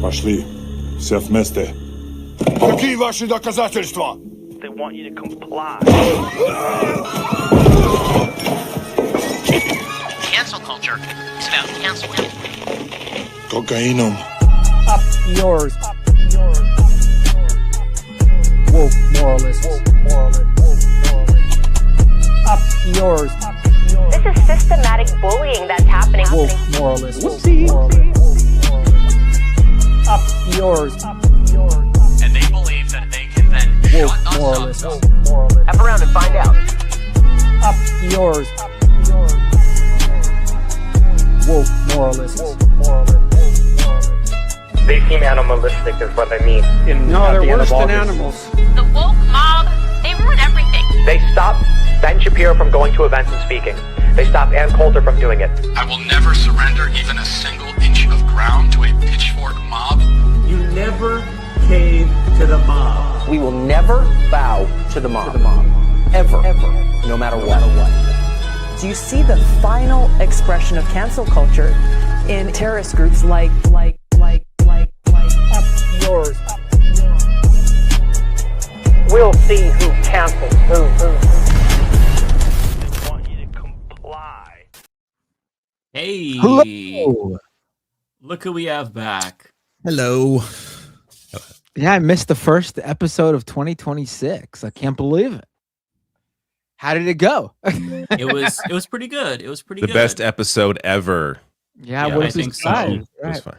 Пошли. Все вместе. Какие ваши доказательства? They want you to comply. Cancel culture is about canceling. Кокаином. Up yours. Woke moralists. Up yours. This is systematic bullying that's happening. Woke moralists. Up yours. And they believe that they can then Woke shut us moralists. up. F around and find out. Up yours. Woke moralists. They seem animalistic is what I mean. No, they're worse than animals. The woke mob, they ruin everything. They stop Ben Shapiro from going to events and speaking. They stop Ann Coulter from doing it. I will never surrender even a single inch of ground to a pitchfork mob. You never cave to the mob. We will never bow to the mob. Ever. No matter what. Do you see the final expression of cancel culture in terrorist groups like Up yours. We'll see who cancels who. They want you to comply. Hey. Hello. Look who we have back. Hello. Yeah, I missed the first episode of 2026. I can't believe it. How did it go? It was pretty good. It was pretty good. The best episode ever. Yeah, I think so. Right. It was fun.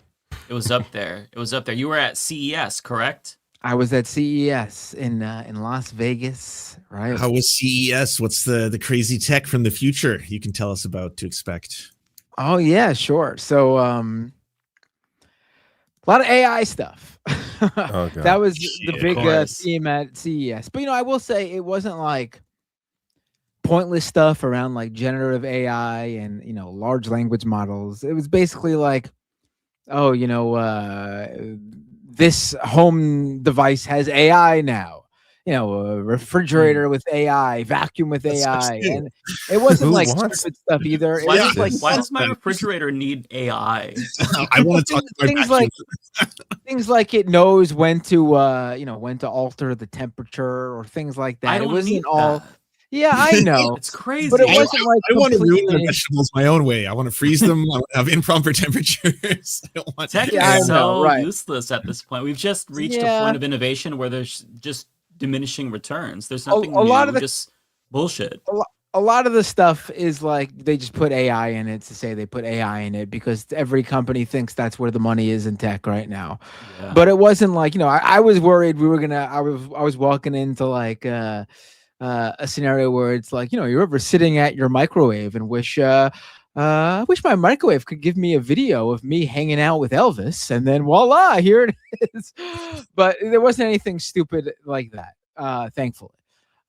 It was up there. It was up there. You were at CES, correct? I was at CES in Las Vegas, right? How was CES? What's the crazy tech from the future you can tell us about to expect? Oh yeah, sure. So a lot of AI stuff. Oh, God. That was the big course. theme at CES. But I will say it wasn't like pointless stuff around like generative AI and large language models. It was basically like, oh, this home device has AI now. A refrigerator with AI, vacuum with AI, and it wasn't like stupid stuff either. It was like, Why does my refrigerator need AI? I want to talk about things like it knows when to when to alter the temperature or things like that. I don't It wasn't need all. that. Yeah, I know. It's crazy. But it wasn't like I want to ruin completely- the vegetables my own way. I want to freeze them. I want to have improper temperatures. I don't want Tech Yeah, I is know, so right. useless at this point. We've just reached a Yeah. point of innovation where there's just diminishing returns. There's A- nothing a new, lot of the- just bullshit. a lot of the stuff is like they just put AI in it to say they put AI in it because every company thinks that's where the money is in tech right now. Yeah. But it wasn't like I was worried we were gonna. I was walking into like a scenario where it's like you're ever sitting at your microwave and wish I wish my microwave could give me a video of me hanging out with Elvis, and then voila, here it is. But there wasn't anything stupid like that, thankfully.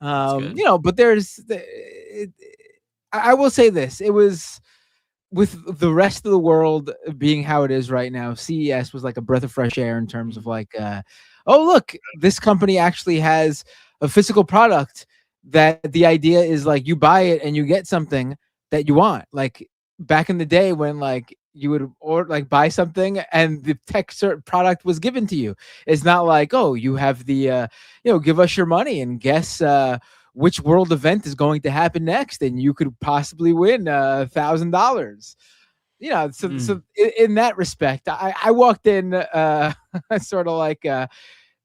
good. But I will say this: it was with the rest of the world being how it is right now. CES was like a breath of fresh air in terms of like, oh look, this company actually has a physical product that the idea is like you buy it and you get something that you want. Like back in the day when like you would buy something and the tech product was given to you. It's not like, oh, you have the give us your money and guess which world event is going to happen next, and you could possibly win $1,000. So in that respect, I walked in sort of like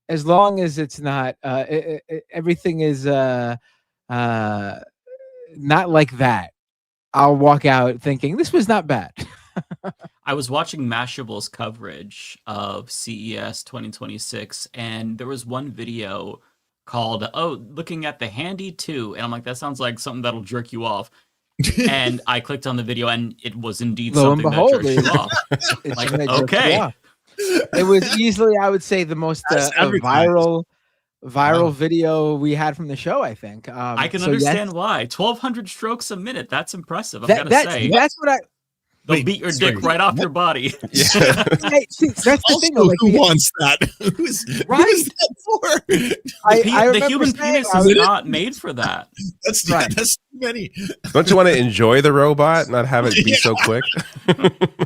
as long as it's not everything is not like that, I'll walk out thinking this was not bad. I was watching Mashable's coverage of CES 2026, and there was one video called looking at the Handy 2, and I'm like, that sounds like something that'll jerk you off. And I clicked on the video, and it was indeed Lo and something behold, that jerks you off. It's Like, gonna jerk you okay. off. It was easily, I would say, the most viral video we had from the show, I think. I can understand why. 1,200 strokes a minute. That's impressive. I've got to That's say. They'll beat your dick right off your body. Yeah. Hey, see, that's the thing. Though, like, who wants that? Who's that for? The human penis is not made for that. That's right. That's too many. Don't you want to enjoy the robot, not have it be so quick?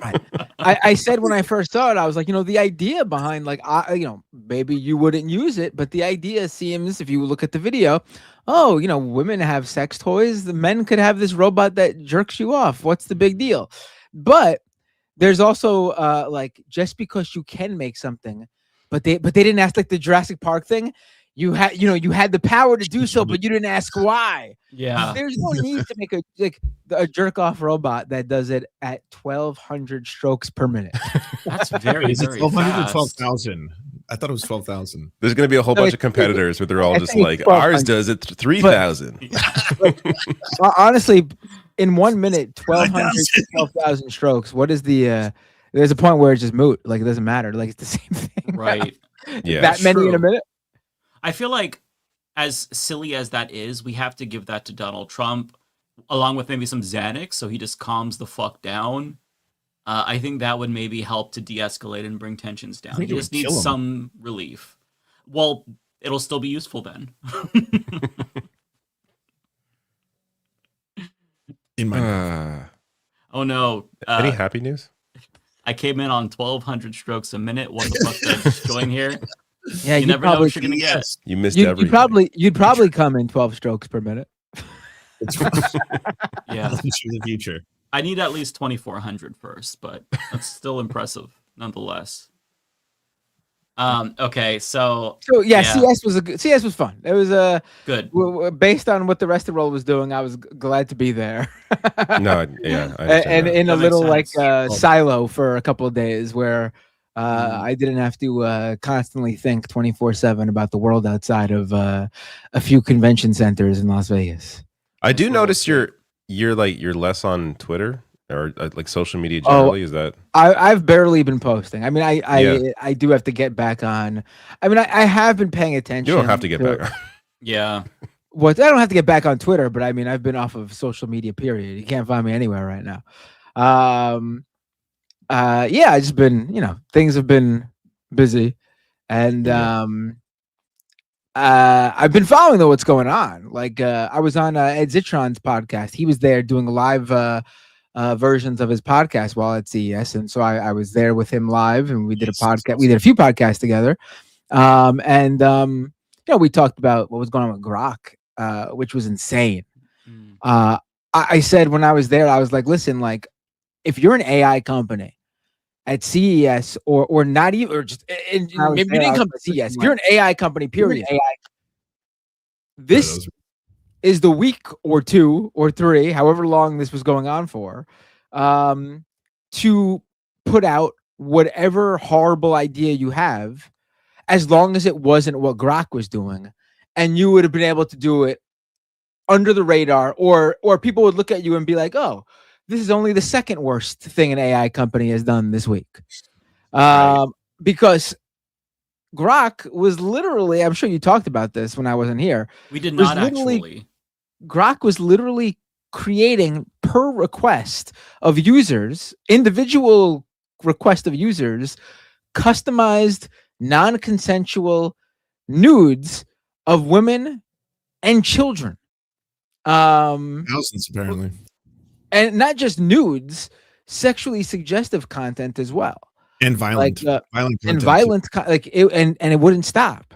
Right. I said when I first saw it, I was like, the idea behind, like, maybe you wouldn't use it, but the idea seems, if you look at the video, women have sex toys. The men could have this robot that jerks you off. What's the big deal? But there's also like, just because you can make something, but they didn't ask, like the Jurassic Park thing. You had the power to do so, but you didn't ask why. Yeah. There's no need to make a jerk off robot that does it at 1,200 strokes per minute. That's very, Is it very 1,200 or fast. 12,000? I thought it was 12,000. There's going to be a whole bunch of competitors, but they're all just like, ours does it 3,000. Honestly, in 1 minute, 1,200 to 12,000 strokes. What is the? There's a point where it's just moot. Like, it doesn't matter. Like, it's the same thing. Right. Yeah. That many in a minute. I feel like, as silly as that is, we have to give that to Donald Trump, along with maybe some Xanax, so he just calms the fuck down. I think that would maybe help to de-escalate and bring tensions down. He just needs some relief. Well, it'll still be useful then. In my oh no! Any happy news? I came in on 1,200 strokes a minute. What the fuck did I just join here? Yeah, you never know what you're gonna get. You missed everything. You'd probably come in 12 strokes per minute. Yeah, the future. I need at least 2,400 first, but that's still impressive nonetheless. Okay, so yeah, CS was fun. It was good. Based on what the rest of the world was doing, I was glad to be there. No, yeah, and in a little silo for a couple of days where I didn't have to constantly think 24/7 about the world outside of a few convention centers in Las Vegas. I do notice you're less on Twitter or like social media generally. Is that I've barely been posting. I mean, I do have to get back on. I mean, I have been paying attention. You don't have to get back on. Yeah. I don't have to get back on Twitter, but I mean, I've been off of social media, period. You can't find me anywhere right now. Yeah, I just been, things have been busy, and I've been following what's going on. Like, I was on Ed Zitron's podcast. He was there doing live versions of his podcast while at CES, and so I was there with him live, and we did a podcast. We did a few podcasts together, we talked about what was going on with Grok, which was insane. I said when I was there, I was like, listen, like, if you're an AI company at CES or not even, or just, and maybe you didn't come to CES, if you're an AI company, period, this is the week or 2 or 3, however long this was going on for, to put out whatever horrible idea you have, as long as it wasn't what Grok was doing, and you would have been able to do it under the radar, or people would look at you and be like, oh, this is only the second worst thing an AI company has done this week. Because Grok was literally, I'm sure you talked about this when I wasn't here. We did not actually. Grok was literally creating, per request of users, individual request of users, customized, non-consensual nudes of women and children. Thousands, apparently. And not just nudes, sexually suggestive content as well, and violent, and it wouldn't stop,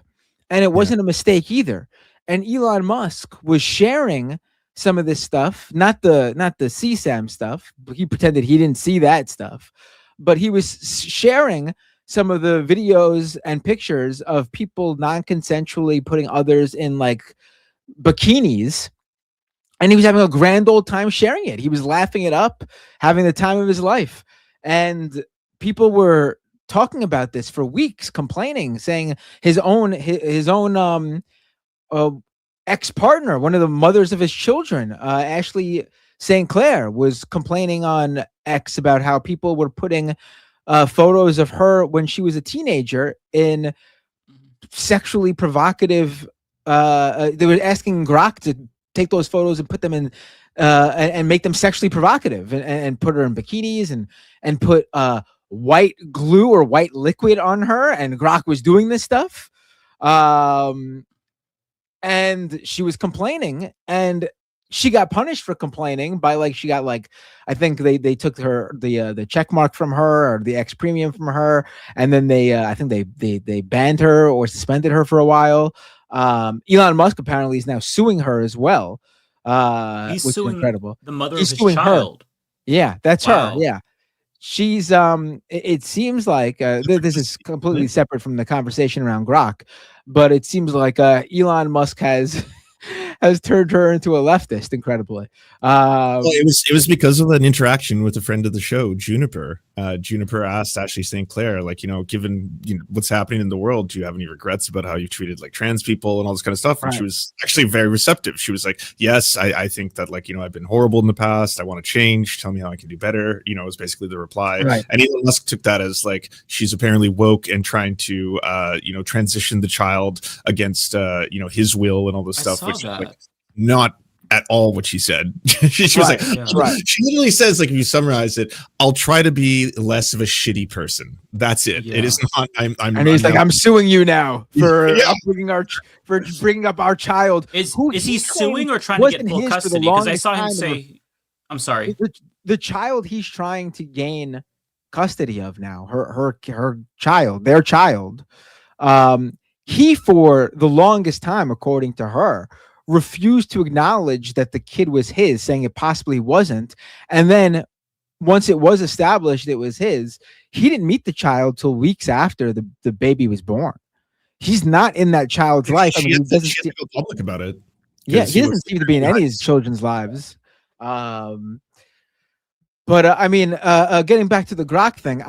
and it wasn't a mistake either. And Elon Musk was sharing some of this stuff, not the CSAM stuff. He pretended he didn't see that stuff, but he was sharing some of the videos and pictures of people non-consensually putting others in like bikinis. And he was having a grand old time sharing it. He was laughing it up, having the time of his life. And people were talking about this for weeks, complaining, saying his own ex-partner, one of the mothers of his children, Ashley St. Clair, was complaining on X about how people were putting photos of her when she was a teenager in sexually provocative. They were asking Grok to take those photos and put them in and make them sexually provocative and put her in bikinis and put white glue or white liquid on her. And Grok was doing this stuff. And she was complaining, and she got punished for complaining by she got I think they took her the check mark from her, or the X premium from her, and then I think they banned her or suspended her for a while. Elon Musk apparently is now suing her as well. He's which suing is incredible. the mother He's of his suing child. her. Yeah, that's Wow. her. Yeah. She's it seems like this is completely separate from the conversation around Grok, but it seems like Elon Musk has turned her into a leftist, incredibly. Well, it was because of an interaction with a friend of the show, Juniper. Juniper asked Ashley St. Clair, given what's happening in the world, do you have any regrets about how you treated trans people and all this kind of stuff? And she was actually very receptive. She was like, yes, I think that I've been horrible in the past. I want to change. Tell me how I can do better. Was basically the reply. Right. And Elon Musk took that as she's apparently woke and trying to transition the child against his will and all this stuff, which is not at all what she said. she was she literally says, if you summarize it, I'll try to be less of a shitty person. That's it. It is not. And he's I'm suing you now for bringing up our child. Is he suing or trying to get full custody? Because I saw him say, I'm sorry. The child he's trying to gain custody of now, her child, their child. He, for the longest time, according to her, refused to acknowledge that the kid was his, saying it possibly wasn't. And then once it was established it was his, he didn't meet the child till weeks after the baby was born. He's not in that child's life. He doesn't go public about it. Yeah, he doesn't seem to be in any of his children's lives. But getting back to the Grok thing,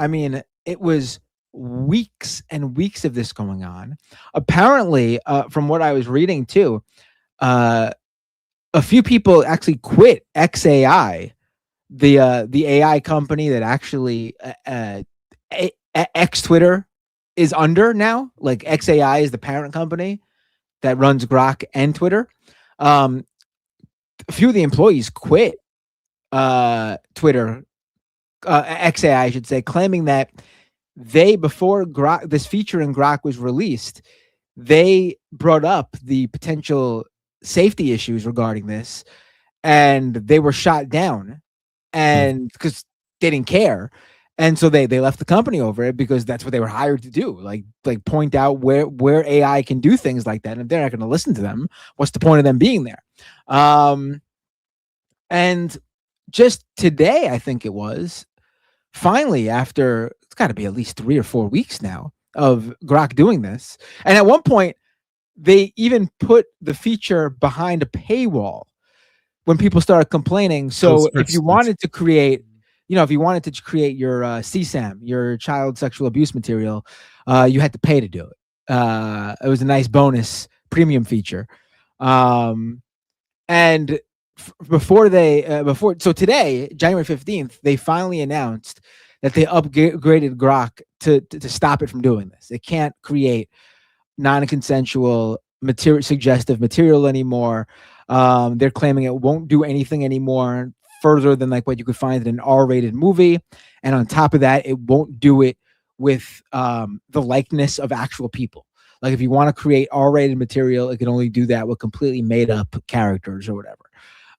it was weeks and weeks of this going on. Apparently, from what I was reading too, a few people actually quit XAI, the AI company that actually X Twitter is under now. XAI is the parent company that runs Grok and Twitter. A few of the employees quit Twitter, XAI, I should say, claiming that before Grok, this feature in Grok was released, they brought up the potential safety issues regarding this, and they were shot down, and because they didn't care, and so they left the company over it, because that's what they were hired to do, like point out where AI can do things like that. And if they're not going to listen to them, what's the point of them being there? And just today, I think it was, finally, after it's got to be at least 3 or 4 weeks now of Grok doing this, and at one point they even put the feature behind a paywall when people started complaining. So if you wanted to create, your CSAM, your child sexual abuse material, you had to pay to do it. It was a nice bonus premium feature. And so today, January 15th, they finally announced that they upgraded Grok to stop it from doing this. It can't create non-consensual suggestive material anymore. They're claiming it won't do anything anymore further than what you could find in an R-rated movie, and on top of that, it won't do it with the likeness of actual people. If you want to create R-rated material, it can only do that with completely made up characters or whatever.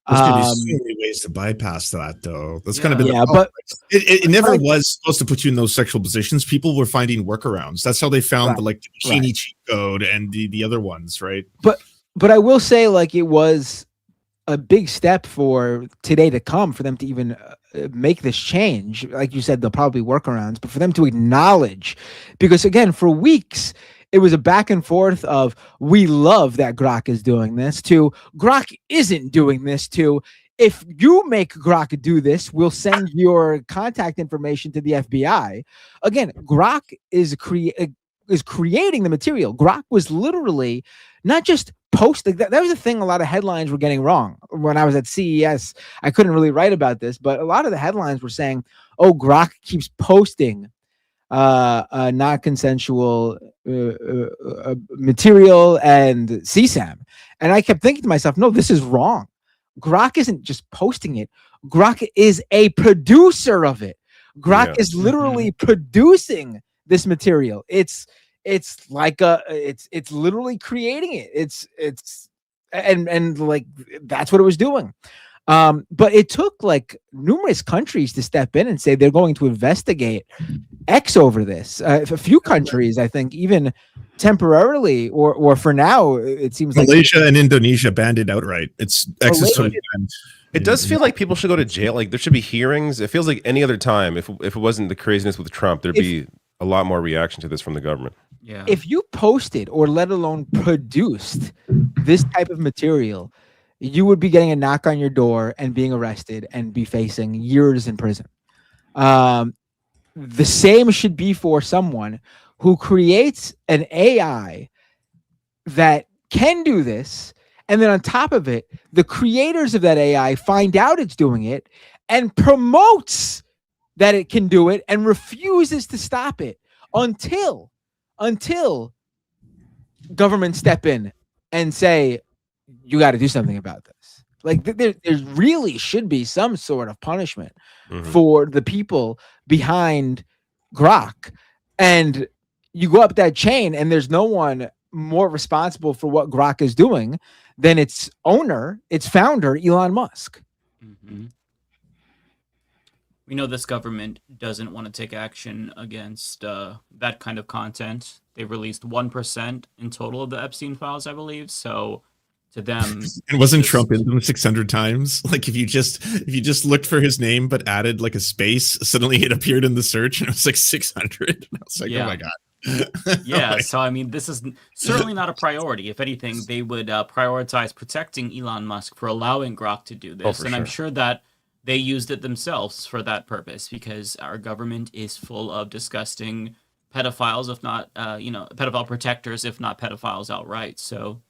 There's going to be so many ways to bypass that, though. That's kind of been the but it never was supposed to put you in those sexual positions. People were finding workarounds. That's how they found the bikini cheat code and the other ones, right? But I will say, it was a big step for today to come for them to even make this change. Like you said, they'll probably workarounds, but for them to acknowledge, because again, for weeks, it was a back and forth of, we love that Grok is doing this, to Grok isn't doing this, to, if you make Grok do this, we'll send your contact information to the FBI. Again, Grok is creating the material. Grok was literally not just posting. That was the thing a lot of headlines were getting wrong. When I was at CES, I couldn't really write about this, but a lot of the headlines were saying, oh, Grok keeps posting non-consensual material and CSAM. And I kept thinking to myself, no, this is wrong. Grok isn't just posting it. Grok is a producer of it. Grok is literally producing this material. It's like it's literally creating it. It's like that's what it was doing. But it took like numerous countries to step in and say they're going to investigate X over this. A few countries, I think, even temporarily or for now, it seems like Malaysia and Indonesia banned it outright. It's X is totally banned. It does feel like people should go to jail. Like there should be hearings. It feels like any other time. If it wasn't the craziness with Trump, there'd be a lot more reaction to this from the government. Yeah. If you posted or let alone produced this type of material, you would be getting a knock on your door and being arrested and be facing years in prison. The same should be for someone who creates an AI that can do this. And then on top of it, the creators of that AI find out it's doing it and promotes that it can do it and refuses to stop it until government step in and say, you got to do something about this. Like there really should be some sort of punishment for the people behind Grok. And you go up that chain and there's no one more responsible for what Grok is doing than its owner, its founder, Elon Musk. We know this government doesn't want to take action against that kind of content. They released 1% in total of the Epstein files, I believe. So to them, and wasn't Trump in them 600 times? Like if you just looked for his name but added like a space, suddenly it appeared in the search and it was like 600. And I was like, oh my god. Yeah, so I mean, this is certainly not a priority. If anything, they would prioritize protecting Elon Musk for allowing Grok to do this. I'm sure that they used it themselves for that purpose, because our government is full of disgusting pedophiles, if not, pedophile protectors, if not pedophiles outright. So,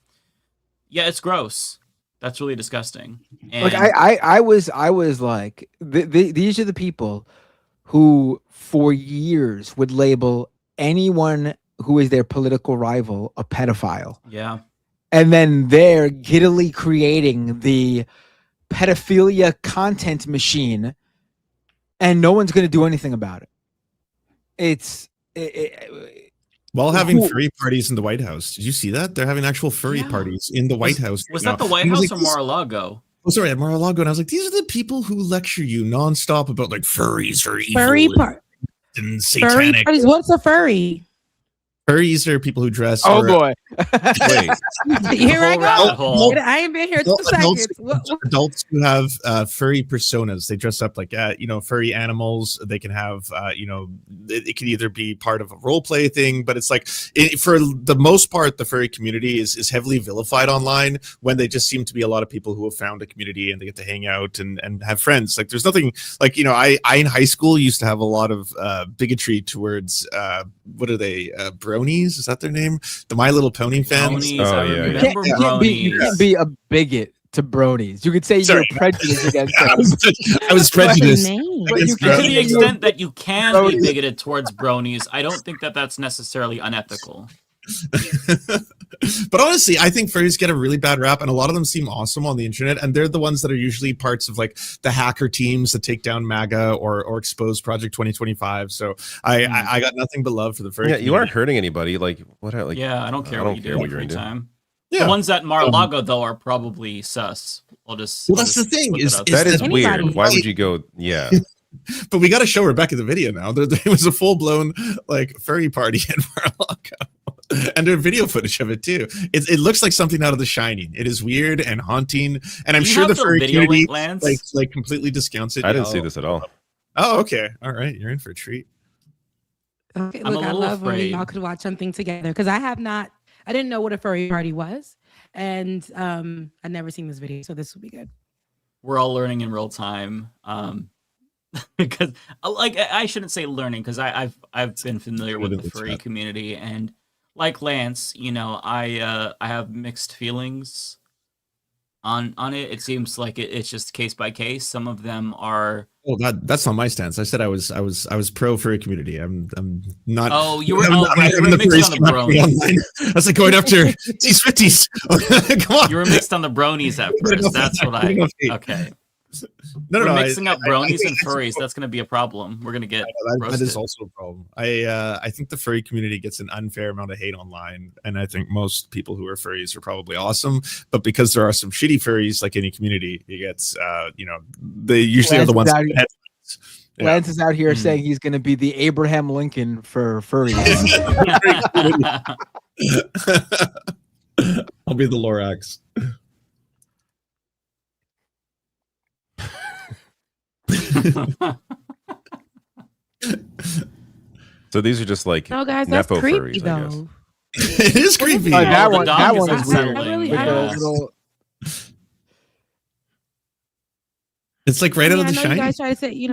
yeah, it's gross. That's really disgusting. And like I was like, these are the people who for years would label anyone who is their political rival a pedophile. Yeah. And then they're giddily creating the pedophilia content machine and no one's going to do anything about it. While having furry parties in the White House. Did you see that? They're having actual furry parties in the White House. Was that the White House or Mar-a-Lago? Oh, sorry, at Mar-a-Lago. And I was like, these are the people who lecture you nonstop about like furries are evil and satanic. Furry parties. What's a furry? Furries are people who dress. Oh boy! Wait. Here I go. I ain't been here 2 seconds. Adults who have furry personas. They dress up like furry animals. They can have it can either be part of a role play thing, but it's like for the most part, the furry community is heavily vilified online. When they just seem to be a lot of people who have found a community and they get to hang out and have friends. Like there's nothing like I in high school used to have a lot of bigotry towards what are they? Bronies, is that their name? The My Little Pony fans. You can't be a bigot to bronies. You could say you're prejudiced against them. I was prejudiced. But to the extent that you can be bigoted towards bronies, I don't think that that's necessarily unethical. But honestly, I think furries get a really bad rap, and a lot of them seem awesome on the internet, and they're the ones that are usually parts of like the hacker teams that take down MAGA or expose Project 2025. So I got nothing but love for the furry. Yeah, you aren't hurting anybody. Like what? Like I don't care what you do. What you're into. The ones at Mar-a-Lago though are probably sus. That's the thing that is weird. Why would you go? Yeah. But we got to show Rebecca the video now. There was a full-blown like furry party at Mar-a-Lago, and there's video footage of it too. It looks like something out of The Shining. It is weird and haunting, and I'm sure the furry community like completely discounts it. I didn't see this at all. Oh, okay, all right, you're in for a treat. Okay, look, I love when y'all could watch something together because I didn't know what a furry party was, and I'd never seen this video, so this will be good. We're all learning in real time. Because like I shouldn't say learning because I've been familiar with the furry community, and like Lance, I have mixed feelings on it. It seems like it's just case by case. Some of them are. Oh, that's not my stance. I said I was pro furry community. I'm not. Oh, you were. I'm Oh, right. You were mixed on the bronies. I was like going after these 50s. Come on. You were mixed on the bronies at first. That's what I. Okay. No, mixing up bronies and furries. That's going to be a problem. We're going to get that is also a problem. I think the furry community gets an unfair amount of hate online, and I think most people who are furries are probably awesome. But because there are some shitty furries, like any community, it gets they usually are the ones. Lance is out here saying he's going to be the Abraham Lincoln for furries. I'll be the Lorax. So these are just like no, guys, that's creepy furries, though. It is creepy. That one is unsettling. It's like right out of The Shining. You guys try to say,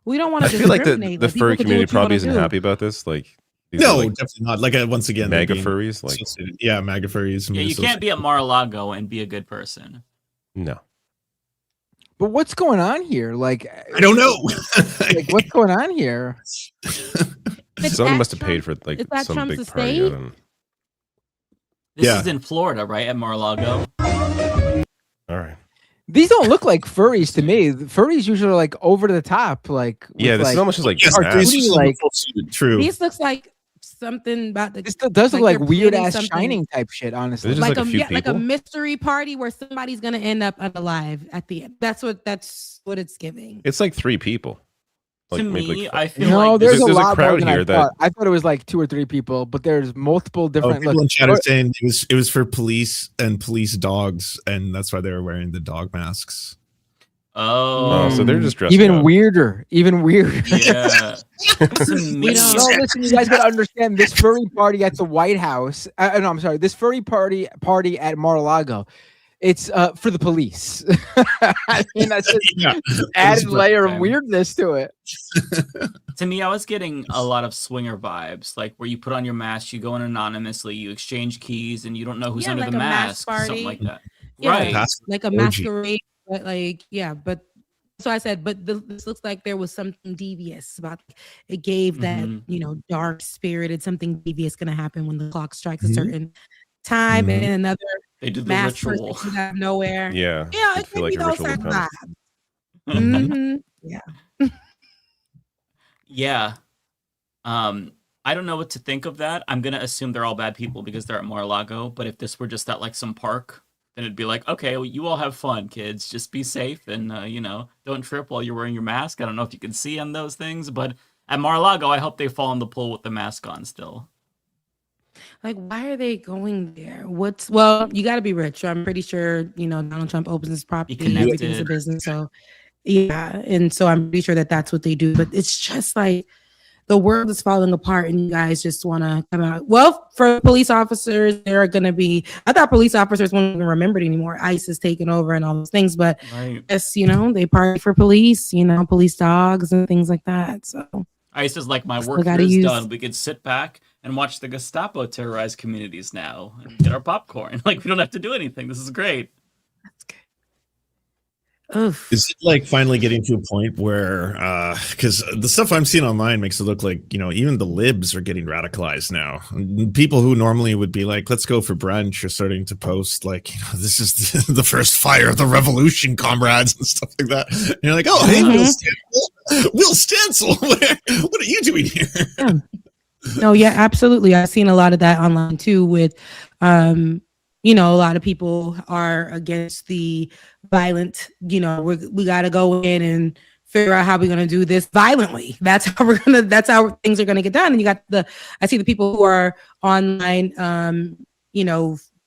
we don't want to. I feel like the furry community probably isn't happy about this. Like, no, definitely not. Like once again, MAGA furries. Like, yeah, MAGA furries. Yeah, you can't be at Mar-a-Lago and be a good person. No. But what's going on here? Like, I don't know. Like, what's going on here? Someone must have paid for like some Trump's big party. This is in Florida, right? At Mar-a-Lago. All right. These don't look like furries to me. The furries usually are like over the top, like yeah. This is almost just like cartoony, like true. These looks like something about the. This does look like weird ass Shining type shit. Honestly, like a mystery party where somebody's gonna end up unalive at the end. That's what it's giving. It's like 3 people. Like, to me, I feel like there's a lot crowd here that I thought it was like 2 or 3 people, but there's multiple different. People in chat are saying it was for police and police dogs, and that's why they were wearing the dog masks. Oh, so they're just dressed even weirder. Yeah. Listen, you guys gotta understand this furry party at the White House. No, I'm sorry. This furry party at Mar-a-Lago. It's for the police. I mean, that's just added layer of weirdness to it. To me, I was getting a lot of swinger vibes, like where you put on your mask, you go in anonymously, you exchange keys, and you don't know who's under like the a mask, party. something like that. Yeah, right? Like a masquerade, but like but. So I said, but this looks like there was something devious about it. It gave that dark spirited something devious going to happen when the clock strikes a certain time, and another. They did the ritual out of nowhere. Yeah, it could be those type of vibes. Yeah. Yeah. I don't know what to think of that. I'm gonna assume they're all bad people because they're at Mar-a-Lago. But if this were just at like some park, then it'd be like, okay, well, you all have fun, kids. Just be safe and don't trip while you're wearing your mask. I don't know if you can see on those things, but at Mar-a-Lago, I hope they fall in the pool with the mask on still. Like, why are they going there? Well, you got to be rich. I'm pretty sure, Donald Trump opens his property, everything's a business. So, yeah. And so I'm pretty sure that that's what they do. But it's just like the world is falling apart and you guys just want to come out. Well, for police officers, there are going to be, I thought police officers wouldn't even remember it anymore. ICE is taking over and all those things. But yes, they party for police, police dogs and things like that. So ICE is like, my work here is done. We could sit back and watch the Gestapo terrorize communities now and get our popcorn. Like, we don't have to do anything. This is great. That's good. Oof. Is it like finally getting to a point where, because the stuff I'm seeing online makes it look like, even the libs are getting radicalized now. People who normally would be like, let's go for brunch, are starting to post like, this is the first fire of the revolution, comrades, and stuff like that. And you're like, oh, hey, Will Stancil, what are you doing here? Yeah. No, yeah, absolutely. I've seen a lot of that online too with, a lot of people are against the violent, we got to go in and figure out how we're going to do this violently. That's how things are going to get done. And I see the people who are online,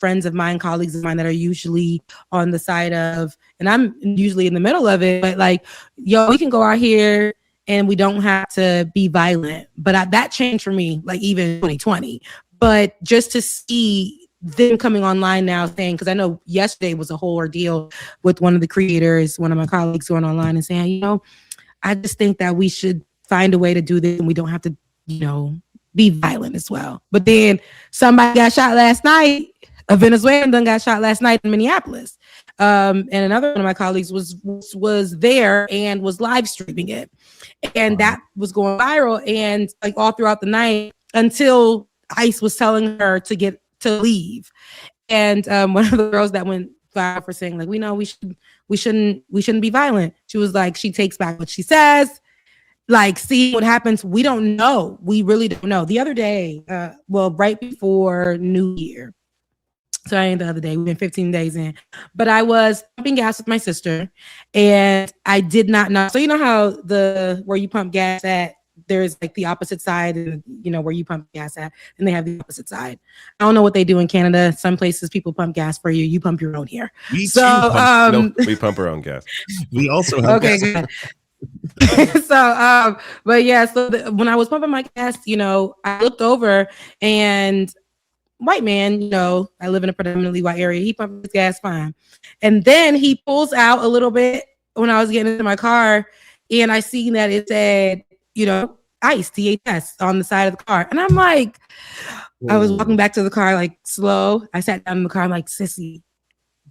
friends of mine, colleagues of mine that are usually on the side of, and I'm usually in the middle of it, but like, we can go out here and we don't have to be violent. But that changed for me, like even 2020. But just to see them coming online now saying, because I know yesterday was a whole ordeal with one of the creators, one of my colleagues going online and saying, I just think that we should find a way to do this and we don't have to, be violent as well. But then somebody got shot last night a Venezuelan done got shot last night in Minneapolis. And another one of my colleagues was there and was live streaming it. And that was going viral and like all throughout the night until ICE was telling her to leave. And one of the girls that went viral for saying like, we know we shouldn't be violent. She was like, she takes back what she says. Like, see what happens. We don't know. We really don't know. The other day, right before New Year. So I ain't the other day. We've been 15 days in. But I was pumping gas with my sister, and I did not know. So you know how where you pump gas at, there's like the opposite side, and you know where you pump gas at, and they have the opposite side. I don't know what they do in Canada. Some places people pump gas for you. You pump your own here. We pump our own gas. We also have okay, good. So but yeah, so when I was pumping my gas, you know, I looked over and white man, you know, I live in a predominantly white area, he pumped his gas fine, and then he pulls out a little bit when I was getting into my car, and I seen that it said, you know, ICE THS on the side of the car, and I'm like, I was walking back to the car like slow. I sat down in the car, I'm like, sissy,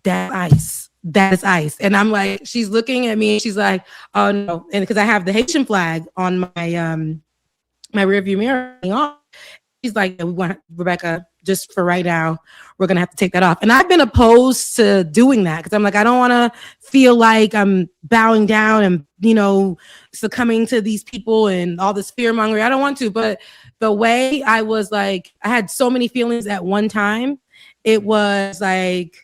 that's ICE. That is ICE. And I'm like, she's looking at me and she's like, oh no. And because I have the Haitian flag on my my rearview mirror on, she's like, we want Rebecca, just for right now, we're gonna have to take that off. And I've been opposed to doing that because I'm like, I don't want to feel like I'm bowing down and, you know, succumbing to these people and all this fear mongering. I don't want to, but the way I was like, I had so many feelings at one time. It was like,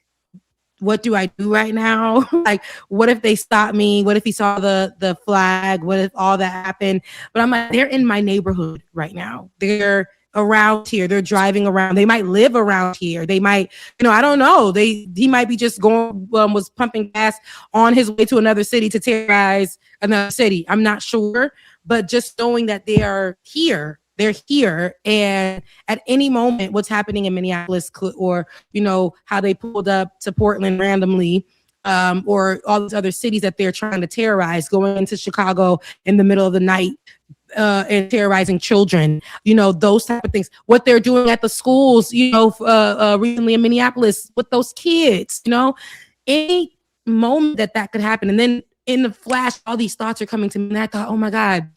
what do I do right now? Like, what if they stop me? What if he saw the flag? What if all that happened? But I'm like, they're in my neighborhood right now. They're around here. They're driving around. They might live around here. They might, you know, I don't know. He might be just going, was pumping gas on his way to another city to terrorize another city. I'm not sure, but just knowing that they are here. They're here, and at any moment, what's happening in Minneapolis, or you know how they pulled up to Portland randomly, or all these other cities that they're trying to terrorize, going into Chicago in the middle of the night and terrorizing children. You know, those type of things. What they're doing at the schools. You know, recently in Minneapolis with those kids. You know, any moment that could happen, and then in the flash, all these thoughts are coming to me, and I thought, oh my God.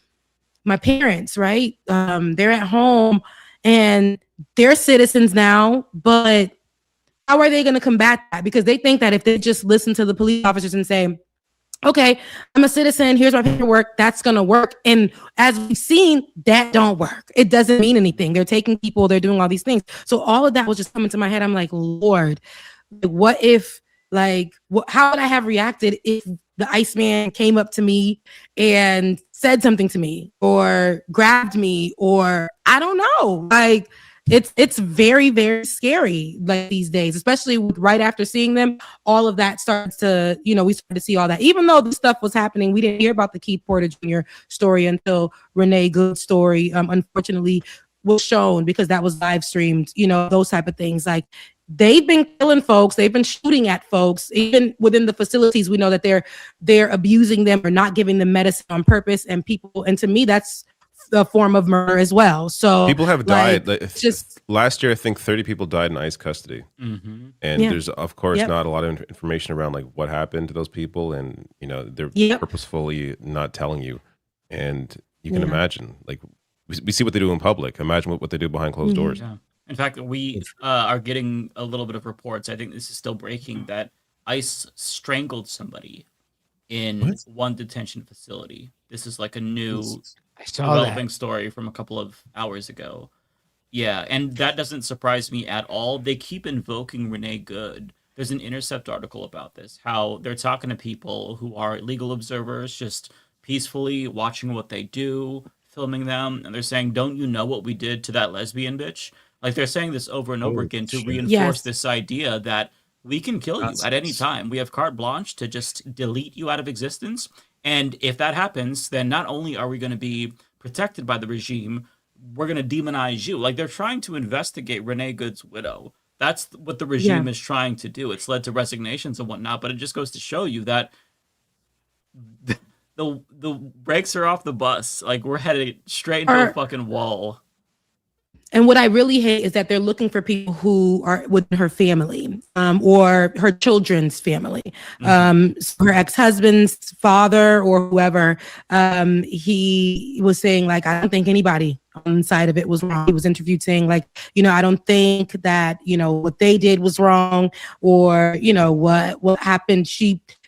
My parents, right? They're at home and they're citizens now, but how are they going to combat that? Because they think that if they just listen to the police officers and say, okay, I'm a citizen, here's my paperwork, that's going to work. And as we've seen, that don't work. It doesn't mean anything. They're taking people, they're doing all these things. So all of that was just coming to my head. I'm like, Lord, what if, like, how would I have reacted if the Iceman came up to me and said something to me or grabbed me, or I don't know. Like, it's very, very scary, like, these days, especially right after seeing them. All of that starts to, you know, we started to see all that. Even though this stuff was happening, we didn't hear about the Keith Porter Jr. story until Renee Good's story, unfortunately, was shown because that was live streamed, you know, those type of things. Like, they've been killing folks. They've been shooting at folks. Even within the facilities, we know that they're abusing them or not giving them medicine on purpose. And to me, that's a form of murder as well. So people have died. Just last year, I think 30 people died in ICE custody. Mm-hmm. And there's, of course, not a lot of information around like what happened to those people. And, you know, they're purposefully not telling you. And you can imagine, like, we see what they do in public. Imagine what they do behind closed doors. Yeah. In fact, we are getting a little bit of reports. I think this is still breaking, that ICE strangled somebody in one detention facility. This is like a new developing story from a couple of hours ago. Yeah, and that doesn't surprise me at all. They keep invoking Renee Good. There's an Intercept article about this, how they're talking to people who are legal observers, just peacefully watching what they do, filming them, and they're saying, don't you know what we did to that lesbian bitch? Like, they're saying this over and over again to reinforce this idea that we can kill you at any time. We have carte blanche to just delete you out of existence. And if that happens, then not only are we going to be protected by the regime, we're going to demonize you. Like, they're trying to investigate Renee Good's widow. That's what the regime is trying to do. It's led to resignations and whatnot, but it just goes to show you that the brakes are off the bus. Like, we're headed straight into a fucking wall. And what I really hate is that they're looking for people who are within her family, or her children's family, her ex-husband's father or whoever. He was saying, like, I don't think anybody on the side of it was wrong. He was interviewed saying, like, I don't think that, what they did was wrong, or, what happened.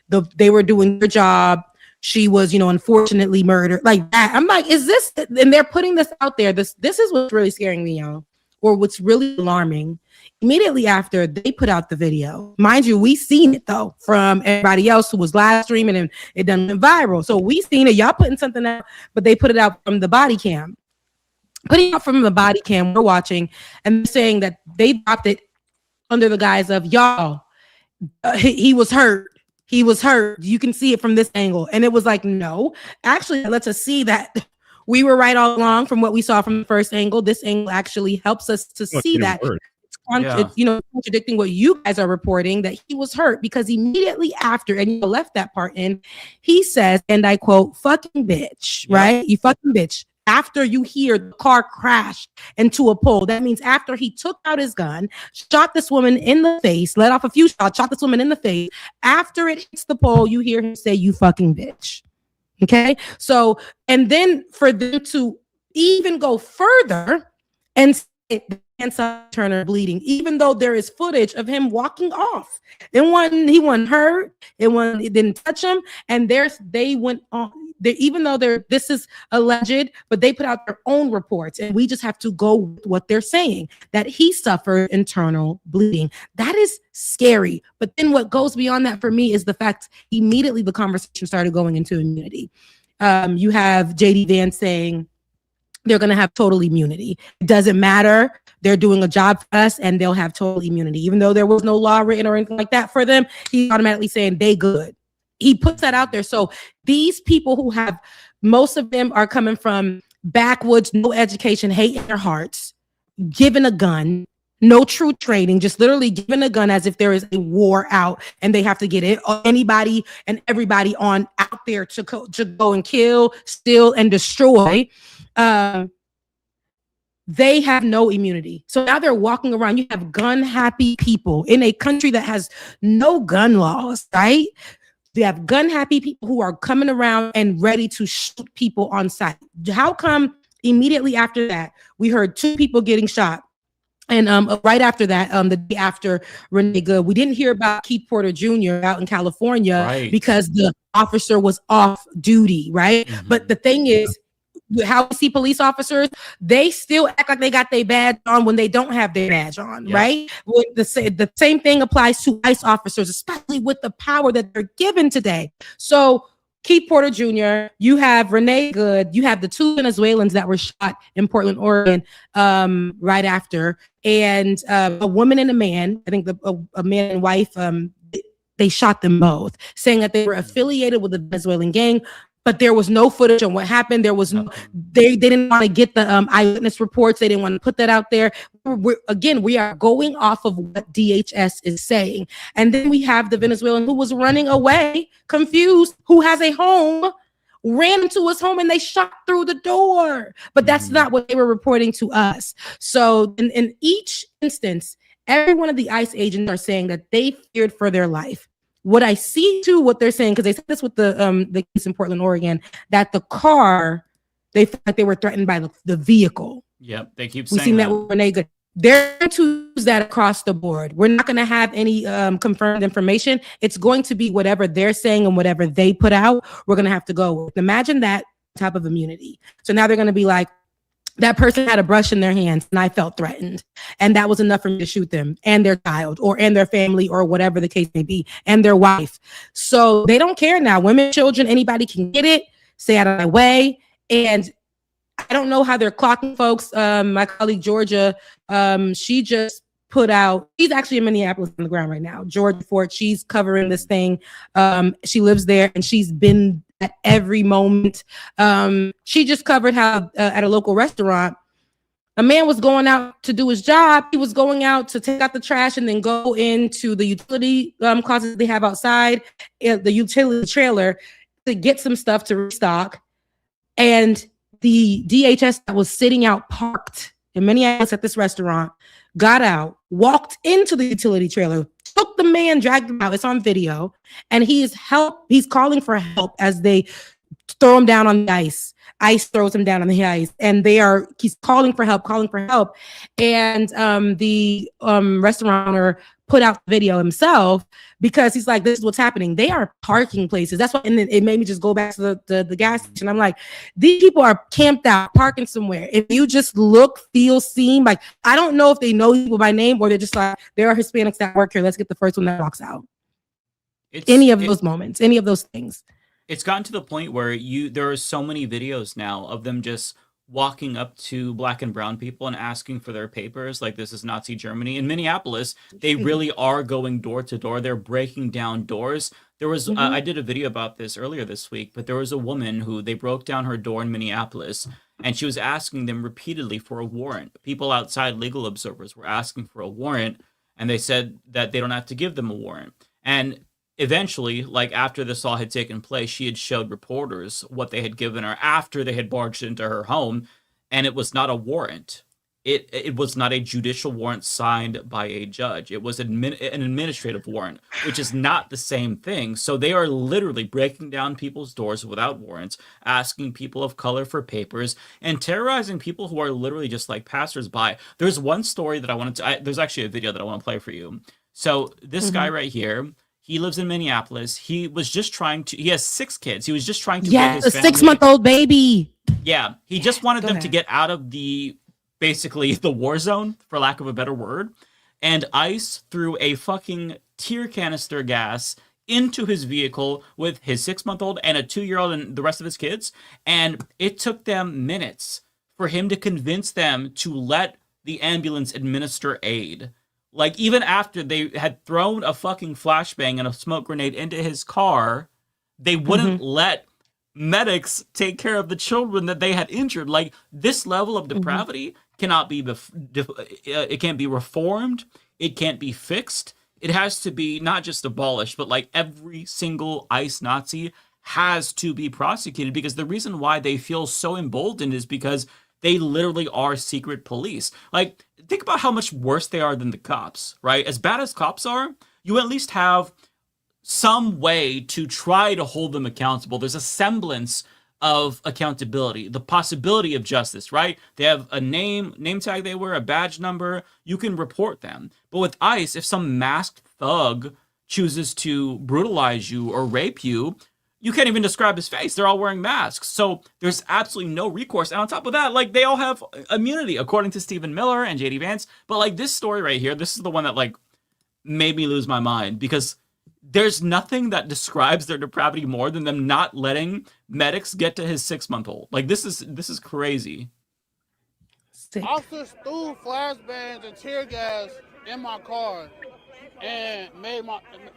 They were doing their job. She was, unfortunately murdered, like that. I'm like, is this, and they're putting this out there. This is what's really scaring me, y'all, or what's really alarming. Immediately after they put out the video, mind you, we seen it though from everybody else who was live streaming, and it done went viral. So we seen it. Y'all putting something out, but they put it out from the body cam. Putting out from the body cam, we're watching, and saying that they dropped it under the guise of, y'all, he was hurt. He was hurt. You can see it from this angle. And it was like, no, actually, it lets us see that we were right all along from what we saw from the first angle. This angle actually helps us to see that it's contradicting what you guys are reporting, that he was hurt, because immediately after, and you left that part in, he says, and I quote, fucking bitch, right? You fucking bitch. After you hear the car crash into a pole, that means after he took out his gun, shot this woman in the face, let off a few shots, shot this woman in the face. After it hits the pole, you hear him say, you fucking bitch. Okay. So, and then for them to even go further and say Turner bleeding, even though there is footage of him walking off. He wasn't hurt. It didn't touch him. And they went on. Even though this is alleged, but they put out their own reports, and we just have to go with what they're saying, that he suffered internal bleeding. That is scary. But then what goes beyond that for me is the fact immediately the conversation started going into immunity. You have JD Vance saying they're going to have total immunity. It doesn't matter. They're doing a job for us, and they'll have total immunity. Even though there was no law written or anything like that for them, he's automatically saying they good. He puts that out there. So these people who have, most of them are coming from backwoods, no education, hate in their hearts, given a gun, no true training, just literally given a gun as if there is a war out and they have to get it, anybody and everybody out there to go and kill, steal, and destroy. They have no immunity. So now they're walking around. You have gun happy people in a country that has no gun laws, right? They have gun happy people who are coming around and ready to shoot people on sight. How come immediately after that, we heard 2 people getting shot? And right after that, the day after Renee Good, we didn't hear about Keith Porter Jr. out in California because the officer was off duty, right? Mm-hmm. But the thing is, how we see police officers, they still act like they got their badge on when they don't have their badge on, right? Well, the same thing applies to ICE officers, especially with the power that they're given today. So Keith Porter Jr., you have Renee Good, you have the 2 Venezuelans that were shot in Portland, Oregon, right after, and a woman and a man, I think a man and wife, they shot them both, saying that they were affiliated with the Venezuelan gang. But there was no footage on what happened. There was no, they didn't want to get the eyewitness reports. They didn't want to put that out there. We are going off of what DHS is saying. And then we have the Venezuelan who was running away, confused, who has a home, ran into his home, and they shot through the door. But that's not what they were reporting to us. So in each instance, every one of the ICE agents are saying that they feared for their life. What I see too, what they're saying, because they said this with the case in Portland, Oregon, that the car, they felt like they were threatened by the vehicle. Yep, they keep saying We've seen that with Renee Good. They're going to use that across the board. We're not going to have any confirmed information. It's going to be whatever they're saying and whatever they put out, we're going to have to go with. Imagine that type of immunity. So now they're going to be like, that person had a brush in their hands and I felt threatened. And that was enough for me to shoot them and their child and their family or whatever the case may be and their wife. So they don't care now. Women, children, anybody can get it. Stay out of my way. And I don't know how they're clocking folks. My colleague Georgia, she just put out, she's actually in Minneapolis on the ground right now. Georgia Fort, she's covering this thing. She lives there and she's been at every moment. She just covered how at a local restaurant, a man was going out to do his job. He was going out to take out the trash and then go into the utility closet they have outside, the utility trailer, to get some stuff to restock. And the DHS that was sitting out parked in Minneapolis at this restaurant, got out, walked into the utility trailer, took the man, dragged him out. It's on video. And he's calling for help as they throw him down on the ice. Ice throws him down on the ice. And he's calling for help. And the restaurant owner put out the video himself because he's like, this is what's happening. They are parking places. That's why, and then it made me just go back to the gas station. I'm like, these people are camped out, parking somewhere. If you just look, feel, seem like, I don't know if they know people by name or they're just like, there are Hispanics that work here. Let's get the first one that walks out. Any of those moments, any of those things. It's gotten to the point where there are so many videos now of them just walking up to black and brown people and asking for their papers, like this is Nazi Germany. In Minneapolis, they really are going door to door. They're breaking down doors. There was, I did a video about this earlier this week, but there was a woman who they broke down her door in Minneapolis and she was asking them repeatedly for a warrant. People outside, legal observers, were asking for a warrant and they said that they don't have to give them a warrant. And eventually, like after this all had taken place, she had showed reporters what they had given her after they had barged into her home, and it was not a warrant. It was not a judicial warrant signed by a judge. It was an administrative warrant, which is not the same thing. So they are literally breaking down people's doors without warrants, asking people of color for papers, and terrorizing people who are literally just like passersby. There's one story that I wanted to... there's actually a video that I want to play for you. So this guy right here... He lives in Minneapolis. He was just trying to... He has 6 kids. He was just trying to get his family... a 6-month-old baby. Yeah. He just wanted them to get out of basically the war zone, for lack of a better word. And ICE threw a fucking tear canister gas into his vehicle with his 6-month-old and a 2-year-old and the rest of his kids. And it took them minutes for him to convince them to let the ambulance administer aid. Like, even after they had thrown a fucking flashbang and a smoke grenade into his car, they wouldn't let medics take care of the children that they had injured. Like, this level of depravity cannot be, it can't be reformed. It can't be fixed. It has to be not just abolished, but like every single ICE Nazi has to be prosecuted, because the reason why they feel so emboldened is because they literally are secret police. Like, think about how much worse they are than the cops, right? As bad as cops are, you at least have some way to try to hold them accountable. There's a semblance of accountability, the possibility of justice, right? They have a name tag they wear, a badge number. You can report them. But with ICE, if some masked thug chooses to brutalize you or rape you, you can't even describe his face. They're all wearing masks. So there's absolutely no recourse. And on top of that, like, they all have immunity, according to Stephen Miller and JD Vance. But like, this story right here, this is the one that like made me lose my mind, because there's nothing that describes their depravity more than them not letting medics get to his 6-month-old. Like, this is crazy. Officers threw flashbangs and tear gas in my car and made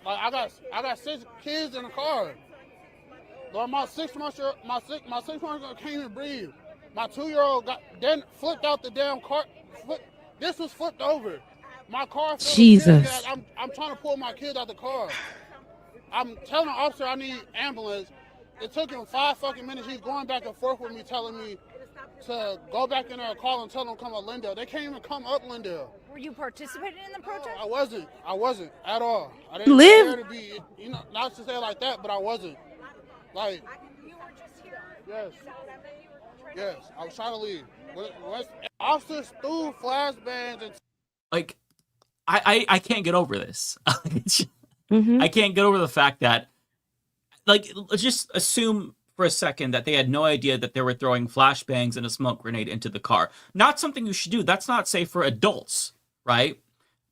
I got 6 kids in the car. Lord, my 6-month-old can't even breathe. My 2-year-old then flipped out the damn car. This was flipped over. My car. Jesus. I'm trying to pull my kid out the car. I'm telling the officer I need ambulance. It took him 5 fucking minutes. He's going back and forth with me, telling me to go back in there and call and tell them to come up Lindale. They can't even come up Lindale. Were you participating in the protest? No, I wasn't at all. I didn't live to be, not to say it like that, but I wasn't. Like, you were just here. Yes. Yes, I was trying to leave. Officers threw flashbangs and like, I can't get over this. I can't get over the fact that, like, let's just assume for a second that they had no idea that they were throwing flashbangs and a smoke grenade into the car. Not something you should do. That's not safe for adults, right?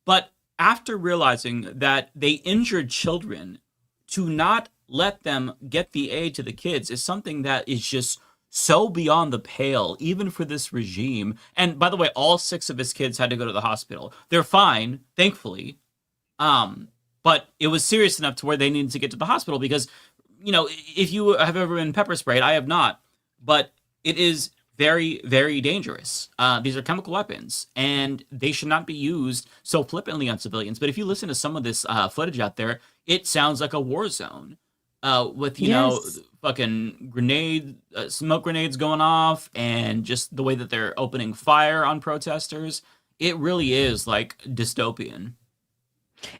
But after realizing that they injured children, to not let them get the aid to the kids is something that is just so beyond the pale, even for this regime. And by the way, all 6 of his kids had to go to the hospital. They're fine, thankfully. But it was serious enough to where they needed to get to the hospital because, you know, if you have ever been pepper sprayed, I have not, but it is very, very dangerous. These are chemical weapons, and they should not be used so flippantly on civilians. But if you listen to some of this footage out there, it sounds like a war zone. with you know fucking smoke grenades going off, and just the way that they're opening fire on protesters. It really is like dystopian.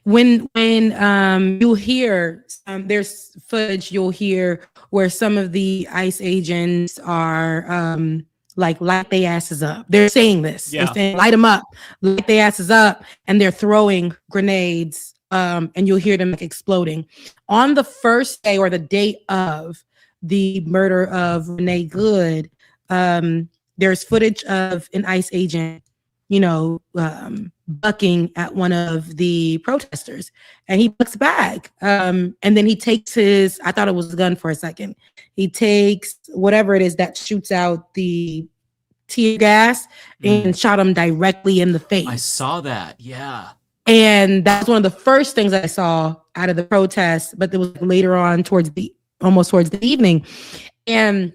When you'll hear there's footage you'll hear where some of the ICE agents are like light their asses up. They're saying this. Yeah. They're saying light them up, light their asses up, and they're throwing grenades. And you'll hear them like exploding. On the first day or the day of the murder of Renee Good, there's footage of an ICE agent, bucking at one of the protesters, and he bucks back. And then he takes I thought it was a gun for a second. He takes whatever it is that shoots out the tear gas and shot him directly in the face. I saw that. Yeah. And that's one of the first things I saw out of the protest, but it was later on almost towards the evening. And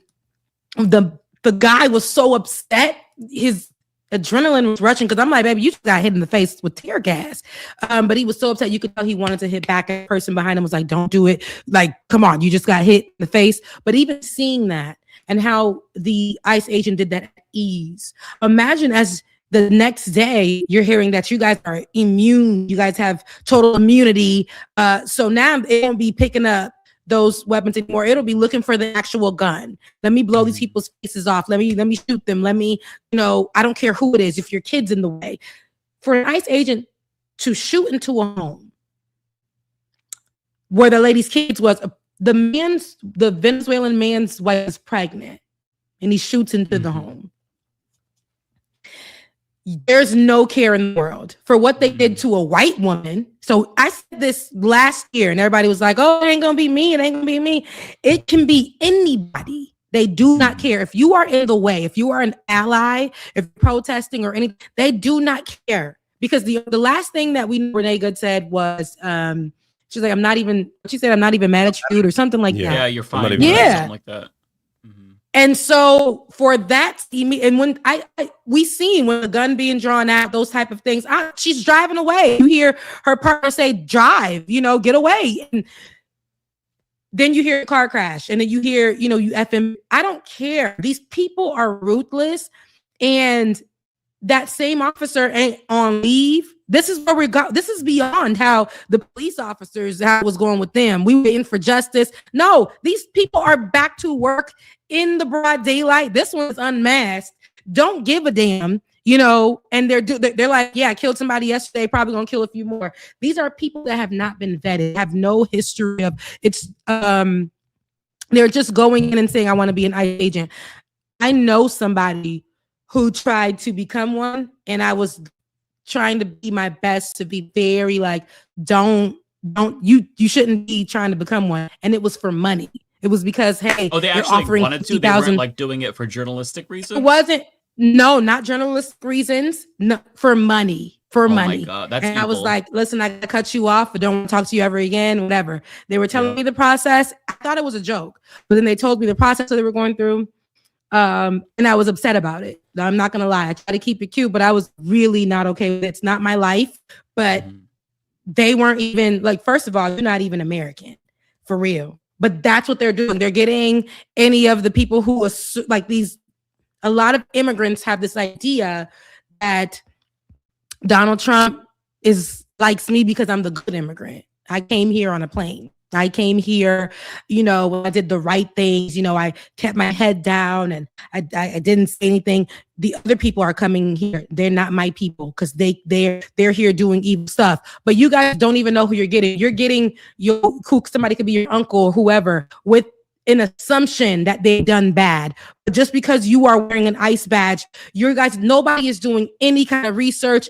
the guy was so upset. His adrenaline was rushing because I'm like, baby, you just got hit in the face with tear gas. But he was so upset. You could tell he wanted to hit back. A person behind him was like, don't do it. Like, come on, you just got hit in the face. But even seeing that and how the ICE agent did that at ease, imagine as the next day, you're hearing that you guys are immune. You guys have total immunity. So now it won't be picking up those weapons anymore. It'll be looking for the actual gun. Let me blow these people's faces off. Let me shoot them. Let me, I don't care who it is. If your kid's in the way, for an ICE agent to shoot into a home where the lady's kids was, the Venezuelan man's wife was pregnant, and he shoots into the home. There's no care in the world for what they did to a white woman. So I said this last year and everybody was like, oh, it ain't gonna be me. It ain't gonna be me. It can be anybody. They do not care. If you are in the way, if you are an ally, if you're protesting or anything, they do not care. Because the last thing that Renee Good said was, she's like, I'm not even mad at you or something like that. Yeah, you're fine. Something like that. And so for that, and when we seen when the gun being drawn out, those type of things, she's driving away. You hear her partner say, drive, get away. And then you hear a car crash, and then you hear, you effing, I don't care. These people are ruthless. And that same officer ain't on leave. This is where we got. This is beyond how the police officers, how it was going with them. We were in for justice. No, these people are back to work in the broad daylight. This one's unmasked. Don't give a damn, and they're like, yeah, I killed somebody yesterday, probably gonna kill a few more. These are people that have not been vetted, have no history of it's they're just going in and saying, I want to be an ICE agent. I know somebody who tried to become one, and I was trying to be my best to be very like, you shouldn't be trying to become one. And it was for money. It was because, hey, they actually wanted to. They weren't like doing it for journalistic reasons. It wasn't. No, not journalistic reasons. No, for money. For money. My God, that's and evil. I was like, listen, I gotta cut you off. I don't want to talk to you ever again. Whatever. They were telling me the process. I thought it was a joke, but then they told me the process that they were going through. And I was upset about it. I'm not gonna lie. I try to keep it cute, but I was really not okay with it. It's not my life. But they weren't even like. First of all, you're not even American, for real. But that's what they're doing. They're getting any of the people who like these. A lot of immigrants have this idea that Donald Trump likes me because I'm the good immigrant. I came here on a plane. I came here, I did the right things. I kept my head down and I didn't say anything. The other people are coming here. They're not my people because they're here doing evil stuff. But you guys don't even know who you're getting. You're getting somebody could be your uncle or whoever with an assumption that they've done bad. But just because you are wearing an ICE badge, nobody is doing any kind of research,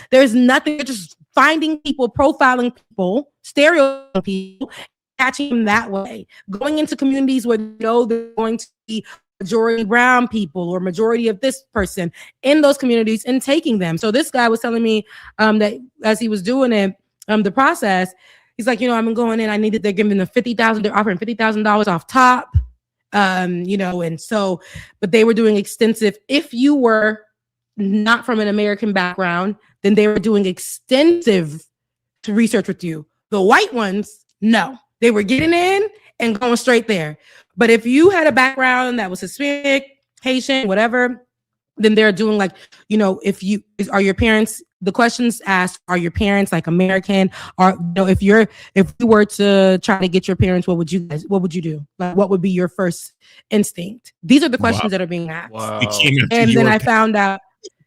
there's nothing. They're just finding people, profiling people, stereotyping people, catching them that way, going into communities where they're going to be majority brown people or majority of this person in those communities and taking them. So this guy was telling me that as he was doing it, the process, he's like, I'm going in, they're giving them $50,000, they're offering $50,000 off top, and so, but they were doing extensive, if you were not from an American background, then they were doing extensive research with you. The white ones, no. They were getting in and going straight there. But if you had a background that was Hispanic, Haitian, whatever, then they're doing like, you know, are your parents, the questions asked, are your parents like American? Or, you know, if you were to try to get your parents, what would you do? Like, what would be your first instinct? These are the questions that are being asked. Wow. And then I found out,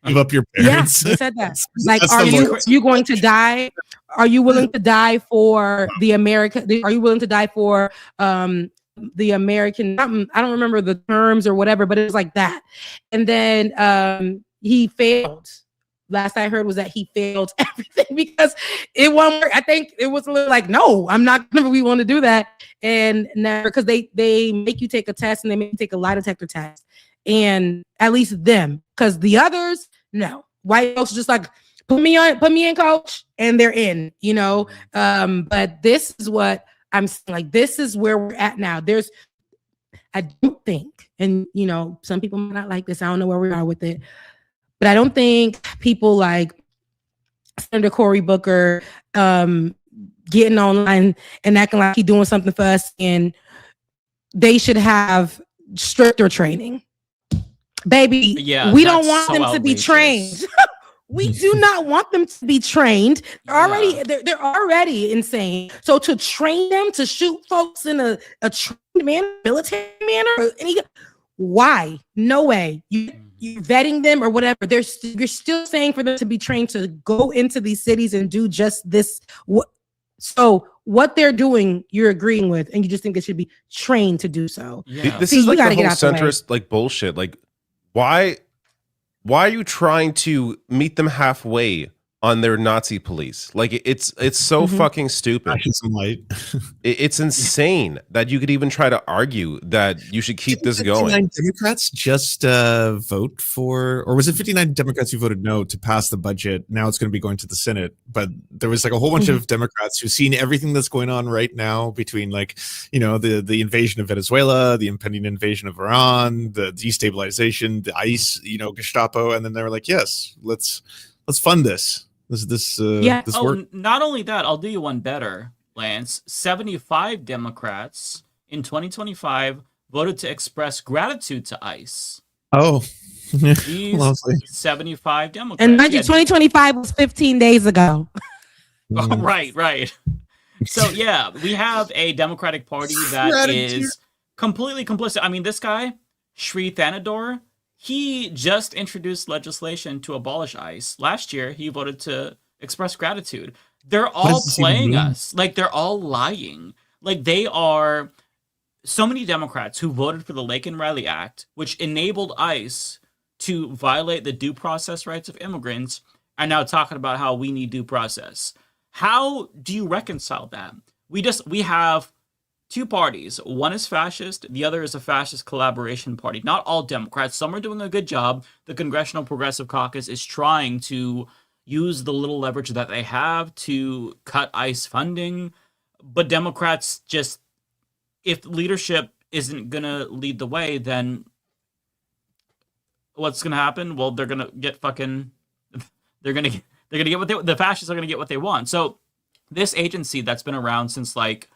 give up your parents. Yeah, they said that. Like, are you going to die? Are you willing to die for the American? Are you willing to die for the American? I don't remember the terms or whatever, but it was like that. And then he failed. Last I heard was that he failed everything because it won't work. I think it was a little like, no, I'm not gonna. We want to do that, and never, because they make you take a test and they make you take a lie detector test, and at least them, because the others, no. White folks are just like, put me in, coach, and they're in, you know. But this is what I'm saying. Like, this is where we're at now. I don't think, and you know, some people might not like this. I don't know where we are with it, but I don't think people like Senator Cory Booker getting online and acting like he's doing something for us, and they should have stricter training. Baby, we don't want them to be trained. We do not want them to be trained. They're already insane. So to train them to shoot folks in a trained manner, military manner, why? No way. You're vetting them or whatever. You're still saying for them to be trained to go into these cities and do just this. So what they're doing, you're agreeing with, and you just think they should be trained to do so. Yeah. This is like the whole centrist like bullshit. Like, why are you trying to meet them halfway on their Nazi police? Like, it's so fucking stupid. It's insane that you could even try to argue that you should keep this going. 59 Democrats just vote for, or was it 59 Democrats who voted no to pass the budget? Now it's going to be going to the Senate, but there was like a whole bunch of Democrats who've seen everything that's going on right now between, like, you know, the invasion of Venezuela, the impending invasion of Iran, the destabilization, the ICE, you know, Gestapo, and then they were like, yes, let's fund this. This work. Not only that, I'll do you one better, Lance. 75 Democrats in 2025 voted to express gratitude to ICE. Oh, These 75 Democrats. And 2025 was 15 days ago. Oh, right. So yeah, we have a Democratic Party that is completely complicit. I mean, this guy, Sri Thanador, he just introduced legislation to abolish ICE. Last year, he voted to express gratitude. They're all playing us. Like, they're all lying. Like, they are so many Democrats who voted for the Lake and Riley Act, which enabled ICE to violate the due process rights of immigrants, are now talking about how we need due process. How do you reconcile that? We have two parties. One is fascist. The other is a fascist collaboration party. Not all Democrats. Some are doing a good job. The Congressional Progressive Caucus is trying to use the little leverage that they have to cut ICE funding. But Democrats just, if leadership isn't going to lead the way, then what's going to happen? Well, they're going to get the fascists are going to get what they want. So this agency that's been around since, like,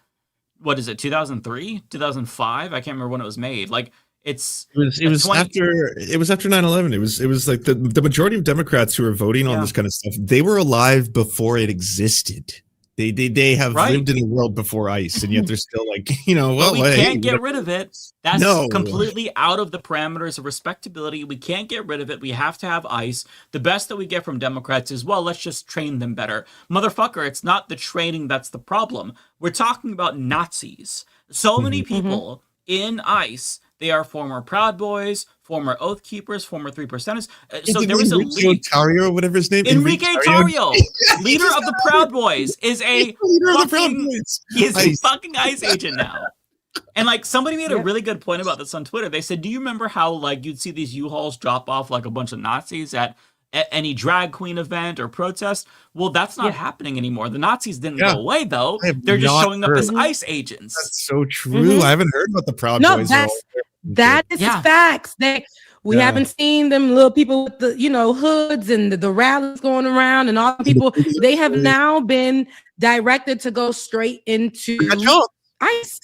what is it, 2003, 2005? I can't remember when it was made. Like, it was after 9/11. It was like the majority of Democrats who are voting on this kind of stuff, they were alive before it existed. They have lived in the world before ICE, and yet they're still like, you know, well, we can't get rid of it. That's completely out of the parameters of respectability. We can't get rid of it. We have to have ICE. The best that we get from Democrats is, well, let's just train them better. Motherfucker, it's not the training that's the problem. We're talking about Nazis. So many people in ICE, they are former Proud Boys, former Oath Keepers, former 3%ers. So there was a lead. Tarrio, whatever his name. Enrique Tarrio, leader of the Proud Boys, is a fucking ICE agent now. And like, somebody made a really good point about this on Twitter. They said, do you remember how, like, you'd see these U-Hauls drop off like a bunch of Nazis at any drag queen event or protest? Well, that's not happening anymore. The Nazis didn't go away, though. They're just showing up as ICE agents. That's so true. I haven't heard about the Proud Boys. That is facts. We haven't seen them little people with the, you know, hoods and the rallies going around and all the people. They have now been directed to go straight into ICE.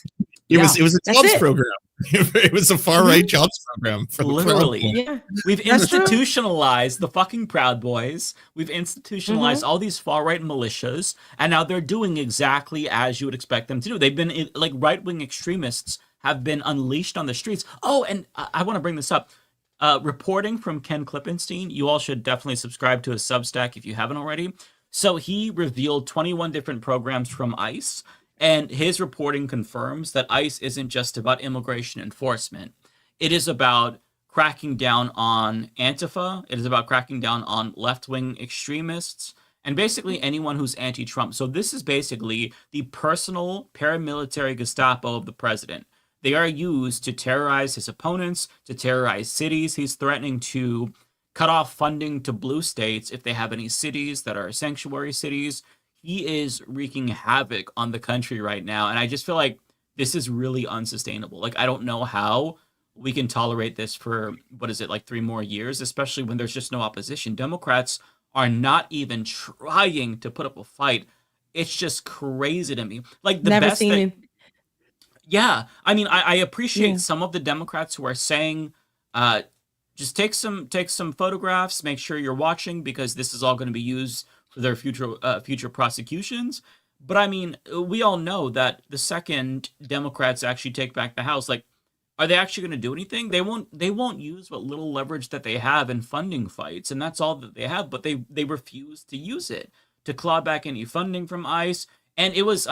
It was a jobs program. It was a far right jobs program. For Literally. We've institutionalized the fucking Proud Boys. We've institutionalized all these far right militias, and now they're doing exactly as you would expect them to do. They've been like right wing extremists have been unleashed on the streets. Oh, and I want to bring this up. Reporting from Ken Klippenstein. You all should definitely subscribe to his Substack if you haven't already. So he revealed 21 different programs from ICE. And his reporting confirms that ICE isn't just about immigration enforcement. It is about cracking down on Antifa. It is about cracking down on left-wing extremists and basically anyone who's anti-Trump. So this is basically the personal paramilitary Gestapo of the president. They are used to terrorize his opponents, to terrorize cities. He's threatening to cut off funding to blue states if they have any cities that are sanctuary cities. He is wreaking havoc on the country right now. And I just feel like this is really unsustainable. Like, I don't know how we can tolerate this for, 3 more years, especially when there's just no opposition. Democrats are not even trying to put up a fight. It's just crazy to me. Like, the Never best seen thing. it. Yeah. I mean, I appreciate some of the Democrats who are saying, just take some photographs, make sure you're watching, because this is all going to be used for their future prosecutions. But I mean, we all know that the second Democrats actually take back the House, like, are they actually going to do anything? They won't use what little leverage that they have in funding fights, and that's all that they have. But they refuse to use it to claw back any funding from ICE. And it was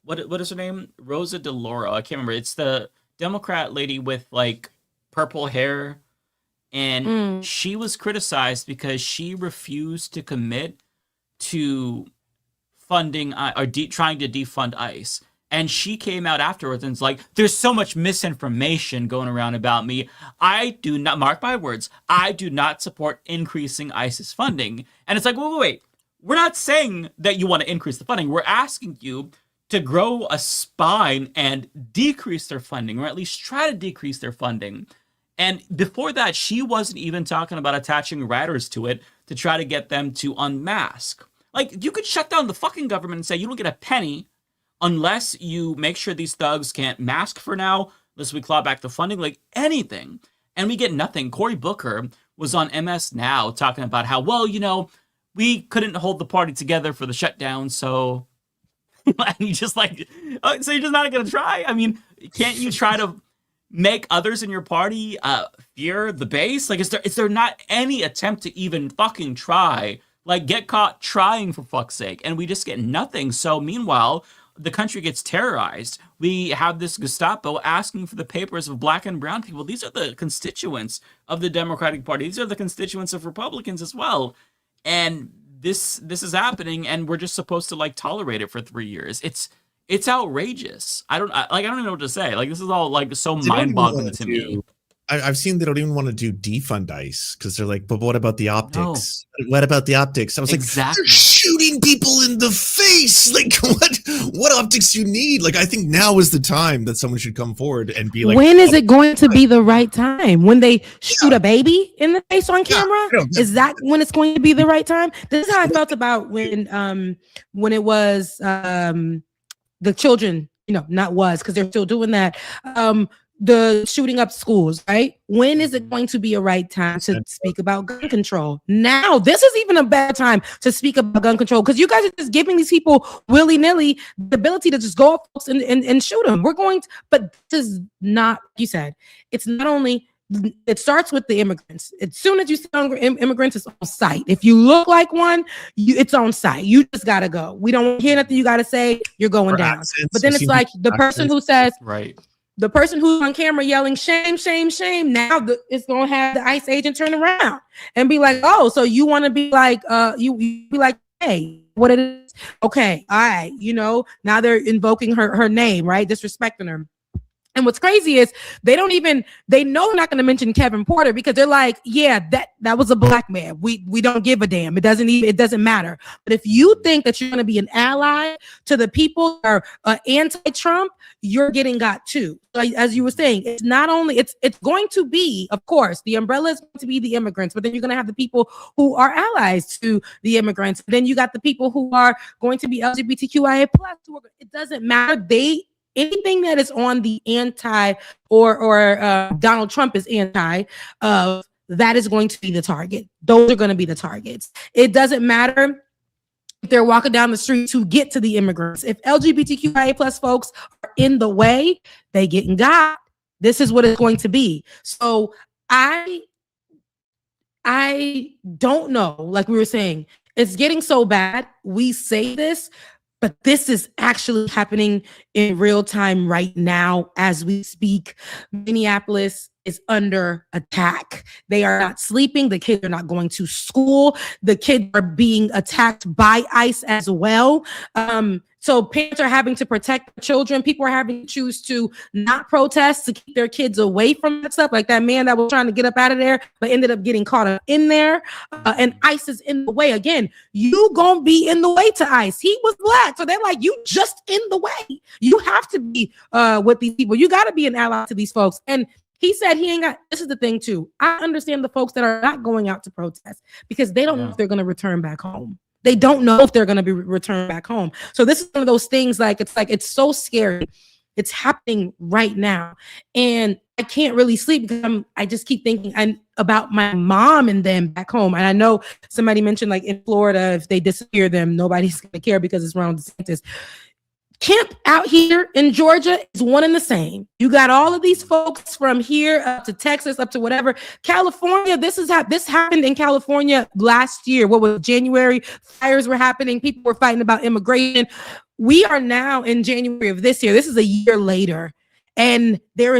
what is her name? Rosa DeLauro. I can't remember. It's the Democrat lady with like purple hair, and she was criticized because she refused to commit to funding or trying to defund ICE. And she came out afterwards and was like, there's so much misinformation going around about me. I do not, mark my words, I do not support increasing ICE's funding. And it's like, wait. We're not saying that you want to increase the funding. We're asking you to grow a spine and decrease their funding, or at least try to decrease their funding. And before that, she wasn't even talking about attaching riders to it to try to get them to unmask. Like, you could shut down the fucking government and say you don't get a penny unless you make sure these thugs can't mask for now, unless we claw back the funding, like anything. And we get nothing. Cory Booker was on MS Now talking about how, well, we couldn't hold the party together for the shutdown, so... and you just like, so you're just not going to try? I mean, can't you try to make others in your party fear the base? Like, is there not any attempt to even fucking try? Like, get caught trying, for fuck's sake. And we just get nothing. So meanwhile, the country gets terrorized. We have this Gestapo asking for the papers of black and brown people. These are the constituents of the Democratic Party. These are the constituents of Republicans as well. And this is happening, and we're just supposed to like tolerate it for 3 years. It's outrageous. I don't even know what to say. Like, this is all like so mind-boggling to me. I've seen they don't even want to do defund ICE because they're like, but what about the optics? No. What about the optics? I was like, they're shooting people in the face. Like, what optics do you need? Like, I think now is the time that someone should come forward and be like, when is it going to be the right time? When they shoot a baby in the face on camera? Is that when it's going to be the right time? This is how I felt about when it was the children, not was, because they're still doing that. The shooting up schools, right? When is it going to be a right time to speak about gun control? Now, this is even a bad time to speak about gun control, because you guys are just giving these people willy-nilly the ability to just go up and shoot them. But this is not, you said, it's not only, it starts with the immigrants. As soon as you see immigrants, it's on site. If you look like one, it's on site. You just got to go. We don't hear nothing you got to say. You're going down. But then it's like the person who says, right. The person who's on camera yelling, shame, shame, shame. Now it's going to have the ICE agent turn around and be like, oh, so you want to be like, you be like, hey, what it is? Okay. All right. Now they're invoking her name, right? Disrespecting her. And what's crazy is they know they're not going to mention Kevin Porter, because they're like, yeah, that was a black man. We don't give a damn. It doesn't matter. But if you think that you're going to be an ally to the people that are anti-Trump, you're getting got too. Like, as you were saying, it's not only, it's going to be, of course, the umbrella is going to be the immigrants, but then you're going to have the people who are allies to the immigrants. Then you got the people who are going to be LGBTQIA+. It doesn't matter. anything that is on the anti or Donald Trump is anti of, that is going to be the target. Those are going to be the targets. It doesn't matter if they're walking down the street to get to the immigrants. If LGBTQIA plus folks are in the way, they getting got. This is what it's going to be. So I don't know, like we were saying, it's getting so bad. We say this, but this is actually happening in real time right now as we speak. Minneapolis is under attack. They are not sleeping. The kids are not going to school. The kids are being attacked by ICE as well. So parents are having to protect their children. People are having to choose to not protest to keep their kids away from that stuff. Like that man that was trying to get up out of there, but ended up getting caught up in there. And ICE is in the way. Again, you gonna be in the way to ICE. He was black. So they're like, you just in the way. You have to be with these people. You got to be an ally to these folks. And he said he ain't got, this is the thing too. I understand the folks that are not going out to protest because they don't know if they're going to return back home. They don't know if they're going to be returned back home. So this is one of those things it's so scary. It's happening right now. And I can't really sleep because I just keep thinking about my mom and them back home. And I know somebody mentioned like in Florida, if they disappear them, nobody's going to care because it's Ron DeSantis. Camp out here in Georgia is one and the same. You got all of these folks from here up to Texas, up to whatever. California, this happened in California last year. What was January? Fires were happening. People were fighting about immigration. We are now in January of this year. This is a year later. And they're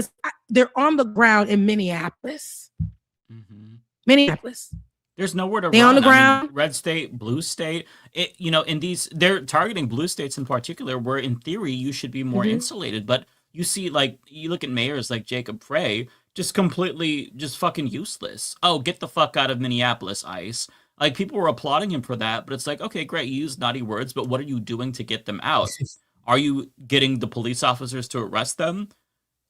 on the ground in Minneapolis. Mm-hmm. Minneapolis. There's nowhere to run. They on the ground. Red state, blue state. In these, they're targeting blue states in particular, where in theory you should be more insulated. But you see, like, you look at mayors like Jacob Frey, just completely, just fucking useless. Oh, get the fuck out of Minneapolis, ICE. Like, people were applauding him for that, but it's like, okay, great, you use naughty words, but what are you doing to get them out? Are you getting the police officers to arrest them?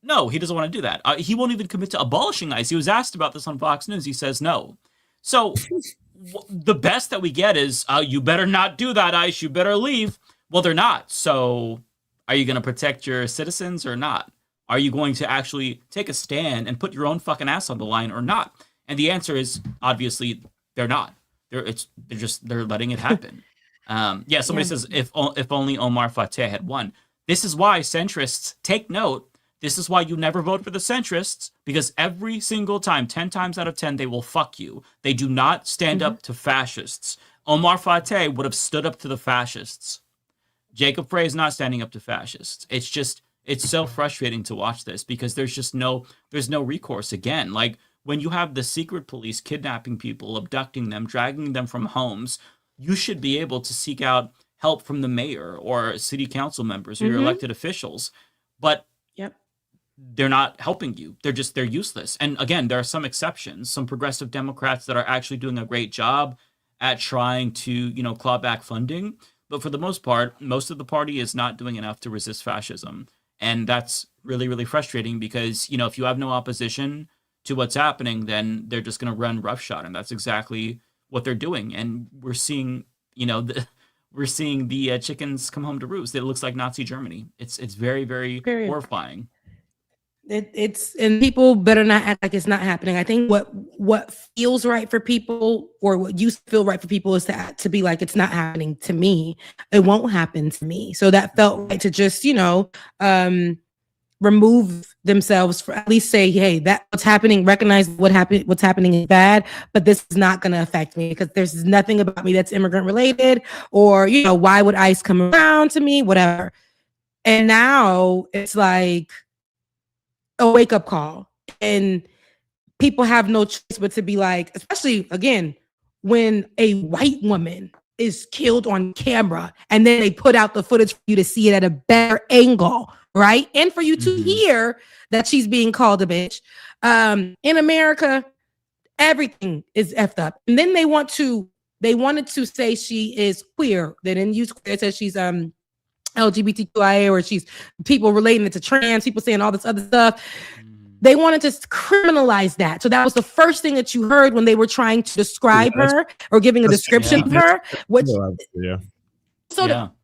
No, he doesn't want to do that. He won't even commit to abolishing ICE. He was asked about this on Fox News. He says no. So the best that we get is, you better not do that, ICE. You better leave. Well, they're not. So are you going to protect your citizens or not? Are you going to actually take a stand and put your own fucking ass on the line or not? And the answer is, obviously, they're not. They're letting it happen. Somebody says, if only Omar Fateh had won. This is why centrists, take note, this is why you never vote for the centrists, because every single time, 10 times out of 10, they will fuck you. They do not stand up to fascists. Omar Fateh would have stood up to the fascists. Jacob Frey is not standing up to fascists. It's so frustrating to watch this because there's no recourse again. Like, when you have the secret police kidnapping people, abducting them, dragging them from homes, you should be able to seek out help from the mayor or city council members or your elected officials. But they're not helping you. They're useless. And again, there are some exceptions, some progressive Democrats that are actually doing a great job at trying to, claw back funding. But for the most part, most of the party is not doing enough to resist fascism. And that's really, really frustrating because, if you have no opposition to what's happening, then they're just going to run roughshod. And that's exactly what they're doing. And we're seeing, the chickens come home to roost. It looks like Nazi Germany. It's very, very horrifying. It's and people better not act like it's not happening. I think what feels right for people, or what used to feel right for people, is to be like, it's not happening to me. It won't happen to me. So that felt right to just remove themselves, for at least say, hey, that what's happening, recognize what's happening is bad, but this is not going to affect me because there's nothing about me that's immigrant related, or why would ICE come around to me, whatever. And now it's like a wake-up call, and people have no choice but to be like, especially again when a white woman is killed on camera and then they put out the footage for you to see it at a better angle, right? And for you to hear that she's being called a bitch. In America, everything is effed up. And then they wanted to say she is queer. They didn't use queer. It says she's LGBTQIA, or she's people relating it to trans, people saying all this other stuff. They wanted to criminalize that. So that was the first thing that you heard when they were trying to describe her or giving a description of her, which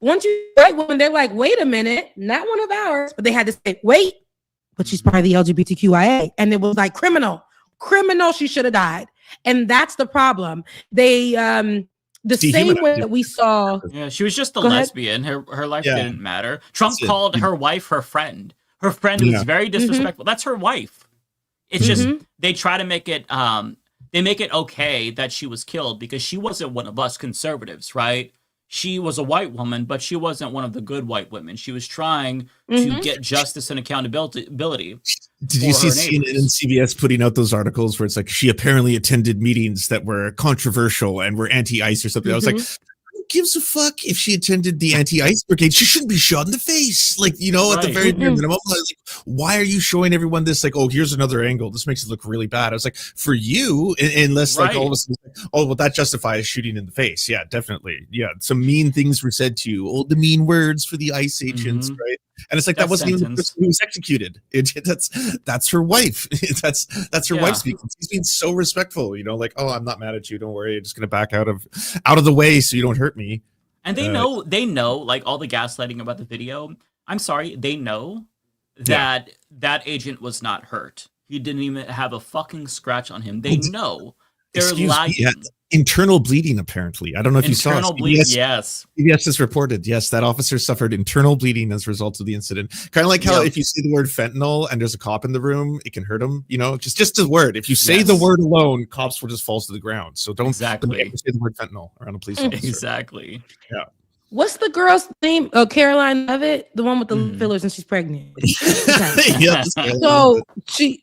once you white woman, they're like, wait a minute, not one of ours. But they had to say, wait, but she's part of the LGBTQIA. And it was like criminal, she should have died. And that's the problem. They same way that we saw. Yeah, she was just a lesbian. Her life didn't matter. Trump called her wife her friend. Her friend was very disrespectful. That's her wife. It's just they try to make it they make it okay that she was killed because she wasn't one of us conservatives, right? She was a white woman, but she wasn't one of the good white women. She was trying to get justice and accountability. Did you see CNN and CBS putting out those articles where it's like she apparently attended meetings that were controversial and were anti-ICE or something? I was like, who gives a fuck if she attended the anti-ICE brigade? She shouldn't be shot in the face. Like, you know, at the very bare minimum. Like, why are you showing everyone this? Like, oh, here's another angle. This makes it look really bad. I was like, for you, unless like all of a sudden, oh, well, that justifies shooting in the face. Yeah, definitely. Yeah, some mean things were said to you. Oh, the mean words for the ICE agents, right? And it's like that wasn't even the person who was executed. That's her wife. that's her wife speaking. She's being so respectful, you know, like, oh, I'm not mad at you. Don't worry. I'm just gonna back out of the way so you don't hurt me. And they know, like all the gaslighting about the video. I'm sorry, they know that that agent was not hurt. He didn't even have a fucking scratch on him. They know. They're lying. Internal bleeding, apparently. I don't know if you saw it. Internal bleeding, yes. CBS has reported, yes, that officer suffered internal bleeding as a result of the incident. Kind of like how if you say the word fentanyl and there's a cop in the room, it can hurt him, you know, just the word. If you say the word alone, cops will just fall to the ground. So don't say the word fentanyl around a police officer. Exactly. Yeah. What's the girl's name? Caroline Levitt, the one with the fillers, and she's pregnant. So she's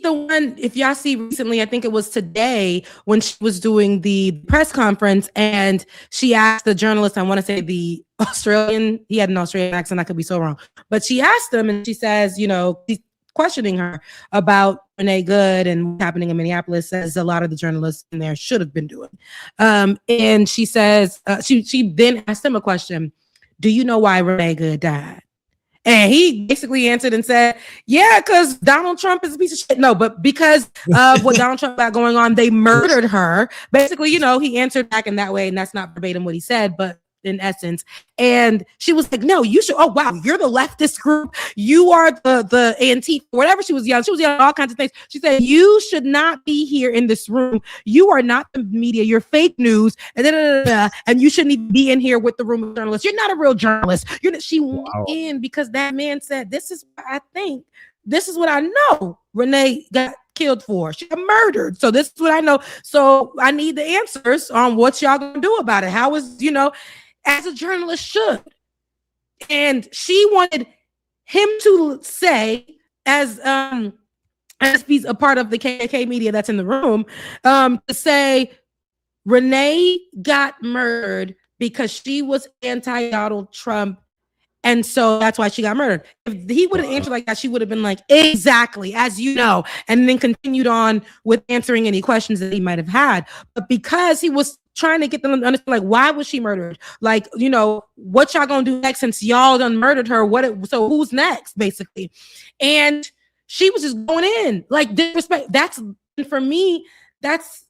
the one. If y'all see recently, I think it was today when she was doing the press conference, and she asked the journalist. I want to say the Australian. He had an Australian accent. I could be so wrong, but she asked him, and she says, you know, he's questioning her about Renee Good and what's happening in Minneapolis, as a lot of the journalists in there should have been doing. And she says, she then asked him a question. Do you know why Renee Good died? And he basically answered and said, yeah, because Donald Trump is a piece of shit. No, but because of what Donald Trump got going on, they murdered her. Basically, you know, he answered back in that way, and that's not verbatim what he said, but in essence. And she was like, no, you should, oh wow, you're the leftist group, you are the Antifa, whatever she was yelling all kinds of things. She said, you should not be here in this room, you are not the media, you're fake news, and you shouldn't even be in here with the room of journalists, you're not a real journalist. She went in because that man said, this is what I think, this is what I know Renee got killed for. She got murdered. So this is what I know. So I need the answers on what y'all gonna do about it. How is, you know, as a journalist should. And she wanted him to say, as he's a part of the KKK media that's in the room, to say Renee got murdered because she was anti-Donald Trump, and so that's why she got murdered. If he would have answered like that, she would have been like, exactly, as you know, and then continued on with answering any questions that he might have had. But because he was trying to get them to understand, like, why was she murdered? Like, you know, what y'all gonna do next since y'all done murdered her? So who's next, basically? And she was just going in, like, disrespect. That's, for me, that's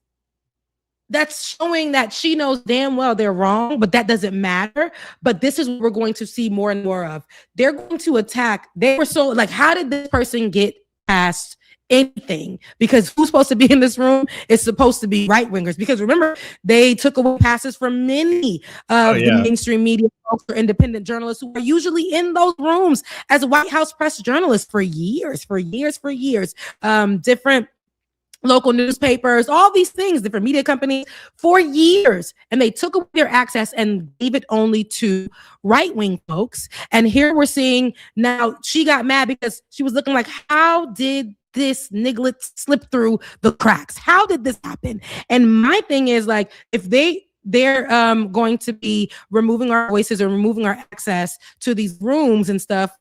showing that she knows damn well they're wrong, but that doesn't matter. But this is what we're going to see more and more of. They're going to attack. They were so, like, how did this person get past anything? Because who's supposed to be in this room is supposed to be right wingers. Because remember, they took away passes from many of the mainstream media folks or independent journalists who are usually in those rooms as White House press journalists for years. Different local newspapers, all these things, different media companies for years. And they took away their access and gave it only to right-wing folks. And here we're seeing now she got mad because she was looking like, how did this niglet slip through the cracks? How did this happen? And my thing is, like, if they're going to be removing our voices or removing our access to these rooms and stuff,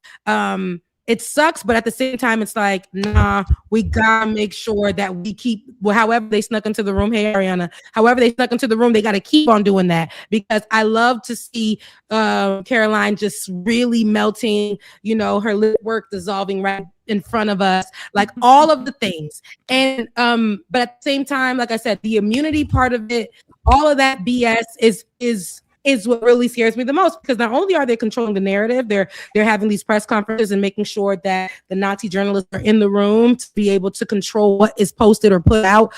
it sucks, but at the same time, it's like, nah, we gotta make sure that we keep, however they snuck into the room, hey Ariana, however they snuck into the room, they gotta keep on doing that, because I love to see Caroline just really melting, you know, her lip work dissolving right in front of us, like all of the things. And but at the same time, like I said, the immunity part of it, all of that BS is is what really scares me the most, because not only are they controlling the narrative, they're having these press conferences and making sure that the Nazi journalists are in the room to be able to control what is posted or put out,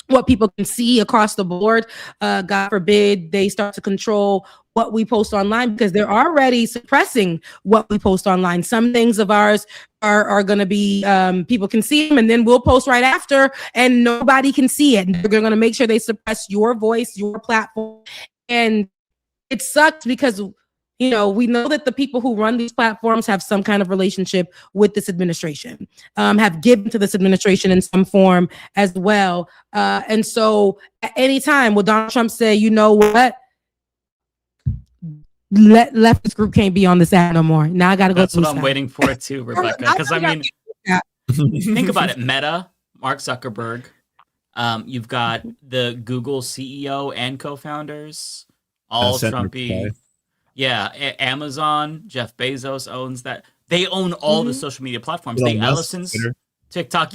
what people can see across the board. God forbid they start to control what we post online, because they're already suppressing what we post online. Some things of ours are going to be, people can see them, and then we'll post right after and nobody can see it. And they're going to make sure they suppress your voice, your platform. And it sucks because, you know, we know that the people who run these platforms have some kind of relationship with this administration, have given to this administration in some form as well. And so at any time, will Donald Trump say, you know what? Leftist group can't be on this ad no more. Now I got to go. That's what I'm waiting for too, Rebecca. Because I mean, think about it. Meta, Mark Zuckerberg. You've got the Google CEO and co-founders, all Trumpy. Yeah, Amazon, Jeff Bezos owns that. They own all the social media platforms. They Ellison's, TikTok,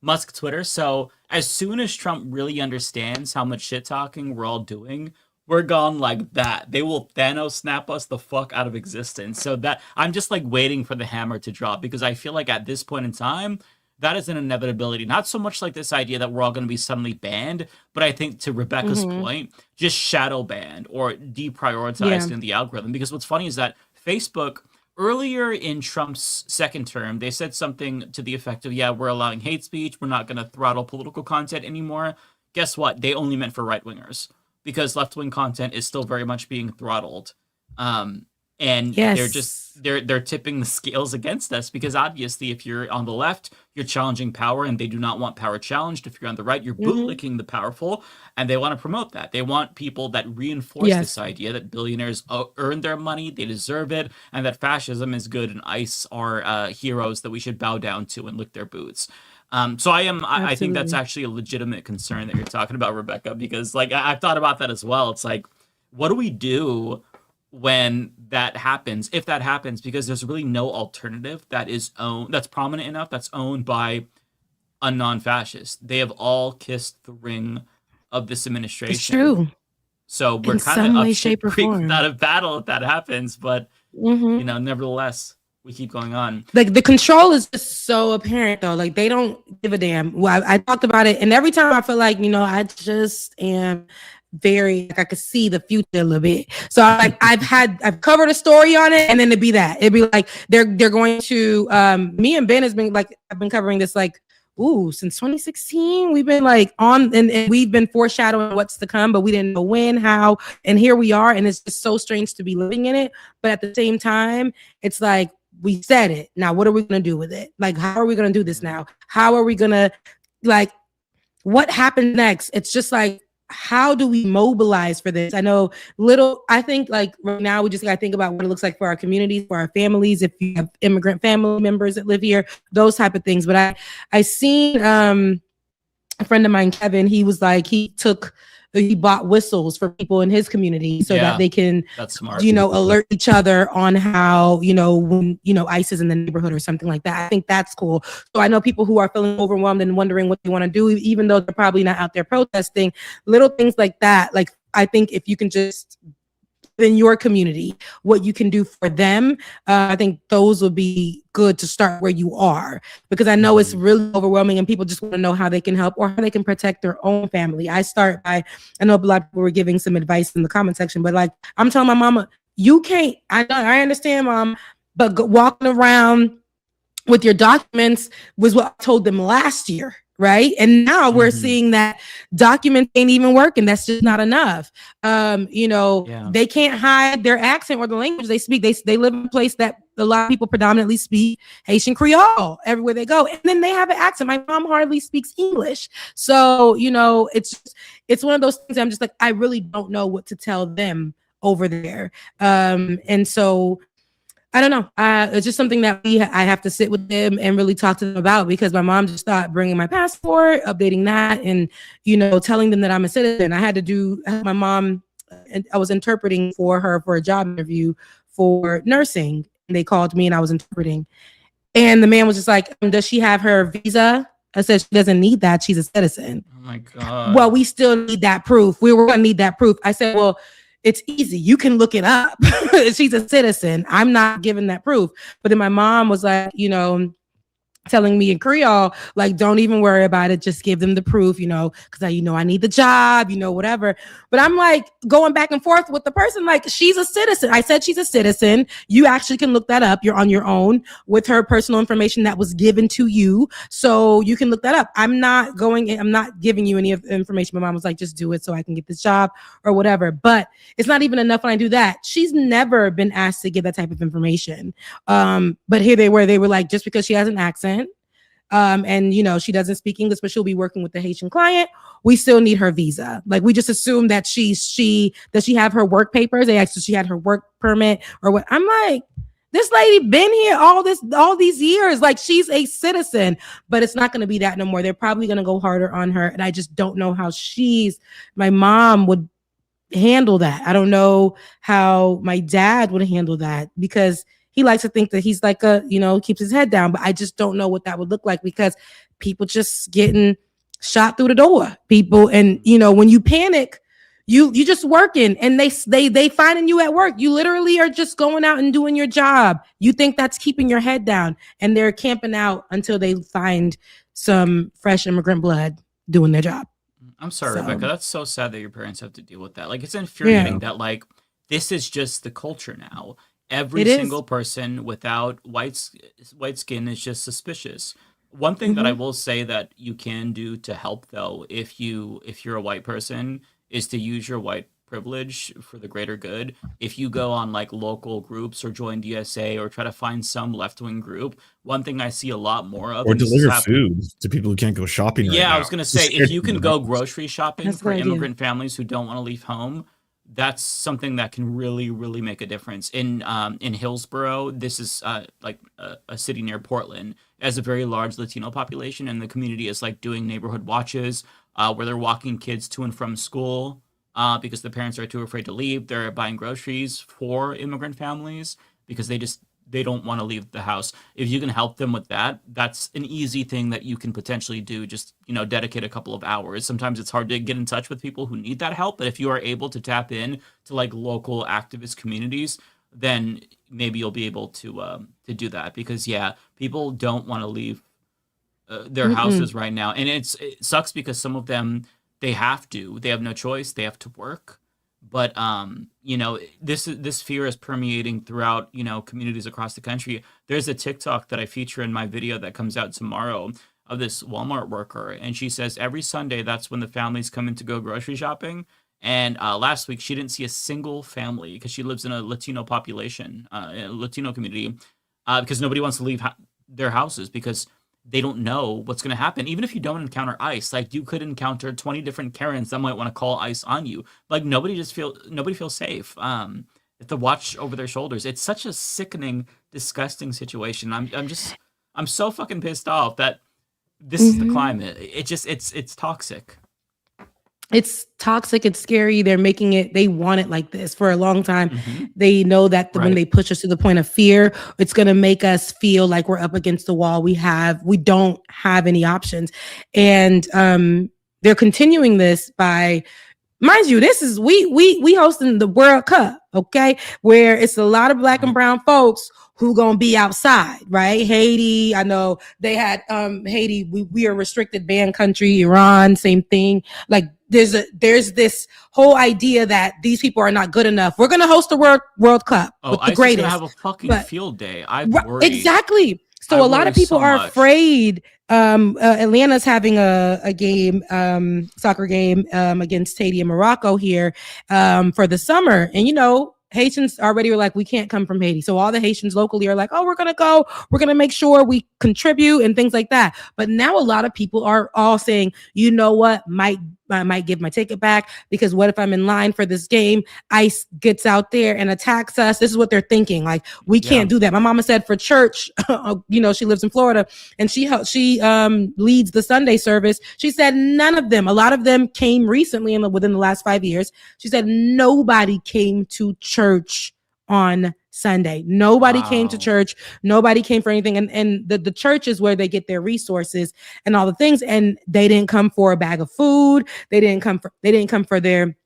Musk, Twitter. So as soon as Trump really understands how much shit talking we're all doing, we're gone like that. They will Thanos snap us the fuck out of existence. So that I'm just like waiting for the hammer to drop, because I feel like at this point in time, that is an inevitability. Not so much like this idea that we're all going to be suddenly banned, but I think to Rebecca's point, just shadow banned or deprioritized in the algorithm. Because what's funny is that Facebook, earlier in Trump's second term, they said something to the effect of, we're allowing hate speech. We're not going to throttle political content anymore. Guess what? They only meant for right-wingers, because left-wing content is still very much being throttled. And they're tipping the scales against us, because obviously if you're on the left, you're challenging power and they do not want power challenged. If you're on the right, you're bootlicking the powerful, and they want to promote that. They want people that reinforce this idea that billionaires earn their money, they deserve it, and that fascism is good and ICE are heroes that we should bow down to and lick their boots. So I think that's actually a legitimate concern that you're talking about, Rebecca, because like I've thought about that as well. It's like, what do we do when that happens, if that happens, because there's really no alternative that's prominent enough, that's owned by a non-fascist. They have all kissed the ring of this administration. It's true. So we're kind of up shit creek without a battle if that happens, but you know, nevertheless, we keep going on. Like the control is just so apparent though. Like they don't give a damn. Well, I talked about it, and every time I feel like, you know, I just am very, like I could see the future a little bit. So I've covered a story on it, and then it'd be like they're going to me and Ben has been like, I've been covering this like since 2016. We've been like on and we've been foreshadowing what's to come, but we didn't know when, how, and here we are, and it's just so strange to be living in it. But at the same time, it's like we said it. Now what are we gonna do with it? Like, how are we gonna do this now? How are we gonna, like, what happens next? It's just like, how do we mobilize for this? I think like right now we just gotta think about what it looks like for our communities, for our families, if you have immigrant family members that live here, those type of things. But I seen a friend of mine, Kevin, he was like, he bought whistles for people in his community so that they can, that's smart, you know, alert each other on how, you know, when, you know, ICE is in the neighborhood or something like that. I think that's cool. So I know people who are feeling overwhelmed and wondering what they want to do, even though they're probably not out there protesting, little things like that. Like, I think if you can just, in your community, what you can do for them, I think those would be good to start where you are, because I know it's really overwhelming and people just want to know how they can help or how they can protect their own family. I know a lot of people were giving some advice in the comment section, but like I'm telling my mama, you can't, I understand, Mom, but walking around with your documents was what I told them last year. Right. And now we're seeing that documents ain't even working. That's just not enough. You know, they can't hide their accent or the language they speak. They live in a place that a lot of people predominantly speak Haitian Creole everywhere they go. And then they have an accent. My mom hardly speaks English. So, you know, it's one of those things I'm just like, I really don't know what to tell them over there. And so I don't know. It's just something that I have to sit with them and really talk to them about, because my mom just started bringing my passport, updating that, and, you know, telling them that I'm a citizen. I my mom, I was interpreting for her for a job interview for nursing. And they called me and I was interpreting. And the man was just like, does she have her visa? I said, she doesn't need that. She's a citizen. Oh my God. Well, we still need that proof. We were going to need that proof. I said, well, it's easy. You can look it up. She's a citizen. I'm not giving that proof. But then my mom was like, telling me in Creole, like, don't even worry about it. Just give them the proof, because I need the job, whatever. But I'm like going back and forth with the person, like, she's a citizen. I said she's a citizen. You actually can look that up. You're on your own with her personal information that was given to you. So you can look that up. I'm not giving you any of the information. My mom was like, just do it so I can get this job or whatever. But it's not even enough when I do that. She's never been asked to give that type of information. But here they were like, just because she has an accent, and she doesn't speak English, but she'll be working with the Haitian client, we still need her visa. Like, we just assume that she have her work papers. They asked if she had her work permit or what. I'm like, this lady been here all these years. Like, she's a citizen, but it's not going to be that no more. They're probably going to go harder on her. And I just don't know how my mom would handle that. I don't know how my dad would handle that, because he likes to think that he's like keeps his head down, but I just don't know what that would look like, because people just getting shot through the door. People, and when you panic, you just working, and they finding you at work. You literally are just going out and doing your job. You think that's keeping your head down, and they're camping out until they find some fresh immigrant blood doing their job. I'm sorry, Rebecca. That's so sad that your parents have to deal with that. Like, it's infuriating that like this is just the culture now. Every single person without white skin is just suspicious. One thing that I will say that you can do to help, though, if you're a white person, is to use your white privilege for the greater good. If you go on like local groups or join DSA or try to find some left-wing group, one thing I see a lot more of, or deliver food to people who can't go shopping. I was going to say, if you can go grocery shopping for immigrant families who don't want to leave home, that's something that can really, really make a difference. In Hillsborough, this is like a city near Portland, it has a very large Latino population, and the community is like doing neighborhood watches where they're walking kids to and from school because the parents are too afraid to leave. They're buying groceries for immigrant families because they don't want to leave the house. If you can help them with that, that's an easy thing that you can potentially do. Just, dedicate a couple of hours. Sometimes it's hard to get in touch with people who need that help, but if you are able to tap in to like local activist communities, then maybe you'll be able to do that, because people don't want to leave their houses right now. And it sucks because some of them, they have no choice. They have to work. But this fear is permeating throughout communities across the country. There's a TikTok that I feature in my video that comes out tomorrow of this Walmart worker, and she says every Sunday that's when the families come in to go grocery shopping. And last week she didn't see a single family because she lives in a Latino population, a Latino community, because nobody wants to leave their houses because they don't know what's going to happen. Even if you don't encounter ICE, like you could encounter 20 different Karens that might want to call ICE on you. Like nobody feels safe. If to watch over their shoulders. It's such a sickening, disgusting situation. I'm so fucking pissed off that this is the climate. It's toxic. It's toxic. It's scary. They want it like this for a long time. They know that when they push us to the point of fear, it's going to make us feel like we're up against the wall. We don't have any options. And they're continuing this by, mind you, this is, we hosting the World Cup, okay? Where it's a lot of Black and brown folks who gonna be outside, right? Haiti, I know they had Haiti, we are restricted ban country. Iran, same thing. Like there's this whole idea that these people are not good enough. We're gonna host the World Cup with the greatest. Gonna have a fucking field day. I worry. Exactly. So a lot of people are afraid. Atlanta's having a game, soccer game against Haiti and Morocco here for the summer, and Haitians already were like, we can't come from Haiti. So all the Haitians locally are like, oh, we're going to go. We're going to make sure we contribute and things like that. But now a lot of people are all saying, you know what, I might give my ticket back, because what if I'm in line for this game? ICE gets out there and attacks us. This is what they're thinking. Like, we can't do that. My mama said for church, she lives in Florida and she leads the Sunday service. She said none of them, a lot of them came recently within the last 5 years. She said nobody came to church on Sunday. Nobody came to church. Nobody came for anything. And the church is where they get their resources and all the things. And they didn't come for a bag of food. They didn't come for their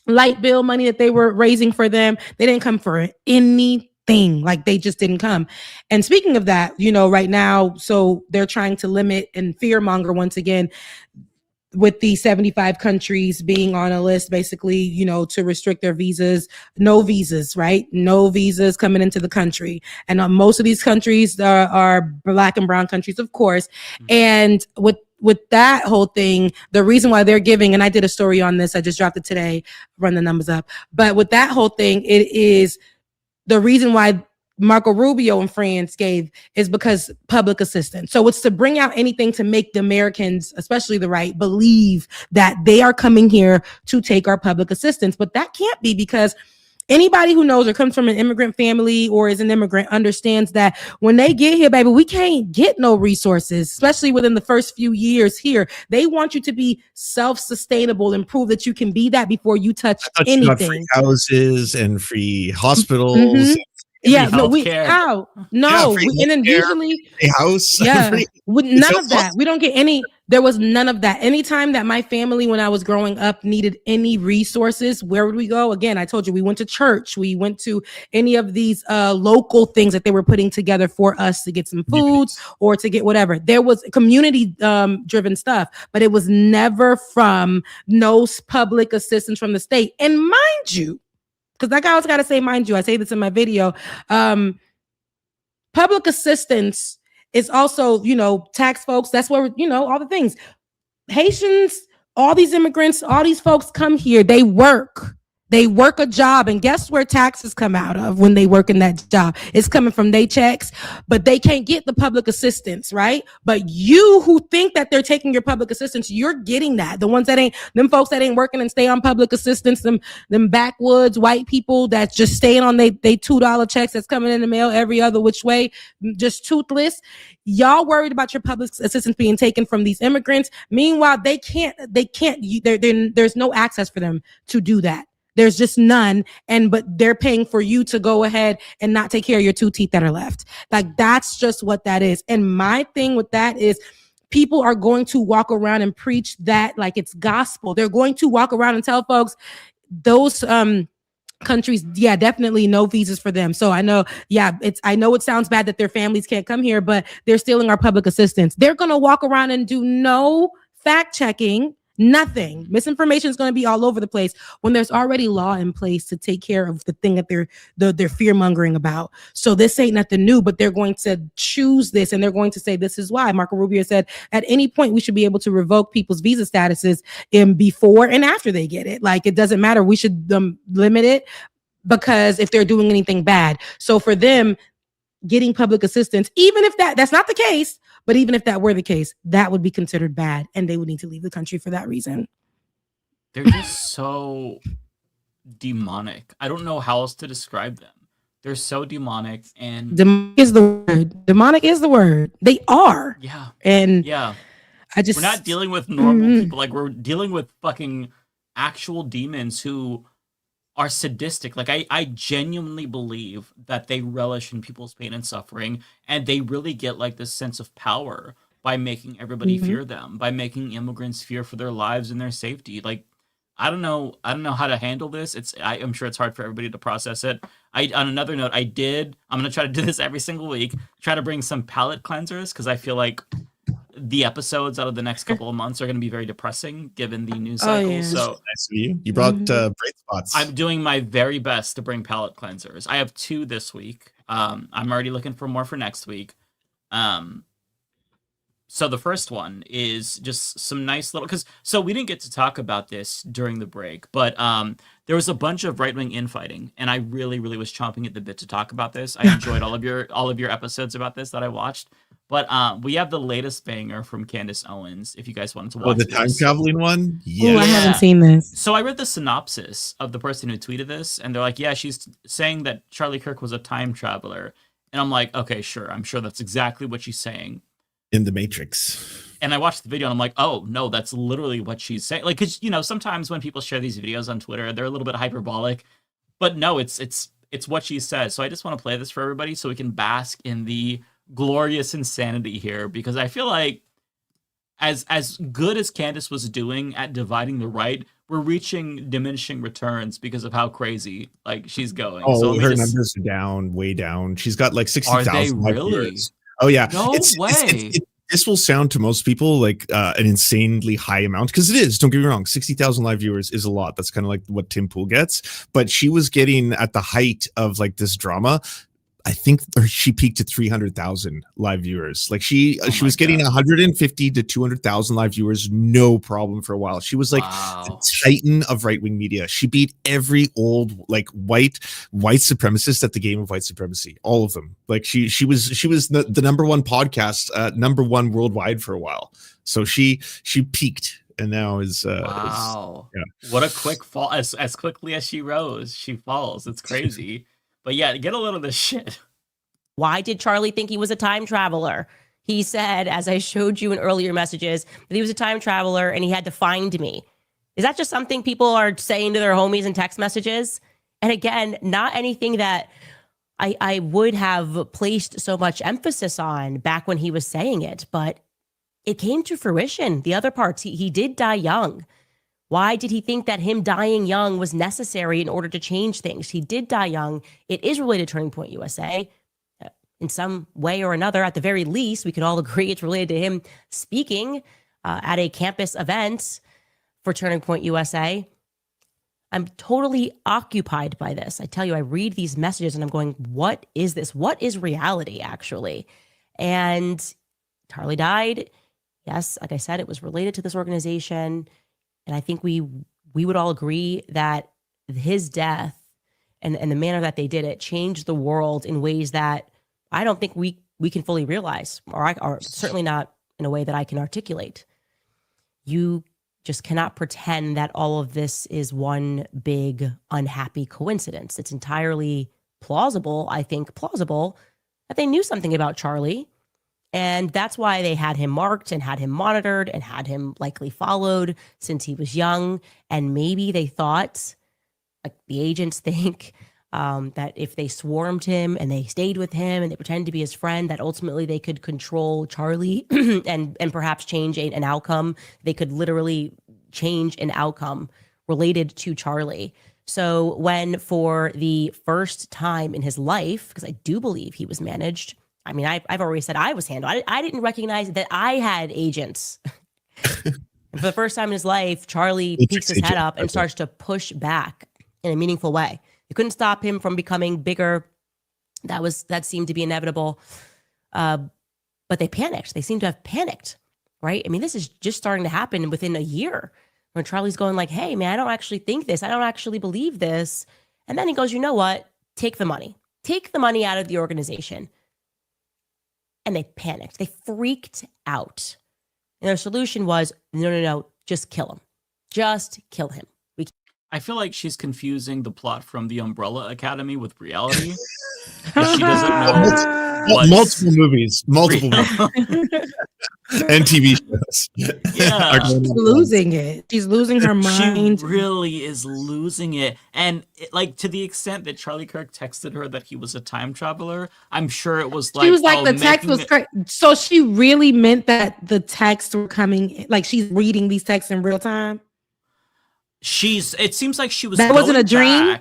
light bill money that they were raising for them. They didn't come for anything. Like they just didn't come. And speaking of that, right now, so they're trying to limit and fearmonger once again with the 75 countries being on a list, basically, to restrict their visas, no visas, right? No visas coming into the country. And most of these countries are Black and brown countries, of course. And with that whole thing, the reason why they're giving, and I did a story on this, I just dropped it today, run the numbers up. But with that whole thing, it is the reason why Marco Rubio and friends gave is because public assistance. So it's to bring out anything to make the Americans, especially the right, believe that they are coming here to take our public assistance. But that can't be, because anybody who knows or comes from an immigrant family or is an immigrant understands that when they get here, baby, we can't get no resources, especially within the first few years here. They want you to be self-sustainable and prove that you can be that before you touch anything. You got free houses and free hospitals. Mm-hmm. Yeah, no, we healthcare. And then usually a house. With none of that. We don't get any. There was none of that. Anytime that my family, when I was growing up, needed any resources, where would we go? Again, I told you, we went to church. We went to any of these local things that they were putting together for us to get some food or to get whatever. There was community driven stuff, but it was never from no public assistance from the state. And mind you, because like I always got to say, mind you, I say this in my video, public assistance is also, tax folks. That's where, all the things. Haitians, all these immigrants, all these folks come here. They work a job, and guess where taxes come out of when they work in that job? It's coming from their checks, but they can't get the public assistance, right? But you who think that they're taking your public assistance, you're getting that. The ones that ain't, them folks that ain't working and stay on public assistance, them backwoods white people that's just staying on they $2 checks that's coming in the mail every other which way, just toothless. Y'all worried about your public assistance being taken from these immigrants. Meanwhile, there's no access for them to do that. There's just none. But they're paying for you to go ahead and not take care of your 2 teeth that are left. Like, that's just what that is. And my thing with that is people are going to walk around and preach that like it's gospel. They're going to walk around and tell folks those, countries, definitely no visas for them. So I know, I know it sounds bad that their families can't come here, but they're stealing our public assistance. They're going to walk around and do no fact checking. Nothing. Misinformation is going to be all over the place when there's already law in place to take care of the thing that they're fear mongering about. So this ain't nothing new, but they're going to choose this, and they're going to say this is why. Marco Rubio said at any point we should be able to revoke people's visa statuses in before and after they get it. Like, it doesn't matter. We should limit it, because if they're doing anything bad. So for them getting public assistance, even if that's not the case, but even if that were the case, that would be considered bad, and they would need to leave the country for that reason. They're just so demonic. I don't know how else to describe them. They're so demonic, and demonic is the word. Demonic is the word. They are. Yeah. And we're not dealing with normal people. Like, we're dealing with fucking actual demons who are sadistic. Like, I genuinely believe that they relish in people's pain and suffering, and they really get like this sense of power by making everybody fear them, by making immigrants fear for their lives and their safety. Like, I don't know how to handle this. I'm sure it's hard for everybody to process it. On another note, I'm gonna try to do this every single week, try to bring some palate cleansers, because I feel like the episodes out of the next couple of months are going to be very depressing given the news cycle. So nice of you. You brought bright spots. I'm doing my very best to bring palate cleansers. I have 2 this week. I'm already looking for more for next week. So the first one is just some nice little, so we didn't get to talk about this during the break, but there was a bunch of right-wing infighting, and I really, really was chomping at the bit to talk about this. I enjoyed all of your episodes about this that I watched. But we have the latest banger from Candace Owens, if you guys wanted to watch the time traveling one? Yeah. I haven't seen this. So I read the synopsis of the person who tweeted this, and they're like, yeah, she's saying that Charlie Kirk was a time traveler. And I'm like, okay, sure. I'm sure that's exactly what she's saying. In the Matrix. And I watched the video, and I'm like, oh, no, that's literally what she's saying. Like, because, sometimes when people share these videos on Twitter, they're a little bit hyperbolic. But no, it's what she says. So I just want to play this for everybody so we can bask in the glorious insanity here, because I feel like as good as Candace was doing at dividing the right, we're reaching diminishing returns because of how crazy like she's going. Oh, So her numbers are down, way down. She's got like 60,000 live viewers. Oh yeah, No way. This will sound to most people like an insanely high amount, because it is. Don't get me wrong, 60,000 live viewers is a lot. That's kind of like what Tim Pool gets. But she was getting, at the height of like this drama, I think she peaked at 300,000 live viewers. Like she was getting 150 to 200,000 live viewers, no problem for a while. She was like the titan of right-wing media. She beat every old like white supremacist at the game of white supremacy, all of them. Like she was the number one podcast, number one worldwide for a while. So she peaked and now is wow. Yeah. What a quick fall! As quickly as she rose, she falls. It's crazy. But yeah, get a little of this shit. Why did Charlie think he was a time traveler? He said, as I showed you in earlier messages, that he was a time traveler and he had to find me. Is that just something people are saying to their homies in text messages? And again, not anything that I would have placed so much emphasis on back when he was saying it, but it came to fruition. The other parts, he did die young. Why did he think that him dying young was necessary in order to change things? He did die young. It is related to Turning Point USA in some way or another. At the very least, we could all agree it's related to him speaking at a campus event for Turning Point USA. I'm totally occupied by this. I tell you, I read these messages and I'm going, what is this? What is reality, actually? And Charlie died. Yes, like I said, it was related to this organization. And I think we would all agree that his death and the manner that they did it changed the world in ways that I don't think we can fully realize, or certainly not in a way that I can articulate. You just cannot pretend that all of this is one big unhappy coincidence. It's entirely plausible, I think, that they knew something about Charlie. And that's why they had him marked and had him monitored and had him likely followed since he was young. And maybe they thought, like the agents think, that if they swarmed him and they stayed with him and they pretended to be his friend, that ultimately they could control Charlie and perhaps change an outcome. They could literally change an outcome related to Charlie. So when for the first time in his life, because I do believe he was managed, I mean, I've already said I was handled. I didn't recognize that I had agents. For the first time in his life, Charlie peeks his head up and starts to push back in a meaningful way. They couldn't stop him from becoming bigger. That seemed to be inevitable. But they panicked. They seem to have panicked, right? I mean, this is just starting to happen within a year when Charlie's going like, hey, man, I don't actually think this. I don't actually believe this. And then he goes, you know what? Take the money. Take the money out of the organization. And they panicked. They freaked out. And their solution was, no, just kill him. Just kill him. I feel like she's confusing the plot from the Umbrella Academy with reality. She doesn't know multiple movies and TV shows. Yeah, she's losing it. She's losing her mind. She really is losing it. And like to the extent that Charlie Kirk texted her that he was a time traveler, I'm sure it was like, she was like, the text was crazy. So she really meant that the texts were coming, like she's reading these texts in real time. It seems like she was. That wasn't a dream.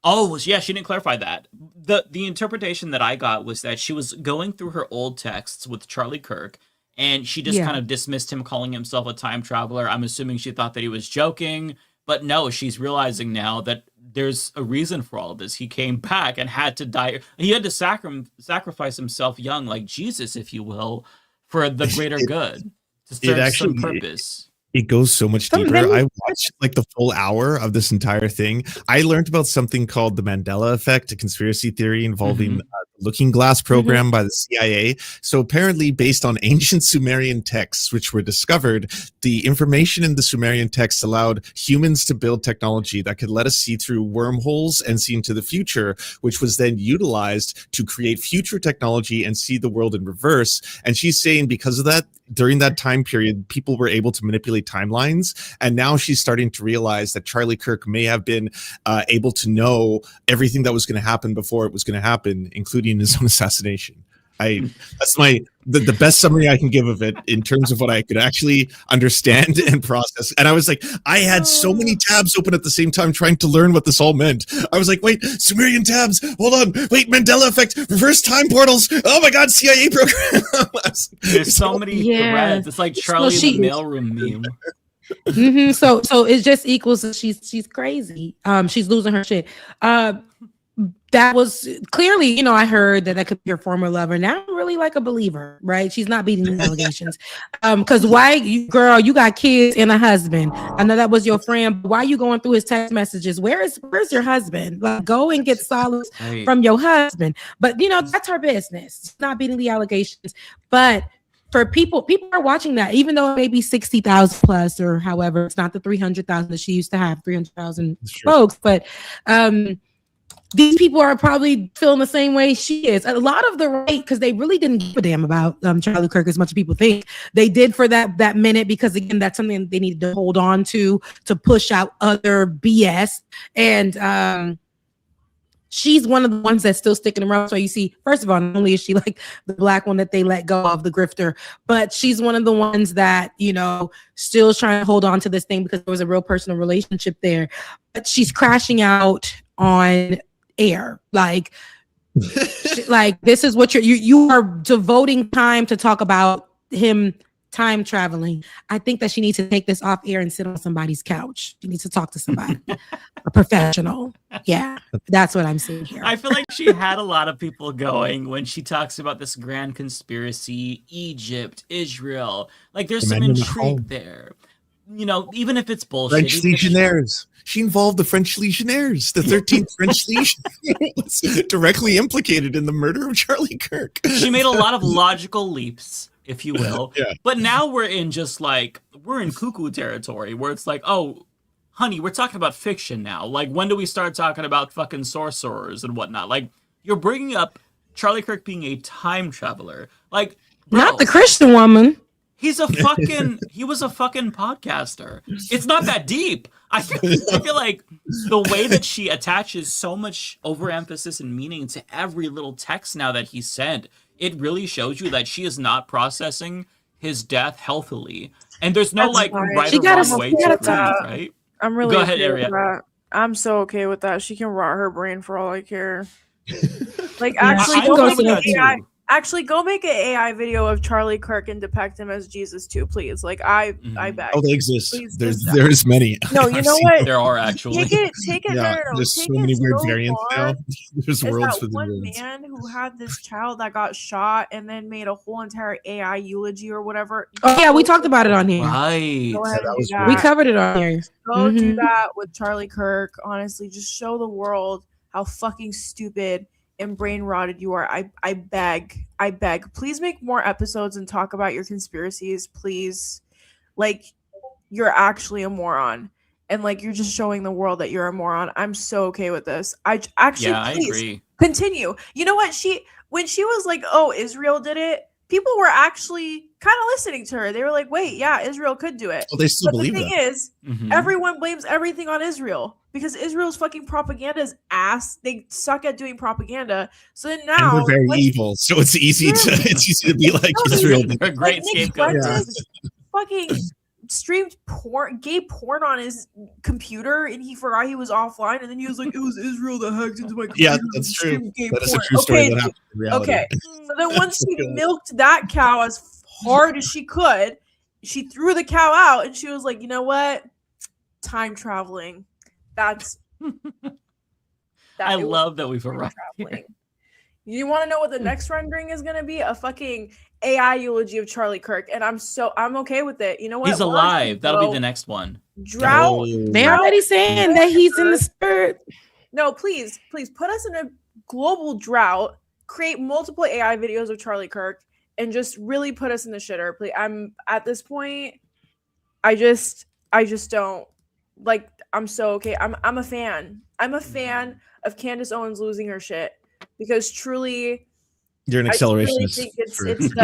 Oh, yeah, she didn't clarify that. The interpretation that I got was that she was going through her old texts with Charlie Kirk, and she just kind of dismissed him calling himself a time traveler. I'm assuming she thought that he was joking, but no, she's realizing now that there's a reason for all of this. He came back and had to die. He had to sacrifice himself young, like Jesus, if you will, for the greater good, to serve some purpose. It goes so much deeper. I watched like the full hour of this entire thing. I learned about something called the Mandela effect, a conspiracy theory involving the Looking Glass program by the CIA. So apparently, based on ancient Sumerian texts, which were discovered, the information in the Sumerian texts allowed humans to build technology that could let us see through wormholes and see into the future, which was then utilized to create future technology and see the world in reverse. And she's saying because of that, during that time period, people were able to manipulate timelines. And now she's starting to realize that Charlie Kirk may have been able to know everything that was going to happen before it was going to happen, including his own assassination. That's the best summary I can give of it in terms of what I could actually understand and process. And I was like, I had so many tabs open at the same time trying to learn what this all meant. I was like, wait, Sumerian tabs, hold on, wait, Mandela effect, reverse time portals, oh my god, CIA program. There's so many threads. It's like Charlie in the mailroom meme. So it just equals that she's crazy. She's losing her shit. That was clearly, I heard that could be her former lover. Now I'm really like a believer, right? She's not beating the allegations. Because why, you got kids and a husband. I know that was your friend. But why are you going through his text messages? Where's your husband? Like, go and get solace from your husband. But that's her business. She's not beating the allegations. But for people are watching that, even though it may be 60,000 plus or however, it's not the 300,000 that she used to have, 300,000 folks, but these people are probably feeling the same way she is. A lot of the right, because they really didn't give a damn about Charlie Kirk as much as people think. They did for that minute, because again, that's something they needed to hold on to push out other BS. And she's one of the ones that's still sticking around. So you see, first of all, not only is she like the black one that they let go of, the grifter, but she's one of the ones that, still trying to hold on to this thing because there was a real personal relationship there. But she's crashing out on air. Like this is what you are devoting time to talk about him time traveling. I think that she needs to take this off air and sit on somebody's couch. She needs to talk to somebody, a professional. Yeah, that's what I'm saying here. I feel like she had a lot of people going when she talks about this grand conspiracy, Egypt, Israel. Like there's some intrigue there. Even if it's bullshit. French legionnaires. She involved the French legionnaires. The 13th French Legion was directly implicated in the murder of Charlie Kirk. She made a lot of logical leaps, if you will. Yeah. But now we're in cuckoo territory where it's like, oh, honey, we're talking about fiction now. Like, when do we start talking about fucking sorcerers and whatnot? Like, you're bringing up Charlie Kirk being a time traveler. Like, bro, not the Christian woman. He was a fucking podcaster. It's not that deep. I feel like the way that she attaches so much overemphasis and meaning to every little text now that he sent, it really shows you that she is not processing his death healthily. And there's no right or wrong way to it, right? I'm really go ahead, okay Ariana. with that. I'm so okay with that. She can rot her brain for all I care. Like Actually, go make an AI video of Charlie Kirk and depict him as Jesus too, please. Like I beg. Oh, they exist. There's many. No, you know what? There are actually. Take it. Yeah, no, there's so many weird variants now. There's is worlds that for one the man who had this child that got shot and then made a whole entire AI eulogy or whatever. Oh yeah, we talked about it on here. Right. Go ahead and do We covered it on here. Go do that with Charlie Kirk. Honestly, just show the world how fucking stupid and brain rotted you are. I beg. Please make more episodes and talk about your conspiracies, please. Like, you're actually a moron. And like, you're just showing the world that you're a moron. I'm so okay with this. I agree. Continue. You know what? When she was like, oh, Israel did it, people were actually kind of listening to her. They were like, wait, yeah, Israel could do it. Well, they still believe that. The thing is, everyone blames everything on Israel because Israel's fucking propaganda is ass. They suck at doing propaganda. So then now and we're very evil, so it's easy to be like Israel. They're a great scapegoat. Fucking streamed gay porn on his computer, and he forgot he was offline, and then he was like, it was Israel that hacked into my computer. Yeah, that's true. That is a true story that happened in reality. Okay, so then once she milked that cow as hard as she could, she threw the cow out, and she was like, you know what? Time traveling. I love that we've arrived here. You want to know what the next rendering is going to be? A fucking AI eulogy of Charlie Kirk, and I'm okay with it. You know what? He's alive. That'll be the next one. Drought. They're already saying that he's in the spirit. No, please put us in a global drought. Create multiple AI videos of Charlie Kirk, and just really put us in the shitter. Please. I'm at this point. I just don't like. I'm so okay. I'm a fan. I'm a fan of Candace Owens losing her shit because truly, you're an accelerationist. Really it's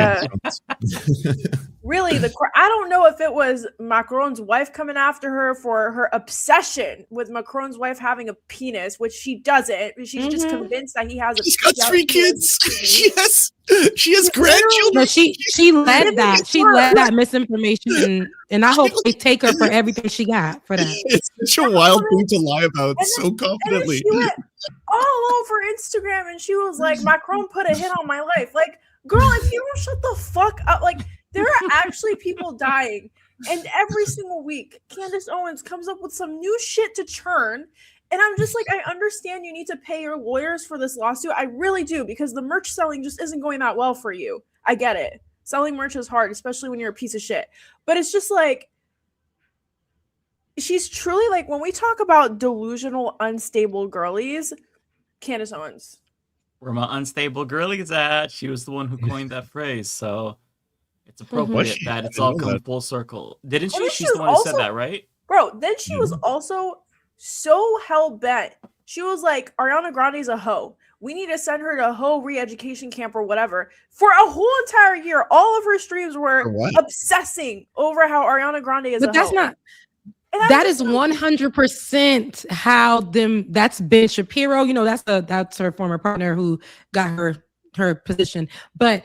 really, I don't know if it was Macron's wife coming after her for her obsession with Macron's wife having a penis, which she doesn't. She's just convinced that he has a. She's got 3 kids. She has grandchildren. No, she led that. She led that misinformation, and I hope they take her for everything she got for that. It's such a wild thing to lie about so confidently. She went all over Instagram, and she was like, "Macron put a hit on my life." Like, girl, if you don't shut the fuck up, like. There are actually people dying, and every single week, Candace Owens comes up with some new shit to churn, and I'm just like, I understand you need to pay your lawyers for this lawsuit. I really do, because the merch selling just isn't going that well for you. I get it. Selling merch is hard, especially when you're a piece of shit. But it's just like, she's truly like, when we talk about delusional, unstable girlies, Candace Owens. Where my unstable girlies at? She was the one who coined that phrase, so... It's appropriate that it's all come full circle. Didn't she? She's the one who said that, right? Bro, then she was also so hell-bent. She was like, Ariana Grande's a hoe. We need to send her to a hoe re-education camp or whatever. For a whole entire year, all of her streams were obsessing over how Ariana Grande is a hoe. But that's not... That is 100% how them... That's Ben Shapiro. You know, that's her former partner who got her position. But...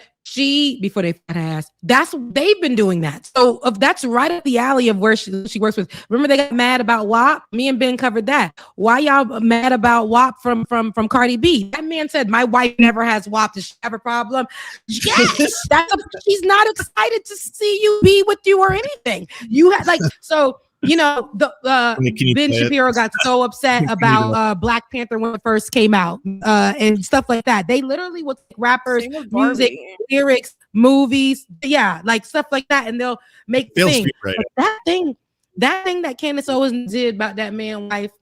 before they fat ass, they've been doing that. So that's right up the alley of where she works with. Remember they got mad about WAP? Me and Ben covered that. Why y'all mad about WAP from Cardi B? That man said, my wife never has WAP. Does she have a problem? Yes, she's not excited to see you be with you or anything. You had so. You know, Ben Shapiro got so upset about Black Panther when it first came out and stuff like that. They literally would take rappers, music, lyrics, movies, like stuff like that, and they'll make things. Right. That thing that Candace Owens did about that man's wife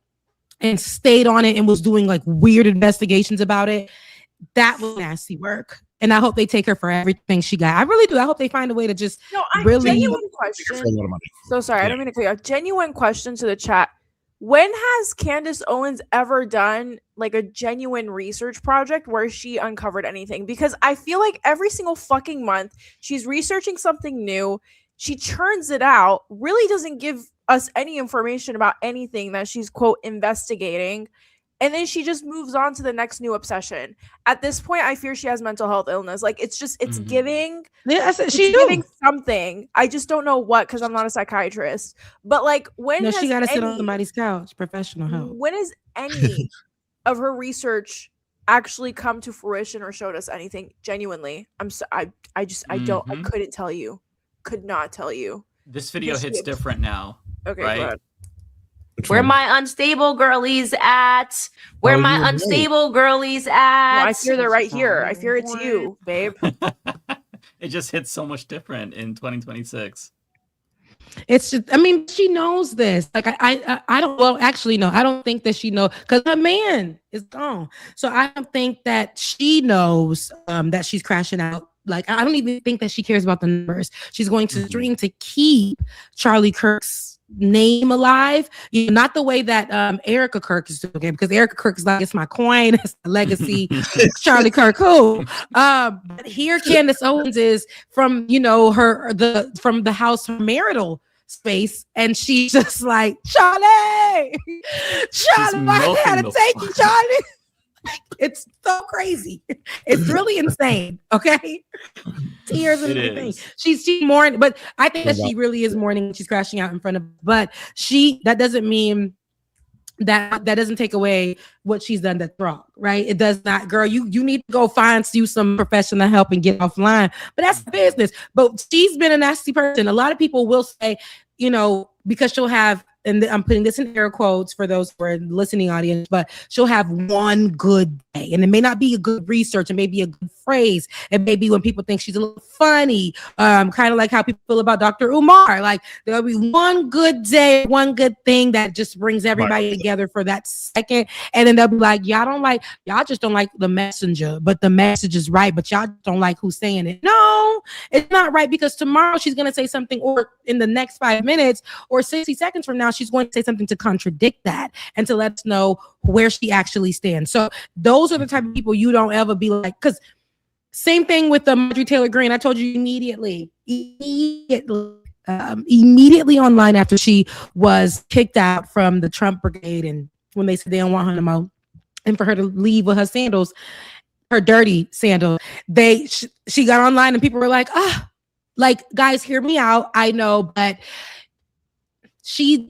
and stayed on it and was doing like weird investigations about it, that was nasty work. And I hope they take her for everything she got. I really do. I hope they find a way to just really. Genuine question. So sorry, I don't mean to cut you off. Genuine question to the chat. When has Candace Owens ever done like a genuine research project where she uncovered anything? Because I feel like every single fucking month she's researching something new. She churns it out, really doesn't give us any information about anything that she's, quote, investigating. And then she just moves on to the next new obsession. At this point, I fear she has mental health illness. Like, it's giving. Yeah, she's giving something. I just don't know what, because I'm not a psychiatrist. But like, when she got to sit on somebody's couch, professional help. When has any of her research actually come to fruition or showed us anything? Genuinely, I couldn't tell you. Could not tell you. This video hits different now. Okay, right? go ahead. Where my unstable girlies at? Where my unstable girlies at? No, I fear they're right here. I fear it's you, babe. It just hits so much different in 2026. It's just, I mean, she knows this. Like, I don't, well, actually, no, I don't think that she knows, because her man is gone. So I don't think that she knows that she's crashing out. Like, I don't even think that she cares about the numbers. She's going to stream to keep Charlie Kirk's name alive, not the way that Erica Kirk is doing it, because Erica Kirk is like, it's my coin, it's the legacy. Charlie Kirk, who? But here Candace Owens is from, from the house, her marital space, and she's just like, Charlie, I gotta take you, Charlie. It's so crazy. It's really insane. Okay, tears and everything. She's mourning, but I think that she really is mourning. She's crashing out in front of. But that doesn't mean that doesn't take away what she's done that's wrong, right? It does not, girl. You need to go find you some professional help and get offline. But that's business. But she's been a nasty person. A lot of people will say, because she'll have. And I'm putting this in air quotes for those who are in the listening audience, but she'll have one good day. And it may not be a good research. It may be a good phrase. It may be when people think she's a little funny, kind of like how people feel about Dr. Umar. Like, there'll be one good day, one good thing that just brings everybody together for that second. And then they'll be like, y'all just don't like the messenger, but the message is right, but y'all don't like who's saying it. No, it's not right, because tomorrow she's going to say something, or in the next 5 minutes or 60 seconds from now, she's going to say something to contradict that and to let us know where she actually stands. So those are the type of people you don't ever be like, because Same thing with the Marjorie Taylor Greene. I told you immediately online after she was kicked out from the Trump brigade, and when they said they don't want her no more, and for her to leave with her sandals, her dirty sandals, she got online and people were like, guys, hear me out. I know, but she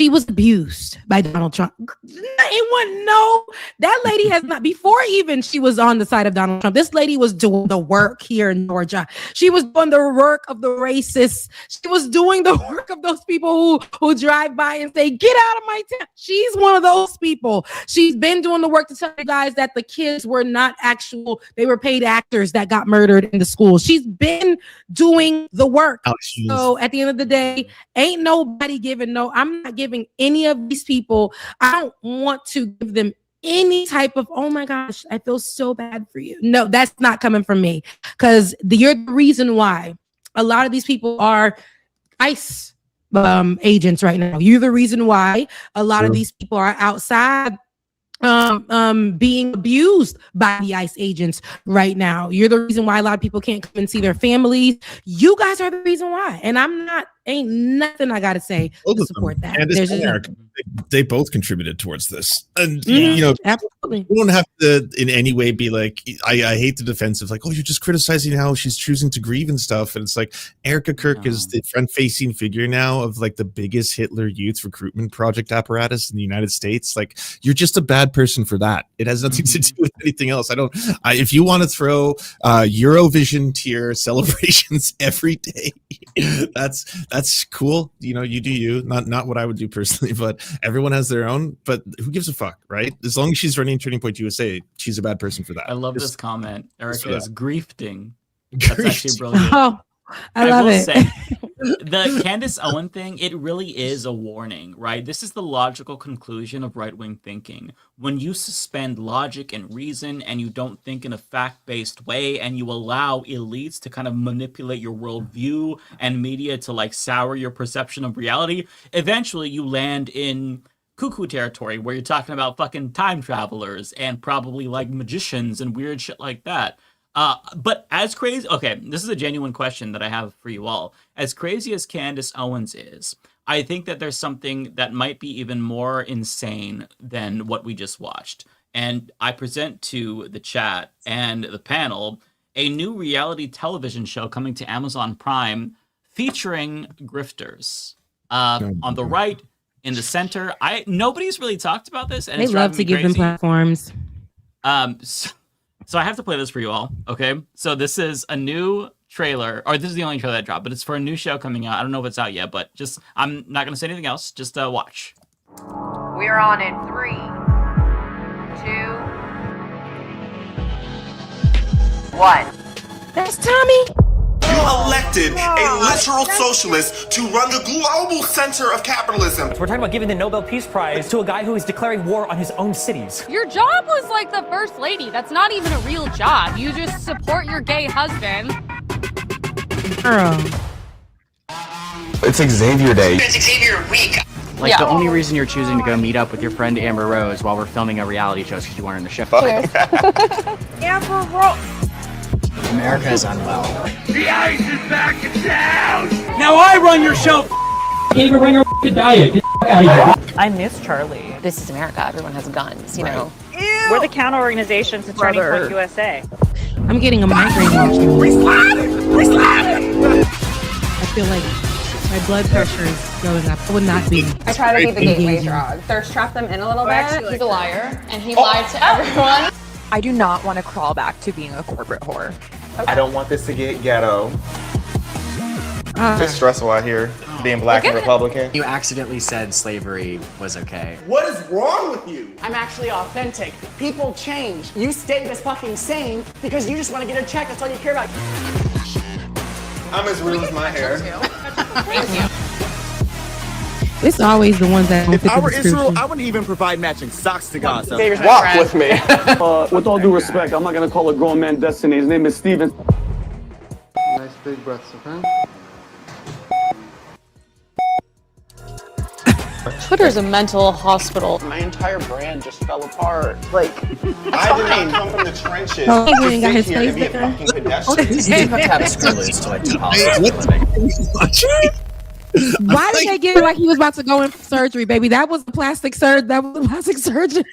was abused by Donald Trump. Anyone know? That lady has not, before even she was on the side of Donald Trump, this lady was doing the work here in Georgia. She was doing the work of the racists. She was doing the work of those people who drive by and say, get out of my town. She's one of those people. She's been doing the work to tell you guys that the kids were not they were paid actors that got murdered in the school. She's been doing the work. So at the end of the day, ain't nobody giving I'm not giving any of these people, I don't want to give them any type of, oh my gosh, I feel so bad for you. No, that's not coming from me, because you're the reason why a lot of these people are ICE agents right now. You're the reason why a lot of these people are outside being abused by the ICE agents right now. You're the reason why a lot of people can't come and see their families. You guys are the reason why. And ain't nothing I gotta say to support that. And they both contributed towards this. And absolutely, we don't have to in any way be like, I hate the defensive, like, oh, you're just criticizing how she's choosing to grieve and stuff. And it's like, Erica Kirk is the front-facing figure now of like the biggest Hitler Youth recruitment project apparatus in the United States. Like, you're just a bad person for that. It has nothing to do with anything else. If you want to throw Eurovision tier celebrations every day, that's cool. You do you. Not what I would do personally, but everyone has their own. But who gives a fuck, right? As long as she's running Turning Point USA, she's a bad person for that. I love this comment. Erica is griefting. That's actually brilliant. Oh, I love it. Say, the Candace Owens thing, it really is a warning, right? This is the logical conclusion of right-wing thinking. When you suspend logic and reason and you don't think in a fact-based way and you allow elites to kind of manipulate your worldview and media to like sour your perception of reality, eventually you land in cuckoo territory where you're talking about fucking time travelers and probably like magicians and weird shit like that. But as crazy, okay, this is a genuine question that I have for you all. As crazy as Candace Owens is, I think that there's something that might be even more insane than what we just watched. And I present to the chat and the panel a new reality television show coming to Amazon Prime featuring grifters. On the right, in the center, nobody's really talked about this, and they love to give them platforms. So I have to play this for you all, okay? So this is a new trailer, or this is the only trailer that dropped, but it's for a new show coming out. I don't know if it's out yet, but I'm not going to say anything else. Just watch. We're on in 3, 2, 1. That's Tommy. You elected a literal socialist to run the global center of capitalism. We're talking about giving the Nobel Peace Prize to a guy who is declaring war on his own cities. Your job was like the first lady. That's not even a real job. You just support your gay husband. Girl. It's Xavier Day. It's Xavier Week. Like, the only reason you're choosing to go meet up with your friend Amber Rose while we're filming a reality show is because you want her in the show. Amber Rose. America is unwell. The ice is back in town! Now I run your show! Can't even run your diet. Get out of here. I miss Charlie. This is America. Everyone has guns, you know. Ew. We're the counter organization to Turning Point USA. I'm getting a migraine. We sliding! We sliding! I feel like my blood pressure is going up. I would not be. I try to be the gateway drug. Thirst trap them in a little bit. He's a liar, and he lied to everyone. I do not want to crawl back to being a corporate whore. I don't want this to get ghetto. It's stressful out here, being black and Republican. You accidentally said slavery was okay. What is wrong with you? I'm actually authentic. People change. You stay the fucking same because you just want to get a check. That's all you care about. I'm as real as my hair. Thank you. It's always the ones that don't If fit I were the description. Israel, I wouldn't even provide matching socks to Gaza. Walk with me. With all due respect, I'm not going to call a grown man Destiny. His name is Steven. Nice big breaths, okay? Twitter's a mental hospital. My entire brand just fell apart. Like, I did not come from the trenches Oh, to he ain't got sit his here and be a face fucking pedestrian. You have to have a school list to like do politics. Why did they get it like he was about to go in for surgery, baby? That was the plastic surgery. That was the plastic surgeon.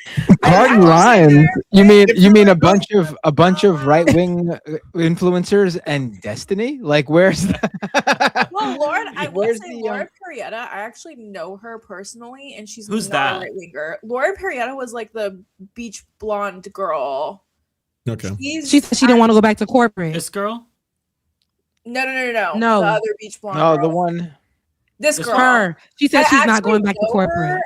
Pardon rhymes. You mean a bunch of right wing influencers and Destiny? Like, where's that? Well, Lord, I will Where's say the, Laura Perrietta. I actually know her personally, and she's Who's not that? a right winger. Laura Perrietta was like the beach blonde girl. Okay. She said she didn't want to go back to corporate. This girl? No. No. The other beach blonde. No, girl. the one. This girl. Her. She said I she's not actually going back to know corporate. her.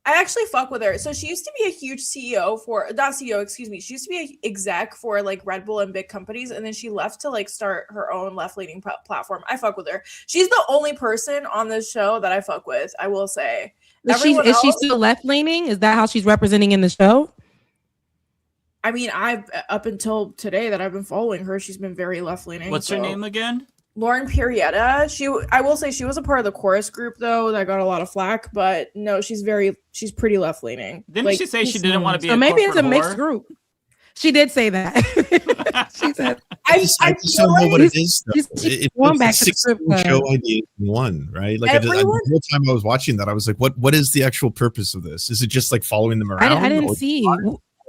I actually fuck with her. So she used to be a huge CEO for, not CEO, excuse me. She used to be an exec for like Red Bull and big companies. And then she left to like start her own left-leaning platform. I fuck with her. She's the only person on this show that I fuck with, I will say. Is she still left-leaning? Is that how she's representing in the show? I mean, up until today that I've been following her, she's been very left-leaning. What's her name again? Lauren Perrietta. I will say she was a part of the chorus group though that got a lot of flack, but no, she's pretty left leaning. Didn't she say she didn't want to be? So maybe it's a mixed group. She did say that. She said, I just don't know what it is. She's going back to the 16 show idea in one, right? Like the whole time I was watching that, I was like, what is the actual purpose of this? Is it just like following them around? I didn't see.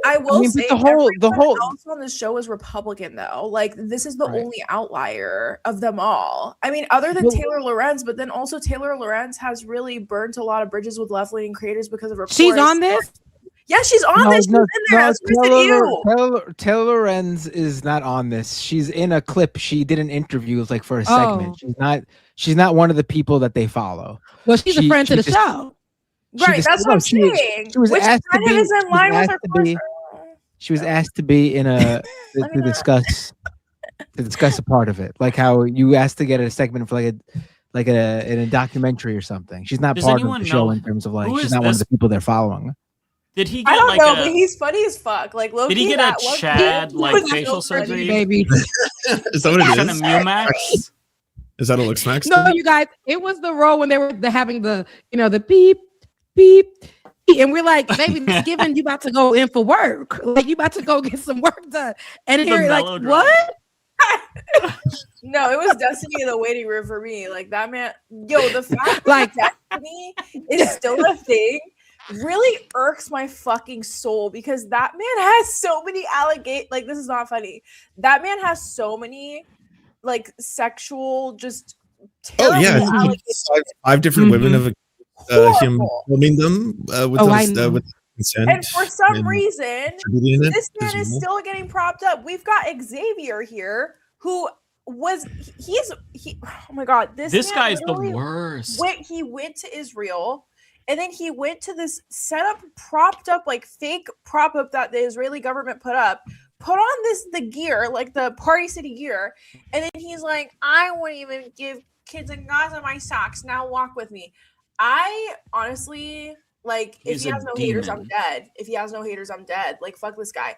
I will say the whole else on the show is Republican though. Like this is the only outlier of them all. I mean, other than Taylor Lorenz, but then also Taylor Lorenz has really burnt a lot of bridges with left-leaning creators because of her. She's on this? Yeah, she's on this. She's in there. Taylor Lorenz is not on this. She's in a clip. She did an interview like for a segment. She's not one of the people that they follow. Well, she's a friend to the show. Right, that's what I'm saying. She was Which asked kind to of be, is in line with her person. She was asked to be in a to discuss a part of it, like how you asked to get a segment for in a documentary or something. She's not part of the show in terms of like she's not one of the people they're following. Did he get I don't know, but he's funny as fuck. Like, low did he get a Chad facial surgery? Baby. Is that what it is? Mumax? Is that a Looks Max? No, you guys, it was the role when they were having the beep, beep. And we're like, baby, it's given you about to go in for work. Like you about to go get some work done. And then you're like, what? No, it was Destiny in the waiting room for me. Like that man, the fact like Destiny is still a thing really irks my fucking soul because that man has so many like this is not funny. That man has so many like sexual just terrible five different women have him filming them with consent. And for some reason, this man is still getting propped up. We've got Xavier here, who was oh my god, this guy is the worst. He went to Israel, and then he went to this setup, propped up like fake prop up that the Israeli government put on the gear, like the Party City gear, and then he's like, I won't even give kids in Gaza my socks. Now walk with me. I honestly like if he has no haters, I'm dead. If he has no haters, I'm dead. Like fuck this guy.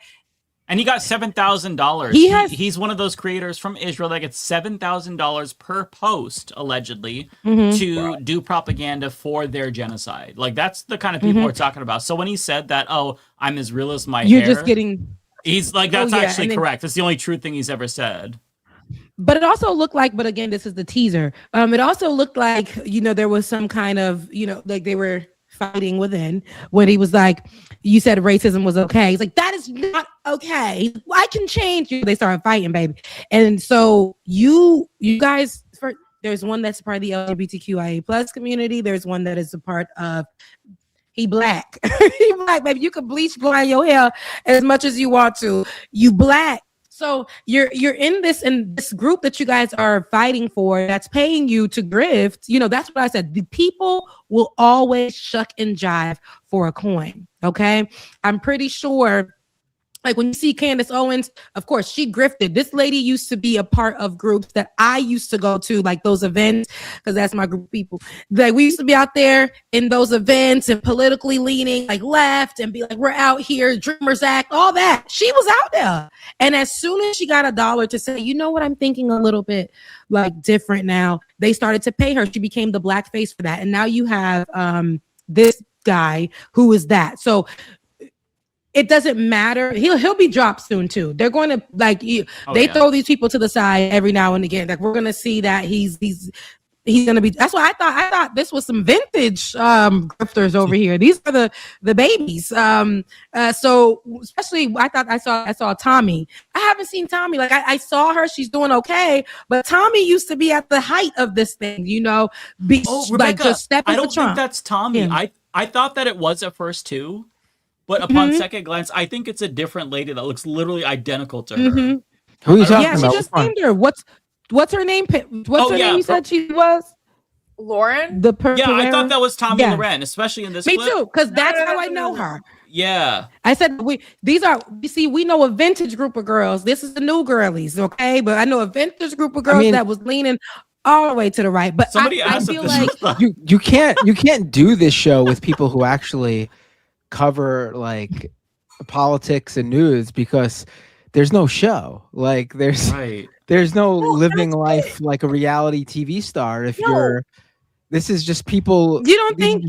And he got $7,000. He's one of those creators from Israel that gets $7,000 per post, allegedly, to do propaganda for their genocide. Like that's the kind of people we're talking about. So when he said that, oh, I'm as real as my hair, you're just getting. He's like, that's actually correct. That's the only true thing he's ever said. But it also looked like, but again, this is the teaser. It also looked like, there was some kind of, like they were fighting within when he was like, you said racism was okay. He's like, that is not okay. I can change you. They started fighting, baby. And so you guys, there's one that's part of the LGBTQIA plus community. There's one that is a part of he black. He black, baby. You can bleach blonde your hair as much as you want to. You black. So you're in this group that you guys are fighting for that's paying you to grift. That's what I said. The people will always shuck and jive for a coin. Okay. I'm pretty sure. Like when you see Candace Owens, of course, she grifted. This lady used to be a part of groups that I used to go to, like those events, because that's my group of people. Like we used to be out there in those events and politically leaning, like left, and be like, we're out here, Dreamers Act, all that. She was out there. And as soon as she got $1 to say, you know what, I'm thinking a little bit like different now, they started to pay her. She became the black face for that. And now you have this guy who is that. So it doesn't matter. He'll be dropped soon too. They're going to throw these people to the side every now and again. Like we're going to see that he's going to be. That's why I thought this was some vintage grifters over here. These are the babies. So especially I thought I saw Tommy. I haven't seen Tommy. Like I saw her. She's doing okay. But Tommy used to be at the height of this thing. Rebecca, like just stepping. I don't think that's Tommy. Yeah. I thought that it was at first too. But upon second glance, I think it's a different lady that looks literally identical to her. Who are you talking about? Yeah, she just named her. What's her name? What's her name? You said she was Lauren. I thought that was Tommy Loren, especially in this. Me clip. too, because that's how I know her. Yeah, I said we know a vintage group of girls. This is the new girlies, okay? But I know a vintage group of girls that was leaning all the way to the right. But I feel like you can't do this show with people who actually cover like politics and news, because there's no show. Like there's no living life like a reality TV star. This is just people. You don't think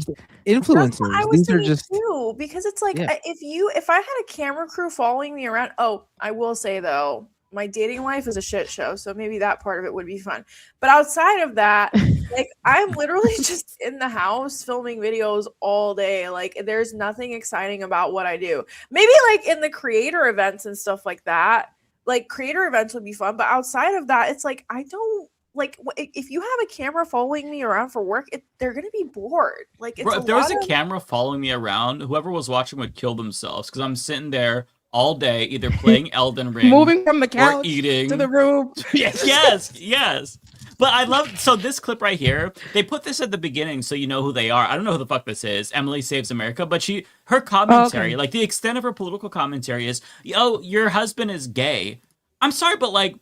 influencers? I was These are just too, because it's like if I had a camera crew following me around. Oh, I will say though, my dating life is a shit show, so maybe that part of it would be fun. But outside of that, like I'm literally just in the house filming videos all day. Like there's nothing exciting about what I do. Maybe like in the creator events and stuff like that. Like creator events would be fun, but outside of that, it's like I don't like if you have a camera following me around for work, they're gonna be bored. Like it's if there was a camera following me around, whoever was watching would kill themselves, because I'm sitting there all day, either playing Elden Ring, moving from the couch or eating to the room. yes. But I love, so this clip right here, they put this at the beginning so you know who they are. I don't know who the fuck this is. Emily Saves America, but her commentary, like the extent of her political commentary is, "Oh, your husband is gay." I'm sorry, but like,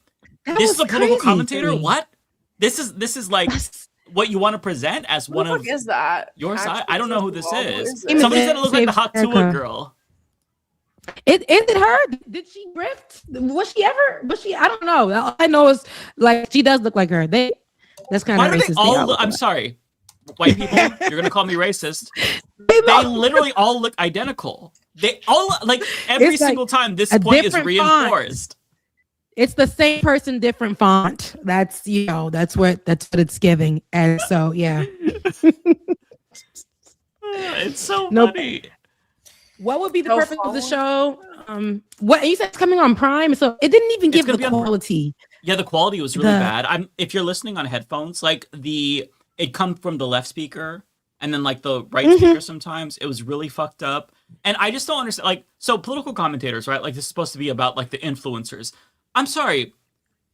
this is a political commentator? What? This is like what you want to present as one of is that? Your side? I don't know who this is. Somebody said it looked like the Hot Tua girl. Is it her? Did she grift? Was she? I don't know. All I know is like she does look like her. That's kind of racist. I'm sorry, white people. You're gonna call me racist. They literally all look identical. They all like every single time. This point is reinforced. Font. It's the same person, different font. That's that's what it's giving. And so yeah, it's so funny. What would be the purpose of the show? What you said it's coming on Prime, so it didn't even give the quality. Yeah, the quality was really bad. If you're listening on headphones, like it comes from the left speaker and then like the right speaker sometimes. It was really fucked up. And I just don't understand. Like, so political commentators, right? Like this is supposed to be about like the influencers. I'm sorry.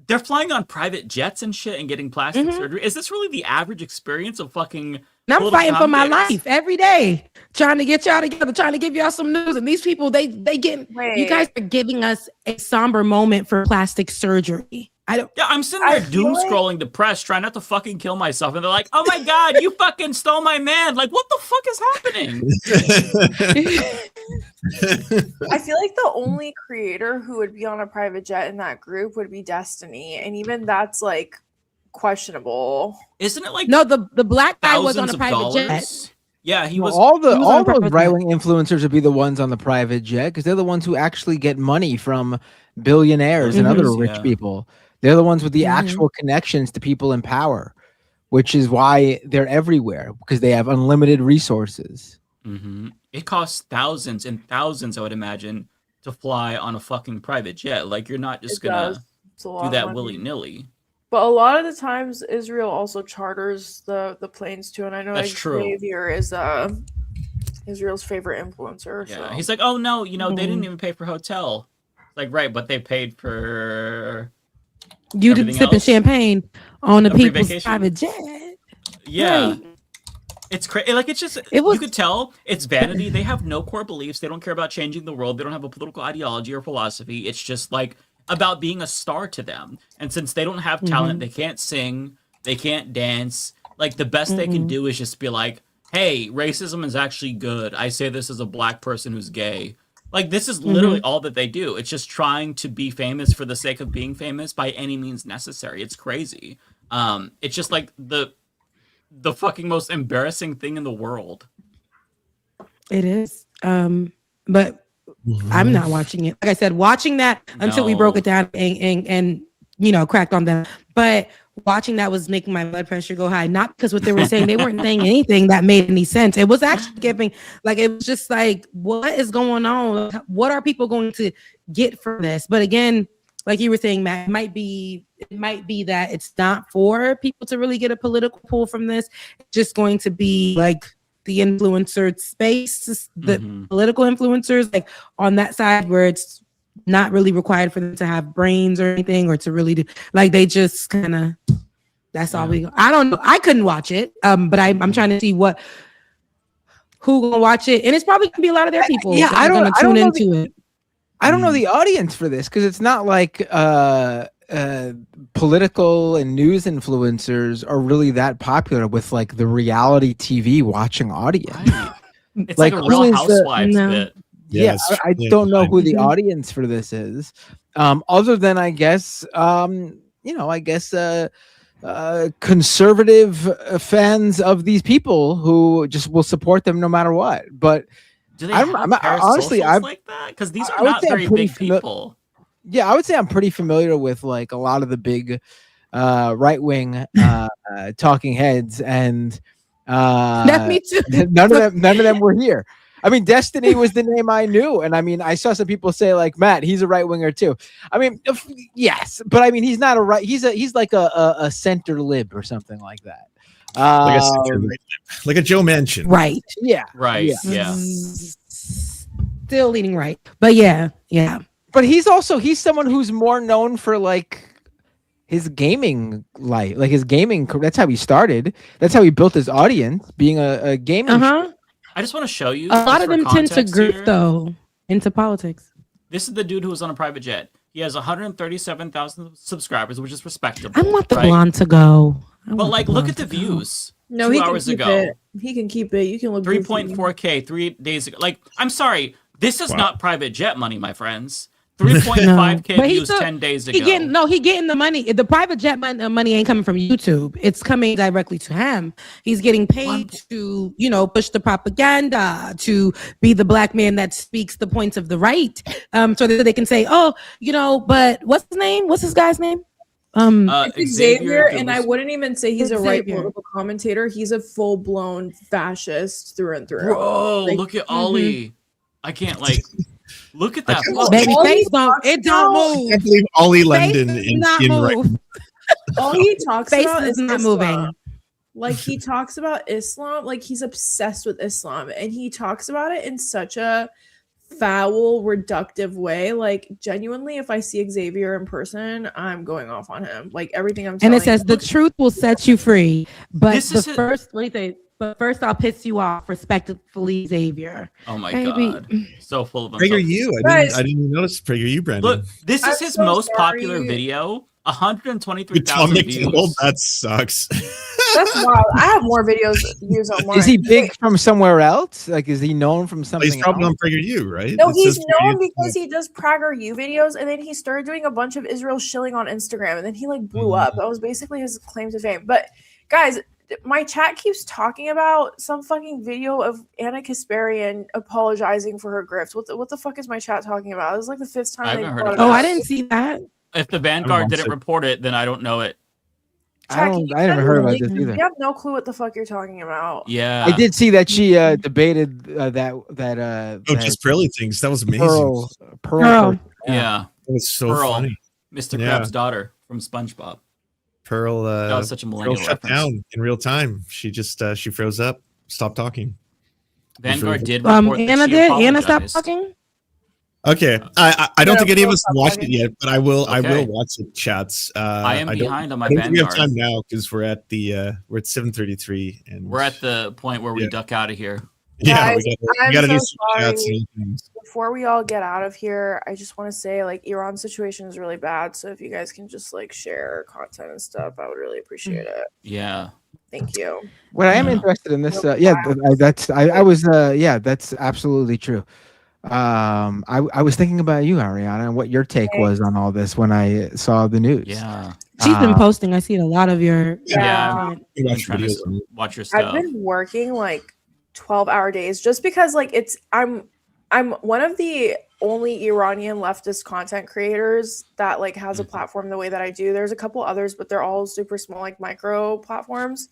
They're flying on private jets and shit and getting plastic surgery. Is this really the average experience of fucking? And I'm fighting for my life every day, trying to get y'all together, trying to give y'all some news. And these people, they get. You guys are giving us a somber moment for plastic surgery. I'm sitting there doom scrolling, depressed, trying not to fucking kill myself, and they're like, "Oh my god, you fucking stole my man!" Like, what the fuck is happening? I feel like the only creator who would be on a private jet in that group would be Destiny, and even that's like questionable. Isn't it like no? The black guy was on a private jet. Yeah, he was. All those right-wing influencers would be the ones on the private jet, because they're the ones who actually get money from billionaires and other rich people. They're the ones with the actual connections to people in power, which is why they're everywhere, because they have unlimited resources. It costs thousands and thousands, I would imagine, to fly on a fucking private jet. Like, you're not just gonna do that willy-nilly. But a lot of the times, Israel also charters the planes too, and I know Xavier is Israel's favorite influencer. Yeah, so. He's like, "Oh no, they didn't even pay for hotel." Like, right, but they paid for. You didn't sipping champagne on the people's private jet. Yeah. Right. It's crazy. Like, it's just, you could tell it's vanity. They have no core beliefs. They don't care about changing the world. They don't have a political ideology or philosophy. It's just like about being a star to them. And since they don't have talent, they can't sing, they can't dance. Like, the best they can do is just be like, "Hey, racism is actually good. I say this as a black person who's gay." Like, this is literally all that they do. It's just trying to be famous for the sake of being famous by any means necessary. It's crazy. It's just like the fucking most embarrassing thing in the world. It is. But I'm not watching it. Like I said, watching that until we broke it down and cracked on them. But watching that was making my blood pressure go high. Not because what they were saying, they weren't saying anything that made any sense. It was actually giving, like, it was just like, what is going on? What are people going to get from this? But again, like you were saying, Matt, it might be that it's not for people to really get a political pull from this. It's just going to be like the influencer space, the political influencers, like on that side where it's not really required for them to have brains or anything, or to really do, like, they just kind of, that's all we, I don't know. I couldn't watch it. But I'm trying to see who gonna watch it. And it's probably gonna be a lot of their people. Yeah, I don't tune know into it. I don't know the audience for this, because it's not like political and news influencers are really that popular with like the reality TV watching audience. Right. It's like a Real Housewives bit. Yeah, I don't know who the audience for this is, other than I guess conservative fans of these people who just will support them no matter what. But do they honestly, like that? Because these are not very big people. Yeah, I would say I'm pretty familiar with like a lot of the big right-wing talking heads, and me too. None of them were here. I mean, Destiny was the name I knew, and I mean, I saw some people say like, Matt, he's a right winger too. I mean, yes, but I mean, he's not a right. He's like a center lib or something like that. Like a Joe Manchin, right? Yeah, right. Yeah. Still leaning right, but yeah. But he's someone who's more known for like his gaming life, like his gaming. That's how he started. That's how he built his audience, being a gaming. I just want to show you. A lot of them tend to grift though into politics. This is the dude who was on a private jet. He has 137,000 subscribers, which is respectable. I want the blonde to go. But like, look at the views. No, 2 hours ago. He can keep it. You can look. 3.4K 3 days ago. Like, I'm sorry, this is not private jet money, my friends. 3.5K views 10 days ago. He getting the money. The private jet money ain't coming from YouTube. It's coming directly to him. He's getting paid to, push the propaganda, to be the black man that speaks the points of the right. So that they can say, but what's his name? What's this guy's name? Xavier, and I wouldn't even say he's a right political commentator. He's a full-blown fascist through and through. Bro, look at Ollie. I can't look at that. Baby face don't move. I can't believe Ollie London in right. All he talks about is not moving. Like, he talks about Islam, like he's obsessed with Islam, and he talks about it in such a foul, reductive way. Like, genuinely, if I see Xavier in person, I'm going off on him. Like, everything I'm telling and it says the truth will set you free, but what do you say? But first, I'll piss you off, respectfully, Xavier. Oh my God, so full of himself. PragerU. I didn't even notice PragerU, Brandon. Look, this is his most popular video. 123,000 views. That sucks. That's wild. I have more views on mine. Is he big from somewhere else? Like, is he known from something? He's probably on PragerU, right? No, he's known because he does PragerU videos, and then he started doing a bunch of Israel shilling on Instagram, and then he blew up. That was basically his claim to fame. But guys, my chat keeps talking about some fucking video of Anna Kasparian apologizing for her grift. What the fuck is my chat talking about? This is like the 5th time. I haven't heard of I didn't see that. If the Vanguard didn't report it, then I don't know it. I never heard about this either. You have no clue what the fuck you're talking about. Yeah, I did see that she debated that. Just Pearly things. That was amazing. Pearl. Yeah, it was so funny. Mr. Krabs' daughter from SpongeBob. Pearl. That was such a millennial shut down in real time. She just she froze up, stopped talking. Vanguard did report Anna stopped talking. Okay, I don't think any of us watched it yet, but I will watch the chats. I am behind on my Vanguard. We have time now because we're at 7:33 and we're at the point where we duck out of here. Yeah, Guys, we gotta do some chats. Before we all get out of here, I just want to say, Iran's situation is really bad. So if you guys can just share content and stuff, I would really appreciate it. Yeah. Thank you. Well, I am interested in this. That's absolutely true. I was thinking about you, Ariana, and what your take was on all this when I saw the news. Yeah. She's been posting. I see a lot of your watch your stuff. I've been working 12-hour days, just because like I'm one of the only Iranian leftist content creators that like has a platform the way that I do. There's a couple others, but they're all super small, like micro platforms.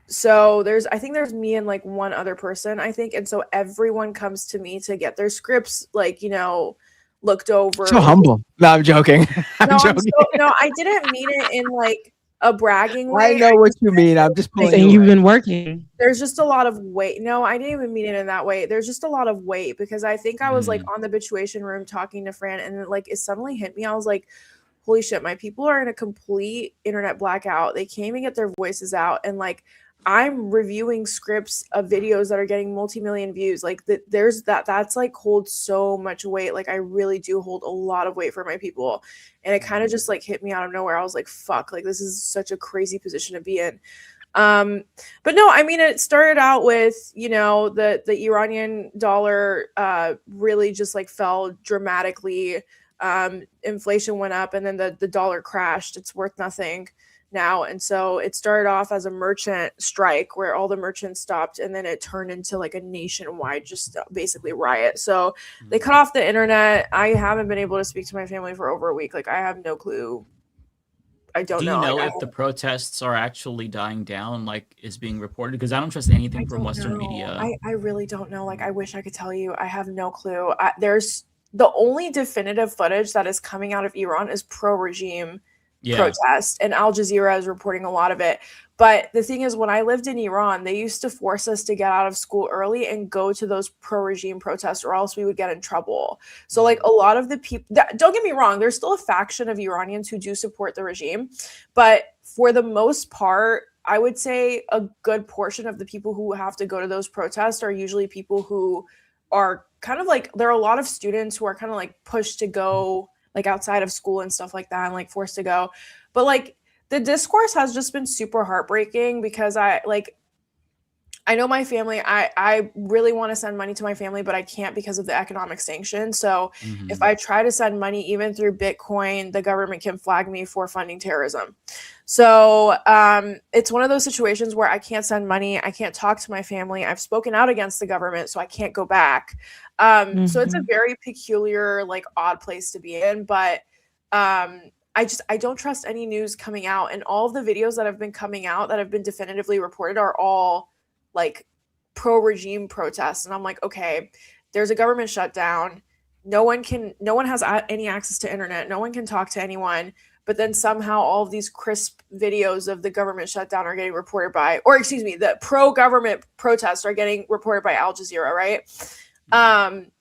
So I think there's me and like one other person, I think. And so everyone comes to me to get their scripts, like, you know, looked over. So humble. No, I'm joking. I'm joking. I didn't mean it in like a bragging way. I know what you mean. I'm just pulling saying you've been working. There's just a lot of weight. No, I didn't even mean it in that way. There's just a lot of weight because I think I was like on the Bituation room talking to Fran, and like it suddenly hit me. I was like, holy shit, my people are in a complete internet blackout. They can't even get their voices out. And like, I'm reviewing scripts of videos that are getting multi-million views. Like that's like holds so much weight. Like I really do hold a lot of weight for my people. And it kind of just like hit me out of nowhere. I was like, fuck, like this is such a crazy position to be in. But no, I mean, it started out with, you know, the Iranian dollar really just like fell dramatically. Inflation went up and then the dollar crashed. It's worth nothing now. And so it started off as a merchant strike where all the merchants stopped, and then it turned into like a nationwide just basically riot. So they cut off the internet. I haven't been able to speak to my family for over a week. Like I have no clue. I don't know. Do you know if the protests are actually dying down, like is being reported? Because I don't trust anything from Western media. I really don't know. Like I wish I could tell you. I have no clue. There's the only definitive footage that is coming out of Iran is pro-regime protest, and Al Jazeera is reporting a lot of it. But the thing is, when I lived in Iran, they used to force us to get out of school early and go to those pro-regime protests, or else we would get in trouble. So like a lot of the people, don't get me wrong, there's still a faction of Iranians who do support the regime, but for the most part, I would say a good portion of the people who have to go to those protests are usually people who are kind of like, there are a lot of students who are kind of like pushed to go like outside of school and stuff like that and like forced to go. But like the discourse has just been super heartbreaking because I know my family, I really want to send money to my family, but I can't because of the economic sanctions. So if I try to send money even through Bitcoin, the government can flag me for funding terrorism. So it's one of those situations where I can't send money. I can't talk to my family. I've spoken out against the government, so I can't go back. So it's a very peculiar, like odd place to be in, but I don't trust any news coming out, and all of the videos that have been coming out that have been definitively reported are all like pro-regime protests. And I'm like, okay, there's a government shutdown. No one has any access to internet. No one can talk to anyone. But then somehow all of these crisp videos of the government shutdown are getting reported by, or excuse me, the pro-government protests are getting reported by Al Jazeera, right? And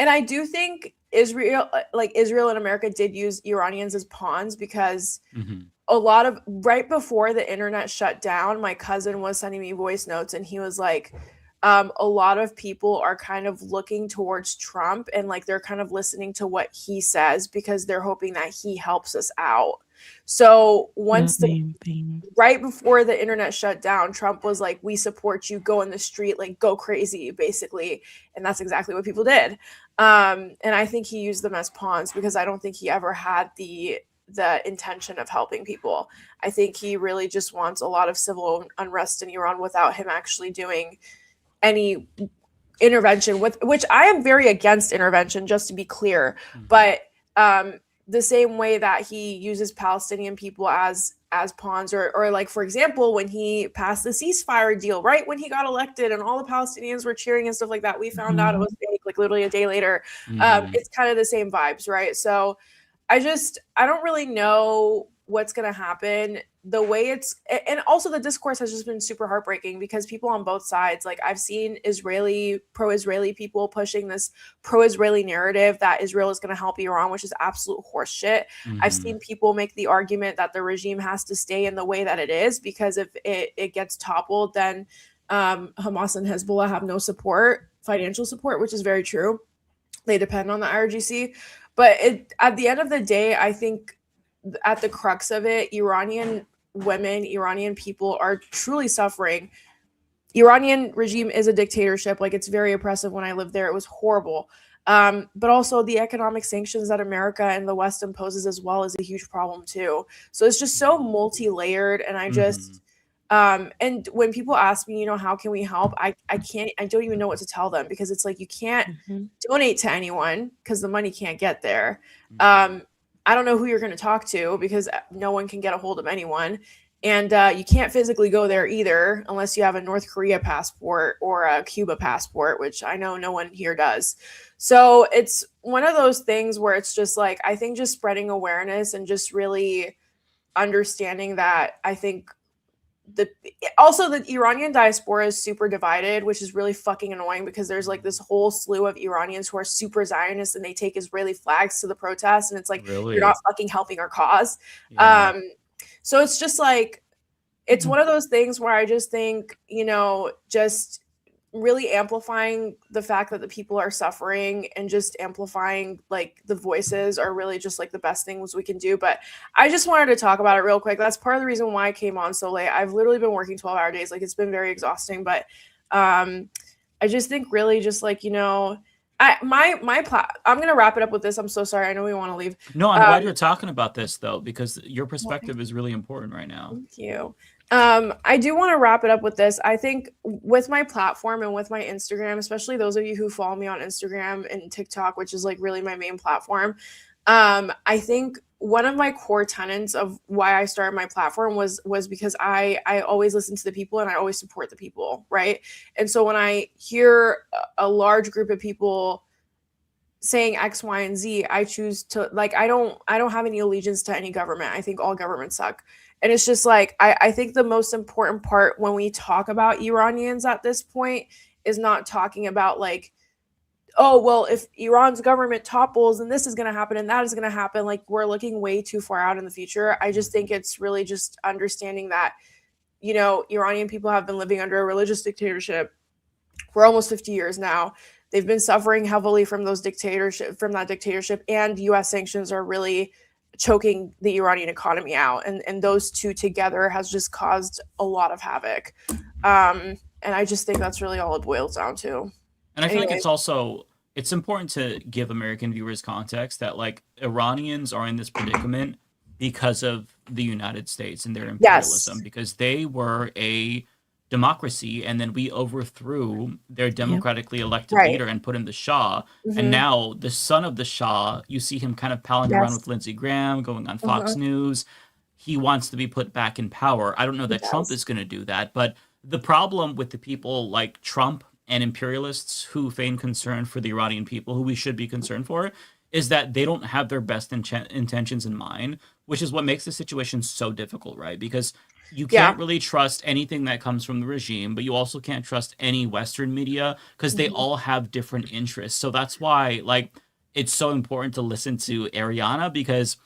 I do think Israel and America did use Iranians as pawns because a lot of right before the internet shut down, my cousin was sending me voice notes and he was like, a lot of people are kind of looking towards Trump and like they're kind of listening to what he says because they're hoping that he helps us out. So right before the internet shut down, Trump was like, we support you, go in the street, like go crazy, basically. And that's exactly what people did. And I think he used them as pawns because I don't think he ever had the intention of helping people. I think he really just wants a lot of civil unrest in Iran without him actually doing any intervention, which I am very against intervention, just to be clear. But the same way that he uses Palestinian people as pawns, or like, for example, when he passed the ceasefire deal, right when he got elected and all the Palestinians were cheering and stuff like that, we found out it was fake, like literally a day later. It's kind of the same vibes, right? So I don't really know what's going to happen. The way and also the discourse has just been super heartbreaking because people on both sides, like I've seen pro-Israeli people pushing this pro-Israeli narrative that Israel is going to help Iran, which is absolute horseshit. I've seen people make the argument that the regime has to stay in the way that it is because if it gets toppled, then Hamas and Hezbollah have no financial support, which is very true. They depend on the IRGC. But at the end of the day, I think at the crux of it, Iranian women, Iranian people are truly suffering. Iranian regime is a dictatorship. Like it's very oppressive. When I lived there, it was horrible. But also the economic sanctions that America and the West imposes as well is a huge problem too. So it's just so multi-layered. And And when people ask me, how can we help? I don't even know what to tell them, because it's like, you can't donate to anyone because the money can't get there. I don't know who you're going to talk to, because no one can get a hold of anyone. And you can't physically go there either unless you have a North Korea passport or a Cuba passport, which I know no one here does. So it's one of those things where it's just like, I think just spreading awareness and just really understanding that, I think also the Iranian diaspora is super divided, which is really fucking annoying, because there's like this whole slew of Iranians who are super Zionists and they take Israeli flags to the protests, and it's like, you're not fucking helping our cause. Yeah. So it's just like, it's one of those things where I just think, just really amplifying the fact that the people are suffering and just amplifying like the voices are really just like the best things we can do. But I just wanted to talk about it real quick. That's part of the reason why I came on so late. I've literally been working 12-hour days. Like, it's been very exhausting, but I just think really just like, I'm going to wrap it up with this. I'm so sorry. I know we want to leave. No, I'm glad you're talking about this though, because your perspective is really important right now. Thank you. I do want to wrap it up with this. I think with my platform and with my Instagram, especially those of you who follow me on Instagram and TikTok, which is like really my main platform. I think one of my core tenets of why I started my platform was because I always listen to the people and I always support the people. Right. And so when I hear a large group of people saying X, Y, and Z, I choose to like, I don't have any allegiance to any government. I think all governments suck. And it's just like, I think the most important part when we talk about Iranians at this point is not talking about like, oh, well, if Iran's government topples and this is going to happen and that is going to happen, like we're looking way too far out in the future. I just think it's really just understanding that, Iranian people have been living under a religious dictatorship for almost 50 years now. They've been suffering heavily from that dictatorship, and US sanctions are really choking the Iranian economy out, and those two together has just caused a lot of havoc, and I just think that's really all it boils down to. And I feel like it's important to give American viewers context that like Iranians are in this predicament because of the United States and their imperialism, because they were a democracy, and then we overthrew their democratically elected leader and put in the Shah. And now the son of the Shah, you see him kind of palling around with Lindsey Graham, going on Fox News. He wants to be put back in power. I don't know that Trump is going to do that, but the problem with the people like Trump and imperialists who feign concern for the Iranian people, who we should be concerned for, is that they don't have their best intentions in mind, which is what makes the situation so difficult, right? Because you can't really trust anything that comes from the regime, but you also can't trust any Western media because they all have different interests. So that's why, like, it's so important to listen to Ariana, because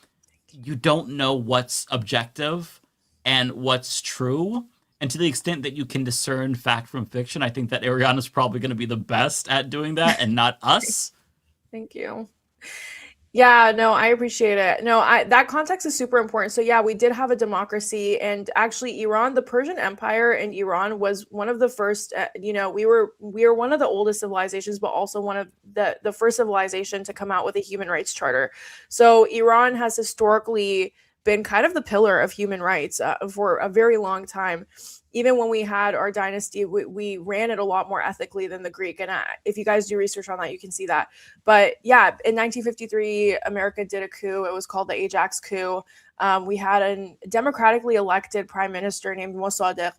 you don't know what's objective and what's true. And to the extent that you can discern fact from fiction, I think that Ariana's probably going to be the best at doing that and not us. Thank you. Yeah, no, I appreciate it. No, that context is super important. So yeah, we did have a democracy, and actually Iran, the Persian Empire in Iran was one of the first, we were one of the oldest civilizations, but also one of the first civilization to come out with a human rights charter. So Iran has historically been kind of the pillar of human rights for a very long time. Even when we had our dynasty, we ran it a lot more ethically than the Greek. And if you guys do research on that, you can see that. But yeah, in 1953, America did a coup. It was called the Ajax coup. We had a democratically elected prime minister named Mossadegh.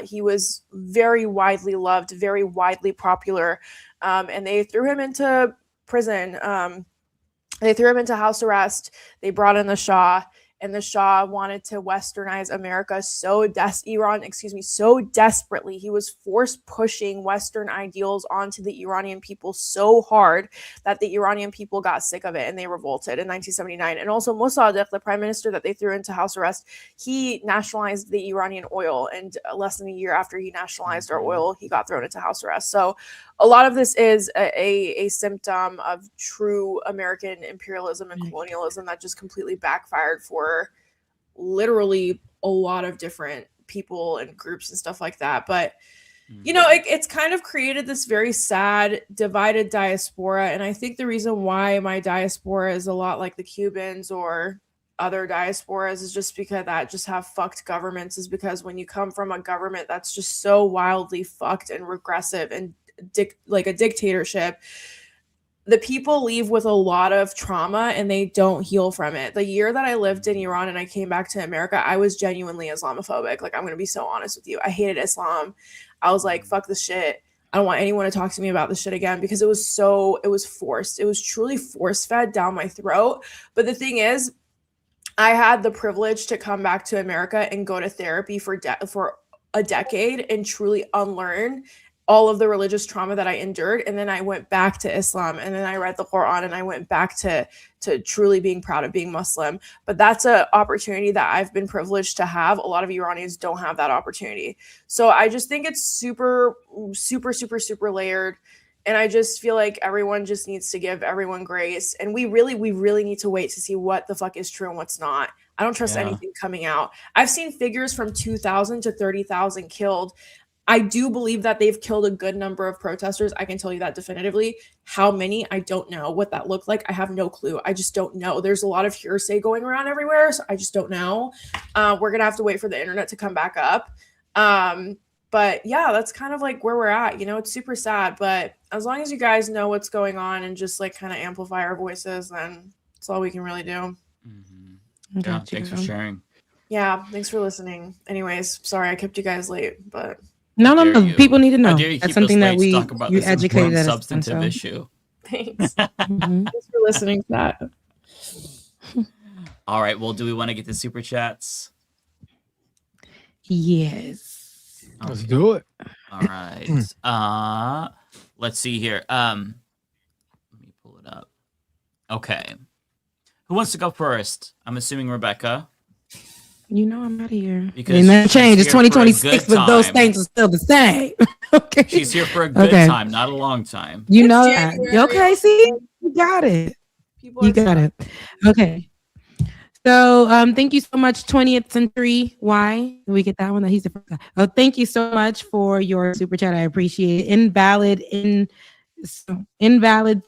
He was very widely loved, very widely popular. And they threw him into prison. They threw him into house arrest. They brought in the Shah. And the Shah wanted to westernize America so desperately. He was force pushing Western ideals onto the Iranian people so hard that the Iranian people got sick of it and they revolted in 1979. And also Mossadegh, the prime minister that they threw into house arrest, he nationalized the Iranian oil. And less than a year after he nationalized our oil, he got thrown into house arrest. So a lot of this is a symptom of true American imperialism and colonialism that just completely backfired for literally a lot of different people and groups and stuff like that. But it's kind of created this very sad, divided diaspora. And I think the reason why my diaspora is a lot like the Cubans or other diasporas is just because that just have fucked governments, is because when you come from a government that's just so wildly fucked and regressive and like a dictatorship, the people leave with a lot of trauma and they don't heal from it. The year that I lived in Iran and I came back to America, I was genuinely Islamophobic. Like, I'm going to be so honest with you. I hated Islam. I was like, fuck this shit. I don't want anyone to talk to me about this shit again, because it was forced. It was truly force fed down my throat. But the thing is, I had the privilege to come back to America and go to therapy for a decade and truly unlearn all of the religious trauma that I endured. And then I went back to Islam, and then I read the Quran, and I went back to truly being proud of being Muslim. But that's an opportunity that I've been privileged to have. A lot of Iranians don't have that opportunity. So I just think it's super, super, super, super layered. And I just feel like everyone just needs to give everyone grace. And we really need to wait to see what the fuck is true and what's not. I don't trust anything coming out. I've seen figures from 2,000 to 30,000 killed. I do believe that they've killed a good number of protesters. I can tell you that definitively. How many? I don't know. What that looked like, I have no clue. I just don't know. There's a lot of hearsay going around everywhere, so I just don't know. We're going to have to wait for the internet to come back up. But yeah, that's kind of like where we're at. You know, it's super sad, but as long as you guys know what's going on and just like kind of amplify our voices, then that's all we can really do. Mm-hmm. Yeah, thanks for sharing. Yeah, thanks for listening. Anyways, sorry I kept you guys late, but... No. People need to know. That's something that you educated us on. Substantive issue. Thanks. Thanks for listening to that. All right. Well, do we want to get the super chats? Yes. Okay. Let's do it. All right. Let's see here. Let me pull it up. Okay. Who wants to go first? I'm assuming Rebecca. You know I'm out of here. Because that change. It's 2026, but those things are still the same. Okay. She's here for a good time, not a long time. You know that. Okay, see? You got it. You got it. Okay. So thank you so much, 20th Century. Why? Did we get that one? He's the first guy. Oh, thank you so much for your super chat. I appreciate it. Invalid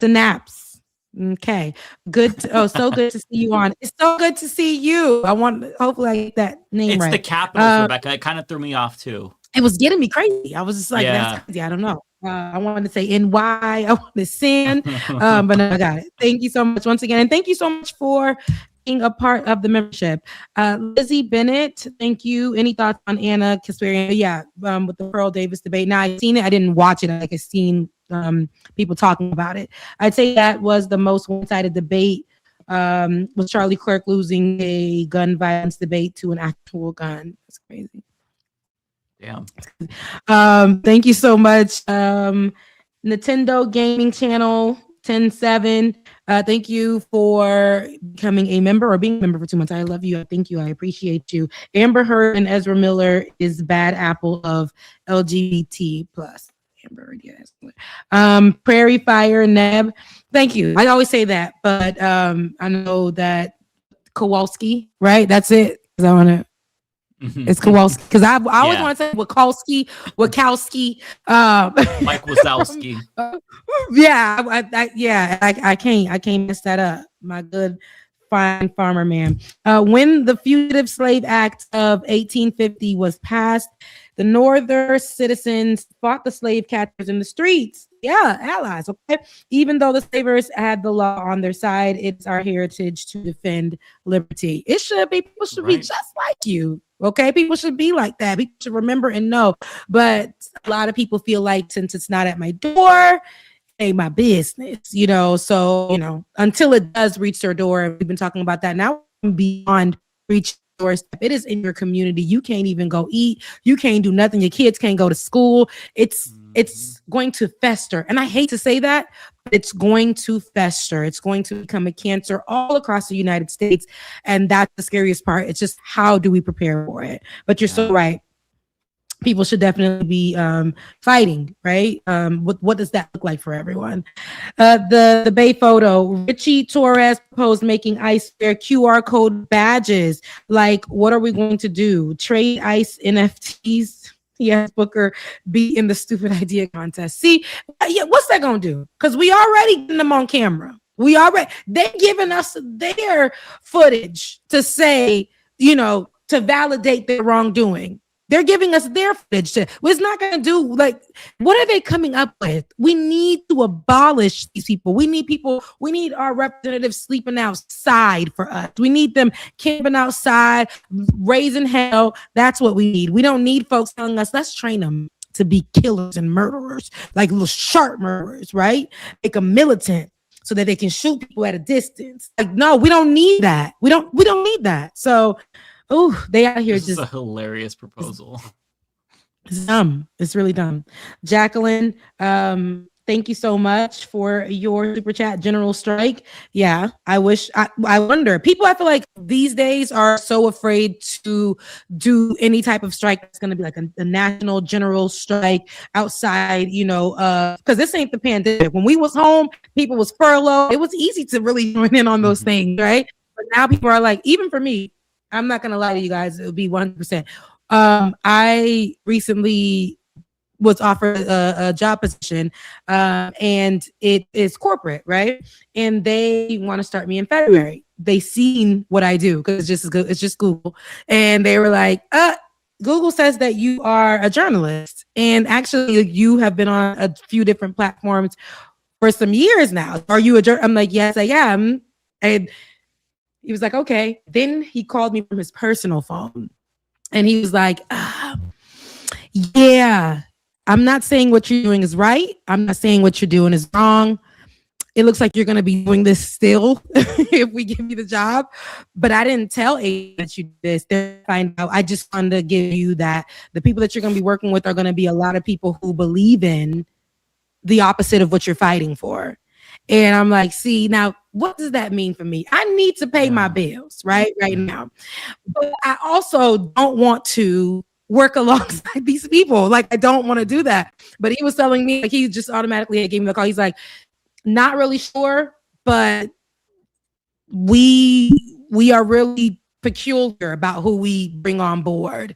synapse. Okay, good. So good to see you on. It's so good to see you. Hopefully I get that name right. It's the capitals, Rebecca. It kind of threw me off too. It was getting me crazy. I was just like, that's crazy. I don't know. I wanted to say NY. I wanted to sin, but no, I got it. Thank you so much once again. And thank you so much for being a part of the membership. Lizzie Bennett, thank you. Any thoughts on Anna Kasparian? Yeah, with the Pearl Davis debate. Now, I've seen it. I didn't watch it. I've seen people talking about it. I'd say that was the most one-sided debate, with Charlie Clerk losing a gun violence debate to an actual gun. That's crazy. Damn. Thank you so much. Nintendo Gaming Channel 10-7. Thank you for becoming a member or being a member for 2 months. I love you. I thank you. I appreciate you. Amber Heard and Ezra Miller is bad apple of LGBT plus. Yes. Prairie Fire Neb. Thank you. I always say that, but I know that Kowalski, right? That's it. Because I want to. It's Kowalski. Because I always want to say Wachowski. Mike Wazowski. I can't mess that up. My good fine farmer man. When the Fugitive Slave Act of 1850 was passed, the Northern citizens fought the slave catchers in the streets. Yeah, allies. Okay. Even though the slavers had the law on their side, it's our heritage to defend liberty. It should be. People should be just like you. Okay. People should be like that. People should remember and know. But a lot of people feel like since it's not at my door, ain't my business, so, until it does reach their door, and we've been talking about that now, beyond reach doorstep, it is in your community. You can't even go eat. You can't do nothing. Your kids can't go to school. It's going to fester. And I hate to say that, but it's going to fester. It's going to become a cancer all across the United States. And that's the scariest part. It's just, how do we prepare for it? But you're so right. People should definitely be fighting, right? What does that look like for everyone? The Bay photo, Richie Torres proposed making ICE wear QR code badges. Like, what are we going to do? Trade ICE NFTs? Yes, Booker be in the stupid idea contest. See, what's that going to do? Because we already getting them on camera. They're giving us their footage to say, to validate their wrongdoing. They're giving us their footage. It's not going to do, like, what are they coming up with? We need to abolish these people. We need our representatives sleeping outside for us. We need them camping outside, raising hell. That's what we need. We don't need folks telling us, let's train them to be killers and murderers, like little sharp murderers, right? Make them militant so that they can shoot people at a distance. Like, no, we don't need that. We don't need that. So, they out here This is a hilarious proposal. It's dumb. It's really dumb. Jacqueline, thank you so much for your super chat. General strike. Yeah, I wonder. People, I feel like these days are so afraid to do any type of strike that's going to be like a national general strike outside, because this ain't the pandemic. When we was home, people was furloughed. It was easy to really join in on those things, right? But now people are like, even for me, I'm not going to lie to you guys. It would be 100%. I recently was offered a job position, and it is corporate, right? And they want to start me in February. They seen what I do because it's just Google. And they were like, Google says that you are a journalist. And actually, you have been on a few different platforms for some years now. Are you a journalist? I'm like, yes, I am. And he was like, okay. Then he called me from his personal phone. And he was like, yeah, I'm not saying what you're doing is right. I'm not saying what you're doing is wrong. It looks like you're going to be doing this still if we give you the job. But I didn't tell A that you did this. They'll find out. I just wanted to give you that the people that you're going to be working with are going to be a lot of people who believe in the opposite of what you're fighting for. And I'm like, see, now, what does that mean for me? I need to pay my bills right now. But I also don't want to work alongside these people. Like, I don't want to do that. But he was telling me, like, he just automatically gave me the call. He's like, not really sure, but we are really peculiar about who we bring on board.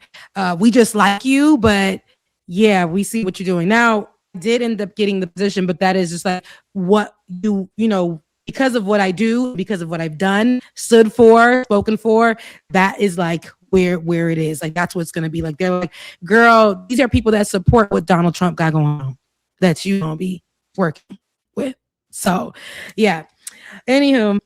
We just like you, but yeah, we see what you're doing. Now, I did end up getting the position, but that is just like what you because of what I do, because of what I've done, stood for, spoken for, that is like where it is. Like, that's what it's going to be. Like, they're like, girl, these are people that support what Donald Trump got going on that you don't be working with. So, yeah. Anywho,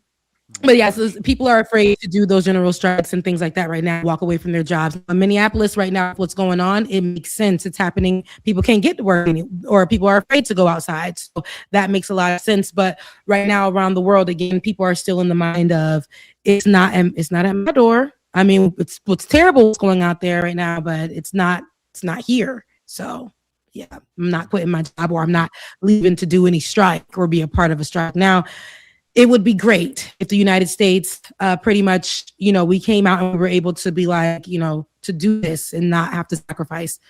but yeah, so people are afraid to do those general strikes and things like that right now, walk away from their jobs. In Minneapolis right now, what's going on, it makes sense. It's happening. People can't get to work or people are afraid to go outside. So that makes a lot of sense. But right now around the world, again, people are still in the mind of it's not at my door. I mean, it's what's terrible what's going out there right now, but it's not here. So yeah, I'm not quitting my job or I'm not leaving to do any strike or be a part of a strike. Now, it would be great if the United States pretty much, we came out and we were able to be like, to do this and not have to sacrifice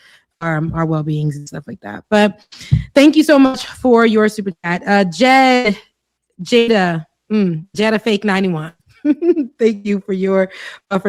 our well-beings and stuff like that. But thank you so much for your super chat. Jada Fake 91. Thank you for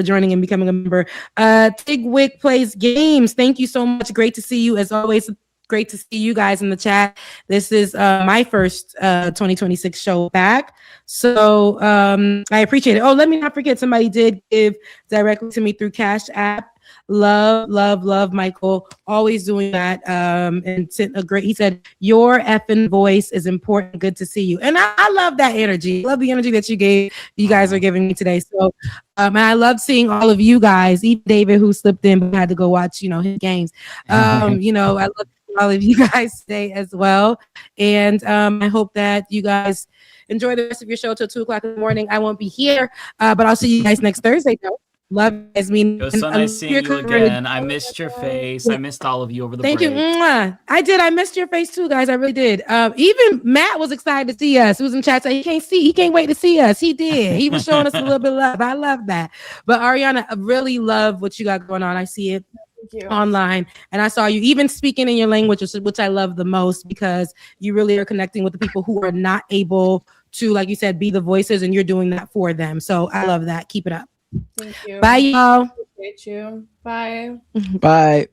joining and becoming a member. Tigwick Plays Games. Thank you so much. Great to see you as always. Great to see you guys in the chat. This is my first 2026 show back. So I appreciate it. Oh, let me not forget, somebody did give directly to me through Cash App. Love, Michael. Always doing that. And sent he said, your effing voice is important. Good to see you. And I love that energy. Love the energy that you guys are giving me today. So and I love seeing all of you guys, even David who slipped in but had to go watch, his games. I love all of you guys today as well. And I hope that you guys enjoy the rest of your show till 2:00 in the morning. I won't be here, but I'll see you guys next Thursday. Love Jasmine. It was so nice seeing you again. I missed your face. I missed all of you over the break. Thank you. I did. I missed your face too, guys. I really did. Even Matt was excited to see us. He was in chat saying he can't wait to see us. He did. He was showing us a little bit of love. I love that. But Ariana, I really love what you got going on. I see it online, and I saw you even speaking in your language, which I love the most, because you really are connecting with the people who are not able to, like you said, be the voices, and you're doing that for them. So I love that. Keep it up. Thank you. Bye, y'all. Appreciate you. Bye. Bye.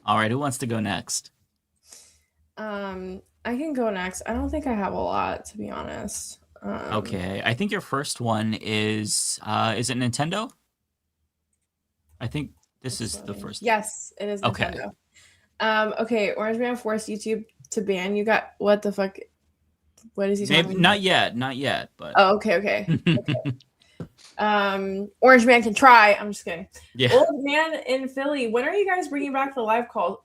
All right, who wants to go next? I I can go next. I don't think I have a lot, to be honest. Okay, I think your first one is it Nintendo? I think this is the first. Yes, it is Okay. Nintendo. Okay, Orange Man forced YouTube to ban you. Got what the fuck? What is he talking about? Not yet, but. Oh, okay. Orange Man can try. I'm just kidding. Yeah. Old Man in Philly. When are you guys bringing back the live calls?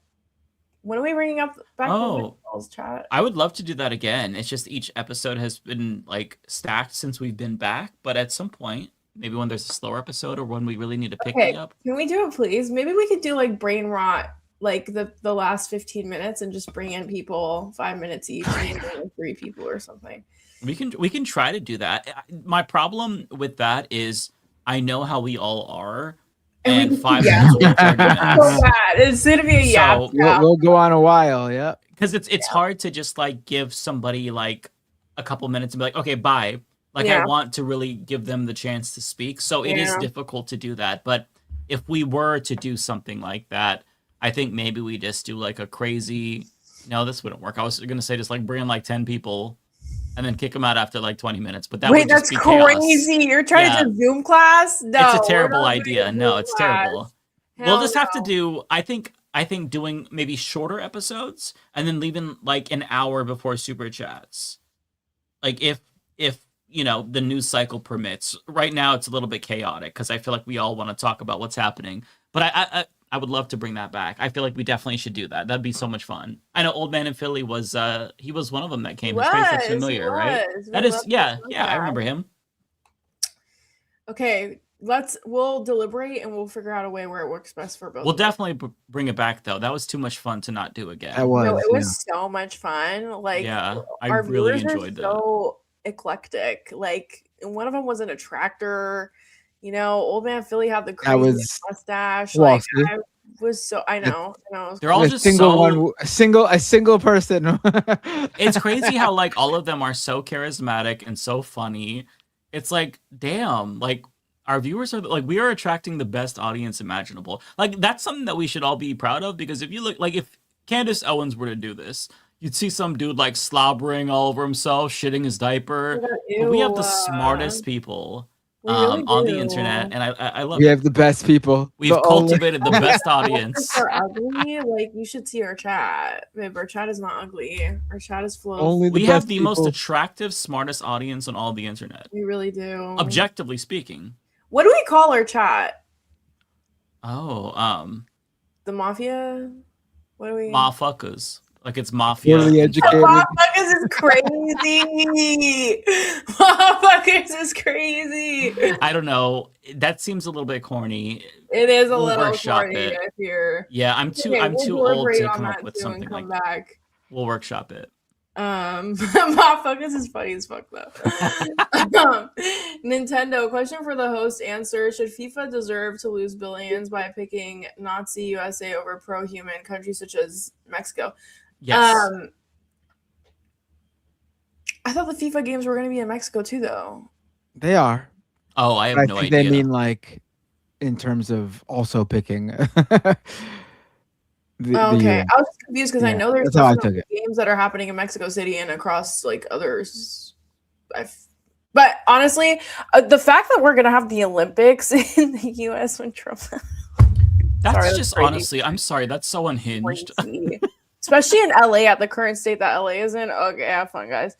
When are we bringing back the live calls, chat? I would love to do that again. It's just each episode has been like stacked since we've been back, but at some point, maybe when there's a slower episode or when we really need to pick me up. Can we do it, please? Maybe we could do like brain rot, like the last 15 minutes, and just bring in people 5 minutes each, and 3 people or something. We can try to do that. My problem with that is I know how we all are, and 5 minutes will be 30 minutes. So bad. It's gonna be a yap. We'll go on a while, yeah. Because it's hard to just like give somebody like a couple minutes and be like, okay, bye. Like I want to really give them the chance to speak. So it is difficult to do that. But if we were to do something like that, I think maybe we just do like a crazy. No, this wouldn't work. I was gonna say just like bring in like 10 people. And then kick them out after like 20 minutes. But that would just be crazy. Chaos. You're trying to do Zoom class? No. It's a terrible idea. No, it's terrible. We'll just have to do, I think doing maybe shorter episodes and then leaving like an hour before super chats. Like if you know, the news cycle permits. Right now it's a little bit chaotic because I feel like we all want to talk about what's happening. But I would love to bring that back. I feel like we definitely should do that. That'd be so much fun. I know Old Man in Philly was he was one of them that came. His face looks familiar, right? That is I remember him. Okay, we'll deliberate and we'll figure out a way where it works best for both. We'll definitely bring it back though. That was too much fun to not do again. It was so much fun. Like I really enjoyed that. So eclectic. Like one of them was an attractor. You know, Old Man Philly had the crazy mustache. Like I was so I know. They're all just a single person. It's crazy how like all of them are so charismatic and so funny. It's like, damn, like our viewers are like we are attracting the best audience imaginable. Like that's something that we should all be proud of because if you look like if Candace Owens were to do this, you'd see some dude like slobbering all over himself, shitting his diaper. But we have the smartest people. On the internet, and I love it. We have the best people. We've cultivated the best audience. They're ugly. Like you should see our chat. Babe, our chat is not ugly. Our chat is full. Only we have the most attractive, smartest audience on all the internet. We really do. Objectively speaking. What do we call our chat? Oh, the mafia. What do we? Motherfuckers. Like it's mafia. Poorly educated. Motherfuckers is crazy. Motherfuckers is crazy. I don't know. That seems a little bit corny. It is a little corny. It. I fear. Yeah, I'm too old to come up with something like that. We'll workshop it. Motherfuckers is funny as fuck though. Nintendo question for the host. Answer: should FIFA deserve to lose billions by picking Nazi USA over pro-human countries such as Mexico? Yes. I thought the FIFA games were going to be in Mexico too, though. They are. Oh, I have no idea. They mean like in terms of also picking. Okay, I was just confused because I know there's games that are happening in Mexico City and across like others. But honestly, the fact that we're going to have the Olympics in the U.S. when Trump. That's just honestly, I'm sorry, that's so unhinged. Especially in LA at the current state that LA is in. Okay, have fun, guys.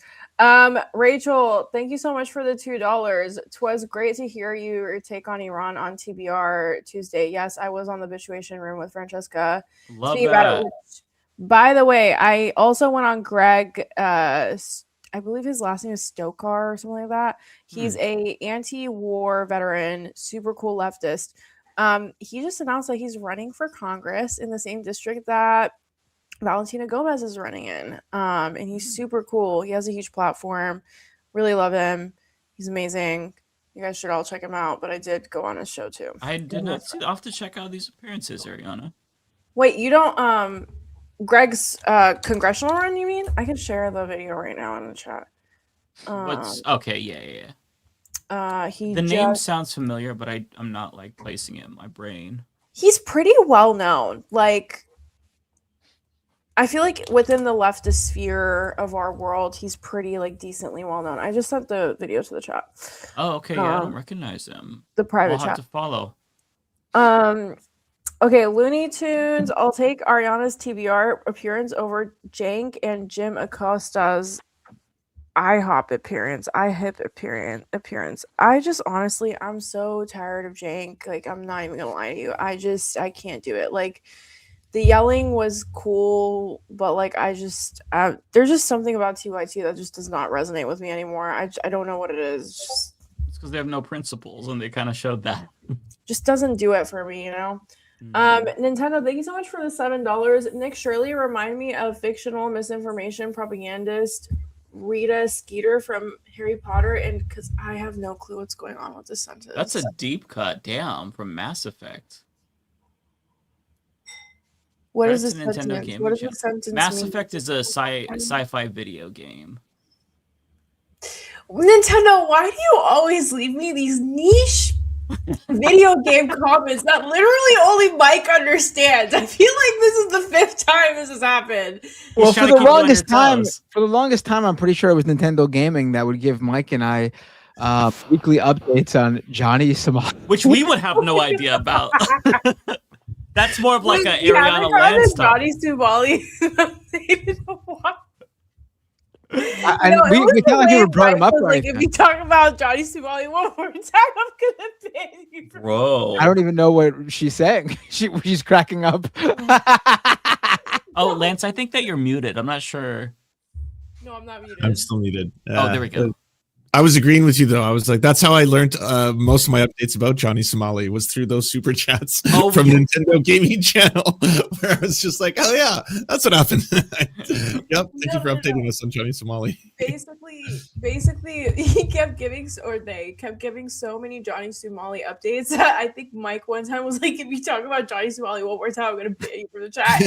Rachel, thank you so much for the $2. 'Twas great to hear your take on Iran on TBR Tuesday. Yes, I was on the Bituation Room with Francesca. Love that. By the way, I also went on Greg. I believe his last name is Stokar or something like that. He's a anti-war veteran, super cool leftist. He just announced that he's running for Congress in the same district that Valentina Gomez is running in. And he's super cool. He has a huge platform. Really love him. He's amazing. You guys should all check him out, but I did go on his show too. I did not see. I'll have to check out these appearances, Ariana. Wait, you don't Greg's congressional run, you mean? I can share the video right now in the chat. Okay, yeah. The name sounds familiar, but I'm not like placing it in my brain. He's pretty well known. Like I feel like within the leftist sphere of our world, he's pretty like decently well known. I just sent the video to the chat. Oh, okay. Yeah, I don't recognize him. The private I'll have chat. to follow. Okay, Looney Tunes. I'll take Ariana's TBR appearance over Jank and Jim Acosta's IHOP appearance. appearance. I just honestly, I'm so tired of Jank. Like, I'm not even gonna lie to you. I can't do it. Like, the yelling was cool, but like there's just something about TYT that just does not resonate with me anymore. I don't know what it is. It's because they have no principles, and they kind of showed that. Just doesn't do it for me, you know. Nintendo, thank you so much for the $7. Nick Shirley, remind me of fictional misinformation propagandist Rita Skeeter from Harry Potter, and because I have no clue what's going on with this sentence. That's a deep cut. Damn, from Mass Effect. What is this Nintendo sentence? game? What does this sentence Mass mean? Effect is a sci-fi video game. Nintendo, why do you always leave me these niche video game comments that literally only Mike understands? I feel like this is the 5th time this has happened. Well, for the longest time, I'm pretty sure it was Nintendo Gaming that would give Mike and I weekly updates on Johnny Somali, which we would have no idea about. That's more of like an Ariana Land stuff. Johnny Somali. We felt like you were brought him up right. Like, if you talk about Johnny Somali one more time, I'm gonna ban you. Bro, I don't even know what she's saying. She's cracking up. Oh, Lance, I think that you're muted. I'm not sure. No, I'm not muted. I'm still muted. Oh, there we go. I was agreeing with you though. I was like, that's how I learned most of my updates about Johnny Somali was through those super chats from Nintendo Gaming Channel, where I was just like, oh yeah, that's what happened. Thank you for updating us on Johnny Somali. Basically, they kept giving so many Johnny Somali updates that I think Mike one time was like, if you talk about Johnny Somali one more time, I'm gonna ban you from the chat.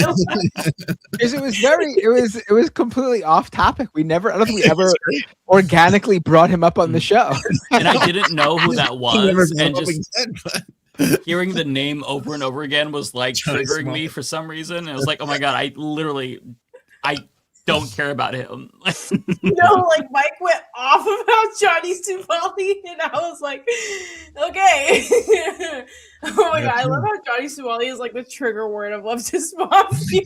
Because it was completely off topic. I don't think we ever organically brought him up on the show. And I didn't know who that was. And just hearing the name over and over again was like triggering me for some reason. And I was like, oh my God, I don't care about him. No, like Mike went off about Johnny Somali, and I was like, okay. Oh my God, I love how Johnny Somali is like the trigger word of Leftist Mafia.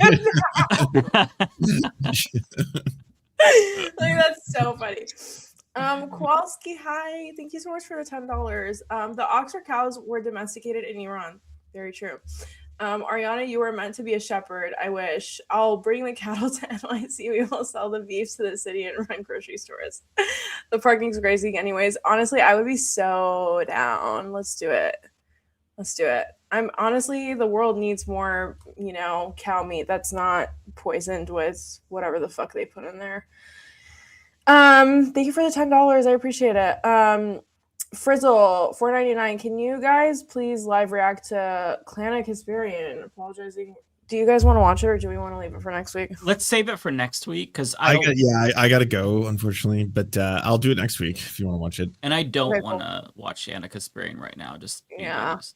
Like, that's so funny. Kowalski, hi. Thank you so much for the $10. The Oxford cows were domesticated in Iran. Very true. Ariana, you were meant to be a shepherd. I wish. I'll bring the cattle to NYC. We will sell the beef to the city and run grocery stores. The parking's crazy anyways. Honestly, I would be so down. Let's do it. I'm honestly, the world needs more, cow meat that's not poisoned with whatever the fuck they put in there. Thank you for the $10. I appreciate it. Frizzle $4.99. Can you guys please live react to Clana Casparian apologizing? Do you guys want to watch it, or do we want to leave it for next week? Let's save it for next week because I gotta go, unfortunately, but I'll do it next week if you want to watch it. And I don't want to watch Anna Casparian right now. Just honest.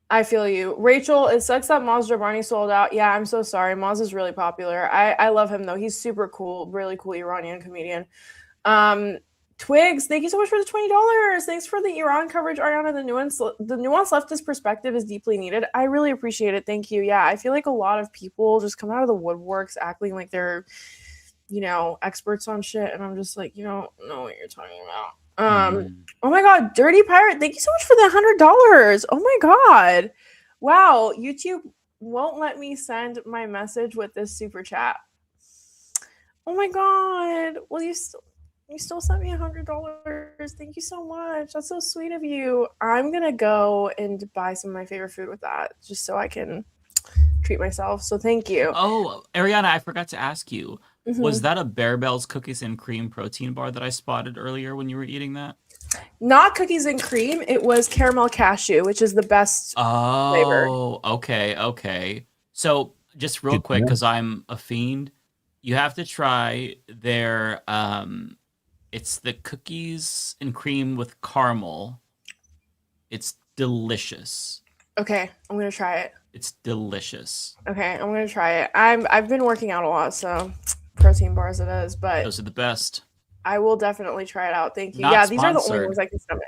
I feel you, Rachel. It sucks that Maz Jobrani sold out. Yeah, I'm so sorry. Maz is really popular. I love him though. He's super cool, really cool Iranian comedian. Twigs, thank you so much for the $20. Thanks for the Iran coverage, Ariana. The nuanced leftist perspective is deeply needed. I really appreciate it. Thank you. Yeah, I feel like a lot of people just come out of the woodworks acting like they're, experts on shit, and I'm just like, you don't know what you're talking about. Oh my God, Dirty Pirate, thank you so much for the $100. Oh my God. Wow, YouTube won't let me send my message with this super chat. Oh my God. Well, you still sent me $100. Thank you so much. That's so sweet of you. I'm gonna go and buy some of my favorite food with that, just so I can treat myself. So thank you. Oh, Ariana, I forgot to ask you. Was that a Bear Bells cookies and cream protein bar that I spotted earlier when you were eating that? Not cookies and cream. It was caramel cashew, which is the best flavor. Oh, okay. So just real quick, because I'm a fiend, you have to try their it's the cookies and cream with caramel. It's delicious. Okay, I'm gonna try it. It's delicious. Okay, I'm gonna try it. I've been working out a lot, so protein bars it is. But those are the best. I will definitely try it out. Thank you. Not yeah, these are the only ones I can stomach.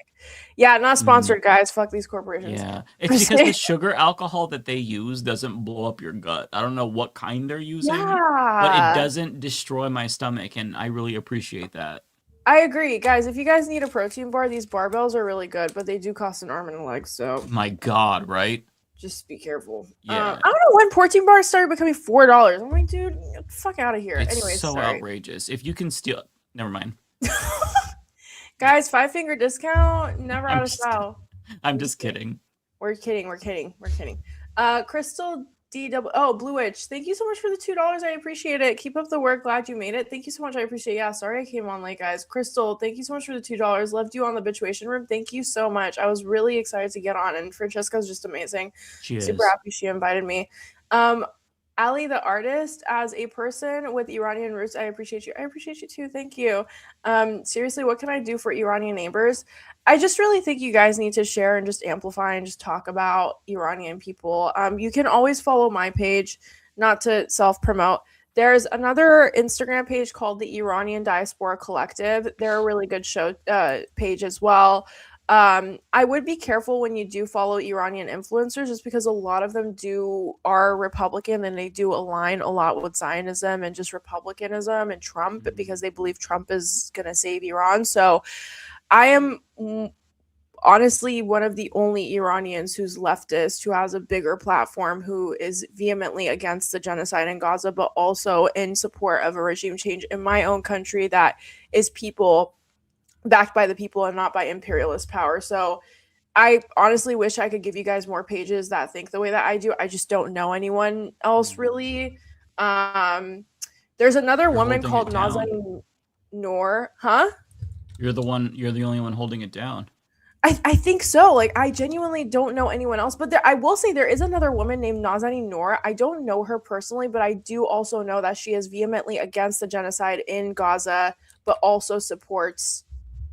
Yeah, not sponsored, guys. Fuck these corporations. Yeah, it's because the sugar alcohol that they use doesn't blow up your gut. I don't know what kind they're using, but it doesn't destroy my stomach, and I really appreciate that. I agree, guys. If you guys need a protein bar, these barbells are really good, but they do cost an arm and a leg. So my God, right? Just be careful. Yeah. I don't know when protein bars started becoming $4. I'm like, dude, get the fuck out of here. It's Anyways, so sorry. outrageous. If you can steal, never mind. Guys, 5-finger discount, never out of style. I'm just kidding. We're kidding. Crystal DW. Oh, Blue Witch. Thank you so much for the $2. I appreciate it. Keep up the work. Glad you made it. Thank you so much. I appreciate it. Yeah, sorry I came on late, guys. Crystal, thank you so much for the $2. Loved you on the Bitchuation Room. Thank you so much. I was really excited to get on, and Francesca's just amazing. She is. Super happy she invited me. Ali, the artist, as a person with Iranian roots, I appreciate you. I appreciate you too. Thank you. Seriously, what can I do for Iranian neighbors? I just really think you guys need to share and just amplify and just talk about Iranian people. You can always follow my page, not to self-promote. There's another Instagram page called the Iranian Diaspora Collective. They're a really good show page as well. I would be careful when you do follow Iranian influencers, just because a lot of them are Republican, and they do align a lot with Zionism and just Republicanism and Trump, because they believe Trump is going to save Iran. So I am honestly one of the only Iranians who's leftist, who has a bigger platform, who is vehemently against the genocide in Gaza, but also in support of a regime change in my own country that is backed by the people and not by imperialist power. So I honestly wish I could give you guys more pages that think the way that I do. I just don't know anyone else really. There's another woman called Nazanin Noor. Huh? You're the only one holding it down. I think so. Like, I genuinely don't know anyone else, but I will say there is another woman named Nazanin Noor. I don't know her personally, but I do also know that she is vehemently against the genocide in Gaza, but also supports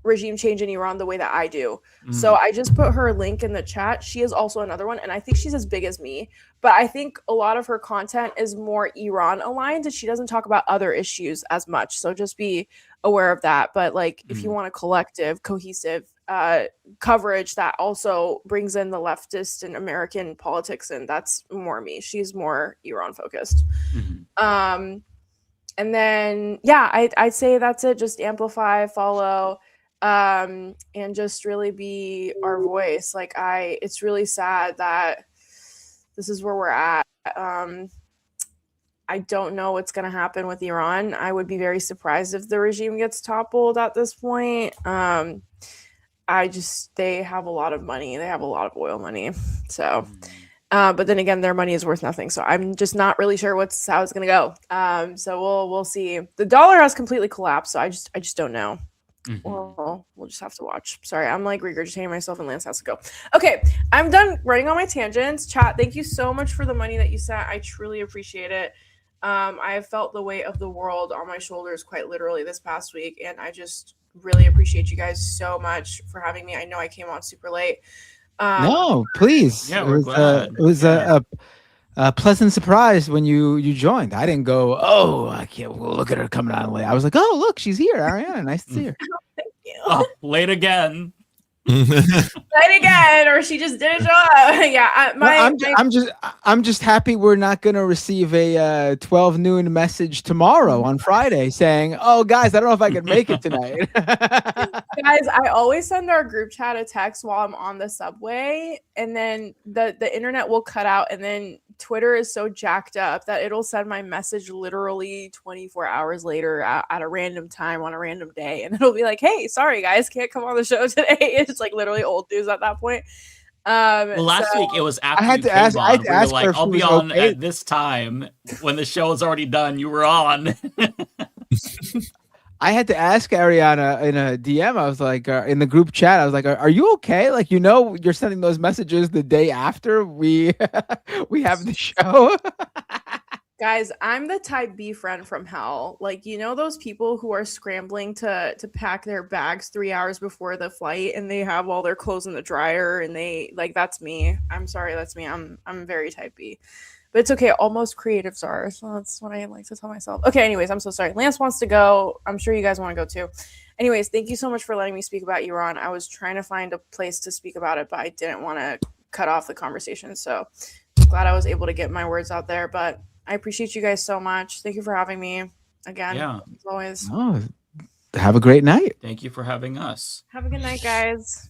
regime change in Iran the way that I do. So I just put her link in the chat. She is also another one, and I think she's as big as me, but I think a lot of her content is more Iran aligned, and she doesn't talk about other issues as much. So just be aware of that. But like, if you want a collective, cohesive coverage that also brings in the leftist and American politics, and that's more me. She's more Iran focused. And then I'd say that's it. Just amplify, follow, and just really be our voice. Like, it's really sad that this is where we're at. I don't know what's going to happen with Iran. I would be very surprised if the regime gets toppled at this point. They have a lot of money. They have a lot of oil money. So, but then again, their money is worth nothing. So I'm just not really sure how it's going to go. So we'll see. The dollar has completely collapsed. So I just don't know. Well, we'll just have to watch. Sorry, I'm like regurgitating myself, and Lance has to go. Okay, I'm done running on my tangents. Chat, thank you so much for the money that you sent. I truly appreciate it. I have felt the weight of the world on my shoulders quite literally this past week, and I just really appreciate you guys so much for having me. I know I came on super late. No, please. Yeah, we're glad. It was a pleasant surprise when you joined. I didn't go, oh, I can't look at her coming on late. I was like, oh, look, she's here, Ariana. Nice to see her. Thank you. Oh, late again. Late again, or she just didn't show up. Yeah, I'm just happy we're not gonna receive a 12 noon message tomorrow on Friday saying, oh, guys, I don't know if I can make it tonight. Guys, I always send our group chat a text while I'm on the subway, and then the internet will cut out, and then Twitter is so jacked up that it'll send my message literally 24 hours later at a random time on a random day, and it'll be like, hey, sorry guys, can't come on the show today. It's like literally old news at that point. Well, last week it was after I had to ask her if I'll she be was on okay. at this time when the show is already done. You were on. I had to ask Ariana in a DM. I was like, in the group chat, I was like, are you okay? Like, you're sending those messages the day after we have the show. Guys, I'm the type B friend from hell. Like, you know those people who are scrambling to pack their bags 3 hours before the flight, and they have all their clothes in the dryer, and they like, that's me. I'm sorry, that's me. I'm very type B. But it's okay. Almost creatives are. So that's what I like to tell myself. Okay, anyways, I'm so sorry. Lance wants to go. I'm sure you guys want to go too. Anyways, thank you so much for letting me speak about Iran. I was trying to find a place to speak about it, but I didn't want to cut off the conversation. So glad I was able to get my words out there. But I appreciate you guys so much. Thank you for having me again. Yeah. As always. Oh, have a great night. Thank you for having us. Have a good night, guys.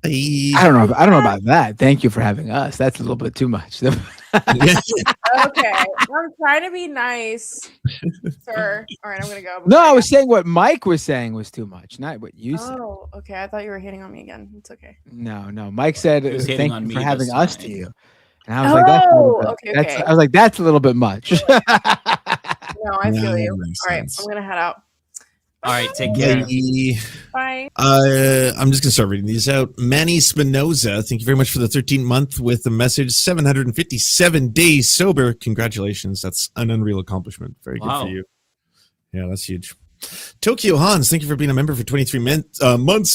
I don't know about that. Thank you for having us. That's a little bit too much. Okay. I'm trying to be nice, sir. All right, I'm going to go. No, I was saying what Mike was saying was too much, not what you said. Oh, okay. I thought you were hating on me again. It's okay. No. Mike said thank you for having us to you. And I was okay. I was like, that's a little bit much. No, I feel you. All right, I'm going to head out. All right, take care. Bye. I'm just going to start reading these out. Manny Spinoza, thank you very much for the 13th month with the message 757 days sober. Congratulations. That's an unreal accomplishment. Very good for you. Yeah, that's huge. Tokyo Hans, thank you for being a member for 23 months.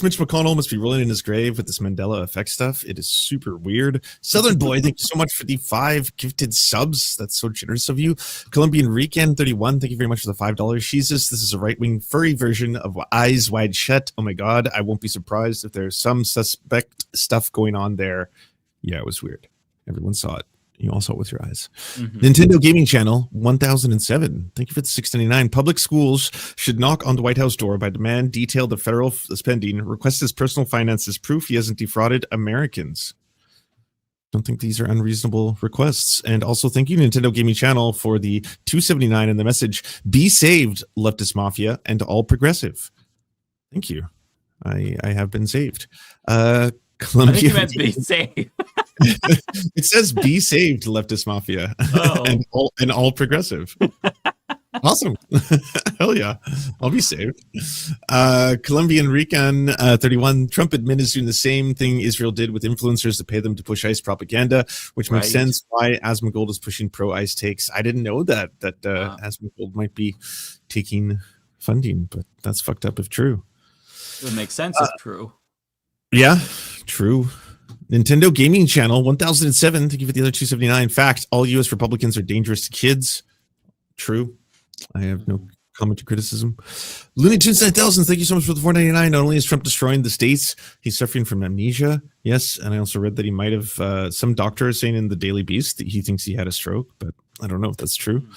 Mitch McConnell must be rolling in his grave with this Mandela effect stuff. It is super weird. Southern Boy, thank you so much for the 5 gifted subs. That's so generous of you. Colombian Rican 31, thank you very much for the $5. Jesus, this is a right-wing furry version of Eyes Wide Shut. Oh my God, I won't be surprised if there's some suspect stuff going on there. Yeah, it was weird. Everyone saw it. You all saw it with your eyes. Nintendo Gaming Channel 1007. Thank you for the $6.99. Public schools should knock on the White House door by demand detail the federal spending, request his personal finances, proof he hasn't defrauded Americans. Don't think these are unreasonable requests. And also thank you, Nintendo Gaming Channel, for the $2.79 and the message, be saved, Leftist Mafia, and all progressive. Thank you. I have been saved. Columbia. I think you meant be saved. It says be saved, Leftist Mafia. and all progressive. Awesome. Hell yeah. I'll be saved. Colombian Rican 31. Trump admin is doing the same thing Israel did with influencers to pay them to push ICE propaganda, which makes sense why Asmongold is pushing pro-ICE takes. I didn't know that Asmongold might be taking funding, but that's fucked up if true. It would make sense if true. Yeah, true. Nintendo Gaming Channel 1007. Thank you for the other 279. Fact: all U.S. Republicans are dangerous to kids. True. I have no comment or criticism. Looney Tunes 9000. Thank you so much for the $4.99. Not only is Trump destroying the states, he's suffering from amnesia. Yes, and I also read that he might have. Some doctor is saying in the Daily Beast that he thinks he had a stroke, but I don't know if that's true.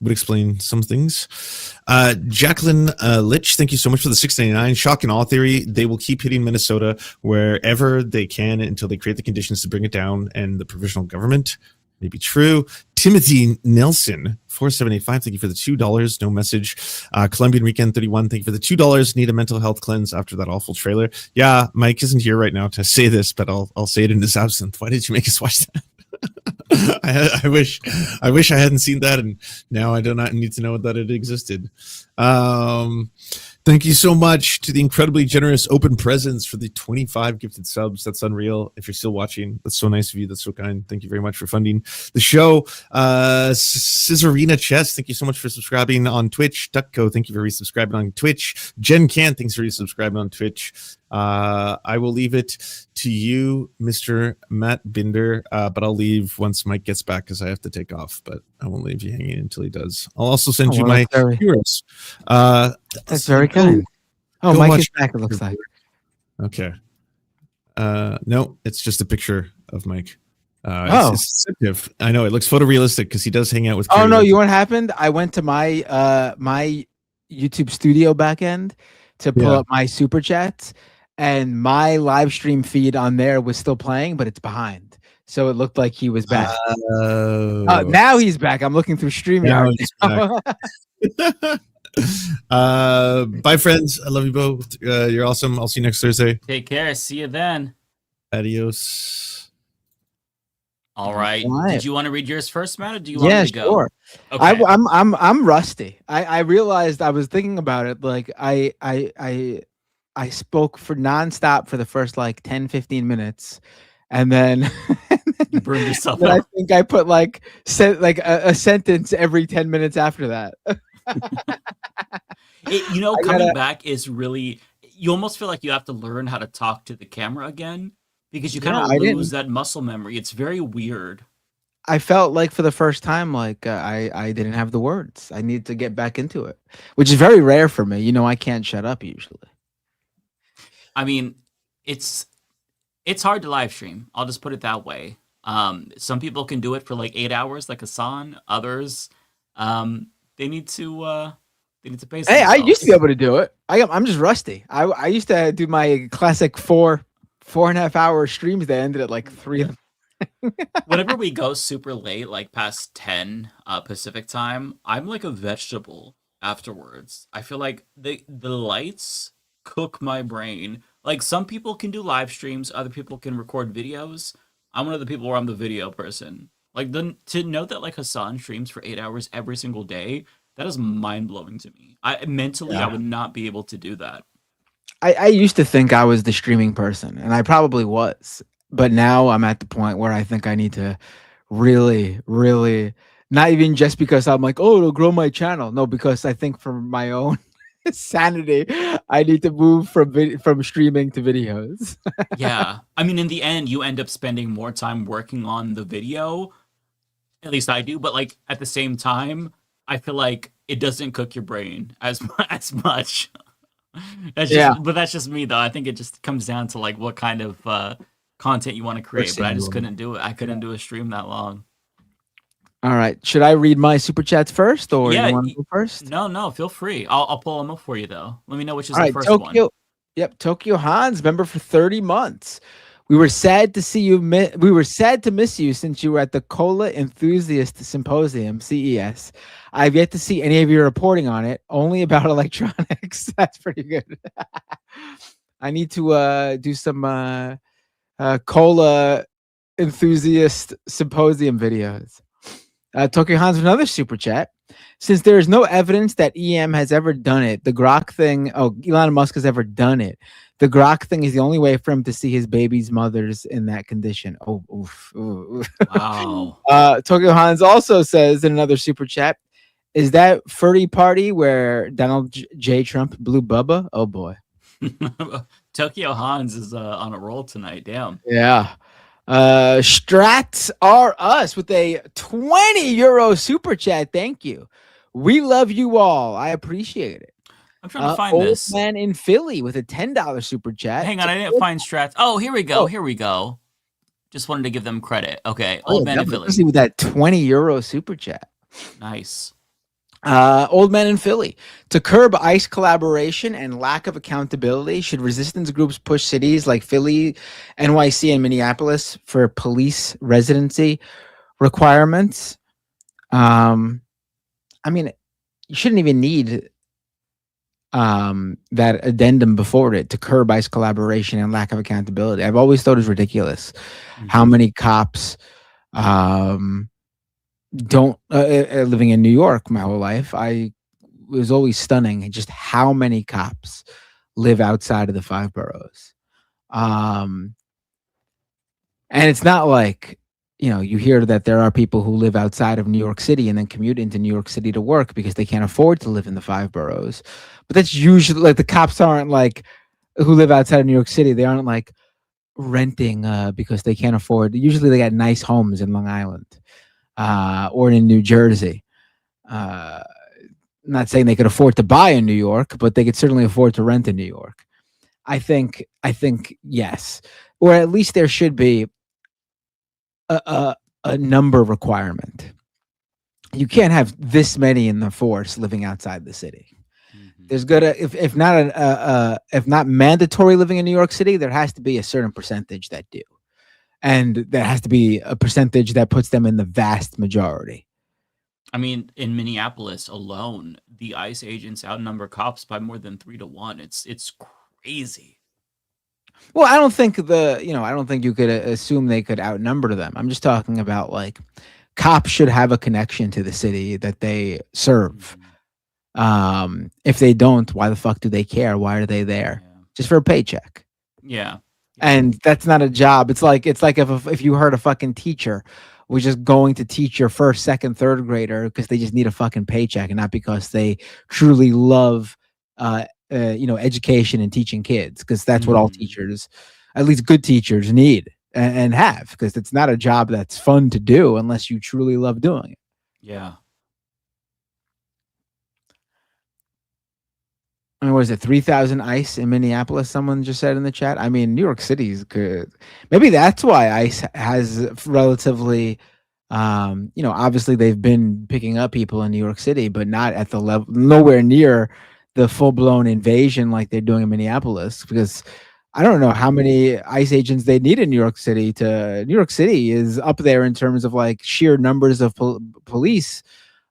Would explain some things. Jacqueline Litch, thank you so much for the $6.99. Shock and awe theory. They will keep hitting Minnesota wherever they can until they create the conditions to bring it down, and the provisional government may be true. Timothy Nelson, 4785. Thank you for the $2. No message. Colombian Weekend 31. Thank you for the $2. Need a mental health cleanse after that awful trailer. Yeah, Mike isn't here right now to say this, but I'll say it in his absence. Why did you make us watch that? I wish I hadn't seen that, and now I do not need to know that it existed. Thank you so much to the incredibly generous Open Presence for the 25 gifted subs. That's unreal. If you're still watching, that's so nice of you. That's so kind. Thank you very much for funding the show. Caesarina Chess, thank you so much for subscribing on Twitch. Duckco, thank you for resubscribing on Twitch. Jen Can, thanks for resubscribing on Twitch. I will leave it to you, Mr. Matt Binder, but I'll leave once Mike gets back because I have to take off, but I won't leave you hanging until he does. I'll also send you my heroes. That's very kind. Oh, Mike is back, it looks like. Okay. No, it's just a picture of Mike. It's deceptive. I know, it looks photorealistic because he does hang out with Oh, no, you know what happened? I went to my my YouTube studio backend to pull up my Superchats, and my live stream feed on there was still playing, but it's behind. So it looked like he was back. Now he's back. I'm looking through StreamYard. Bye, friends. I love you both. You're awesome. I'll see you next Thursday. Take care. See you then. Adios. All right. Did you want to read yours first, Matt, or do you want me to go? Sure. Okay. I'm rusty. I realized I was thinking about it. Like I spoke for nonstop for the first like 10-15 minutes, and then You burned yourself I out. think I put like a sentence every 10 minutes after that. Coming back is really, you almost feel like you have to learn how to talk to the camera again because you kind of lose that muscle memory. It's very weird. I felt like for the first time, like I didn't have the words. I need to get back into it, which is very rare for me. I can't shut up usually. I mean, it's hard to live stream. I'll just put it that way. Some people can do it for like 8 hours, like Hassan. Others, they need to pay. Hey, I used to be able to do it. I'm just rusty. I used to do my classic 4.5 hour streams that ended at like 3. Whenever we go super late, like past 10 Pacific time, I'm like a vegetable afterwards. I feel like the lights cook my brain. Like some people can do live streams, other people can record videos. I'm one of the people where I'm the video person. Like to know that like Hassan streams for 8 hours every single day, that is mind blowing to me. I would not be able to do that. I used to think I was the streaming person, and I probably was. But now I'm at the point where I think I need to really, really, not even just because I'm like, oh, it'll grow my channel. No, because I think for my own sanity, I need to move from streaming to videos. Yeah. I mean, in the end, you end up spending more time working on the video. At least I do. But like at the same time, I feel like it doesn't cook your brain as much. But that's just me, though. I think it just comes down to like what kind of content you want to create, but I just couldn't do it. I couldn't do a stream that long. All right. Should I read my super chats first, or you want to go first? No, feel free. I'll pull them up for you though. Let me know which is the first one. Yep, Tokyo Hans, member for 30 months. We were sad to see you. We were sad to miss you since you were at the Cola Enthusiast Symposium, CES. I've yet to see any of your reporting on it. Only about electronics. That's pretty good. I need to do some Cola Enthusiast Symposium videos. Tokyo Hans, another super chat. Since there is no evidence that EM has ever done it, the Grok thing, Elon Musk has ever done it. The Grok thing is the only way for him to see his baby's mothers in that condition. Oof. Wow. Tokyo Hans also says in another super chat, is that furry party where Donald J. Trump blew Bubba? Oh boy. Tokyo Hans is on a roll tonight. Damn. Yeah. Strats are us with a 20 euro super chat. Thank you. We love you all. I appreciate it. I'm trying to find this. Old Man in Philly with a $10 super chat. Hang on, I didn't find Strats. Oh, here we go. Here we go. Just wanted to give them credit. Okay, Old Man in Philly with that 20 euro super chat. Nice. Old Man in Philly. To curb ICE collaboration and lack of accountability, should resistance groups push cities like Philly, NYC, and Minneapolis for police residency requirements? I mean, you shouldn't even need that addendum before it to curb ICE collaboration and lack of accountability. I've always thought it was ridiculous how many cops don't living in New York my whole life. I was always stunning just how many cops live outside of the 5 boroughs. And it's not like, you hear that there are people who live outside of New York City and then commute into New York City to work because they can't afford to live in the 5 boroughs. But that's usually like the cops aren't like who live outside of New York City. They aren't like renting because they can't afford. Usually they got nice homes in Long Island or in New Jersey. Not saying they could afford to buy in New York, but they could certainly afford to rent in New York. I think yes, or at least there should be a number requirement. You can't have this many in the force living outside the city. There's gotta, if not mandatory living in New York City, there has to be a certain percentage that do, and there has to be a percentage that puts them in the vast majority. I mean, in Minneapolis alone, the ICE agents outnumber cops by more than 3 to 1. It's crazy. Well, I don't think I don't think you could assume they could outnumber them. I'm just talking about like cops should have a connection to the city that they serve. If they don't, why the fuck do they care? Why are they there? Just for a paycheck. Yeah. And that's not a job. It's like if you heard a fucking teacher was just going to teach your first, second, third grader because they just need a fucking paycheck and not because they truly love education and teaching kids, because that's what all teachers, at least good teachers, need and have, because it's not a job that's fun to do unless you truly love doing it. Yeah. I mean, was it 3,000 ICE in Minneapolis? Someone just said in the chat. I mean, New York City is good. Maybe that's why ICE has relatively, obviously they've been picking up people in New York City, but not at the level, nowhere near the full-blown invasion like they're doing in Minneapolis, because I don't know how many ICE agents they need in New York City. New York City is up there in terms of like sheer numbers of police.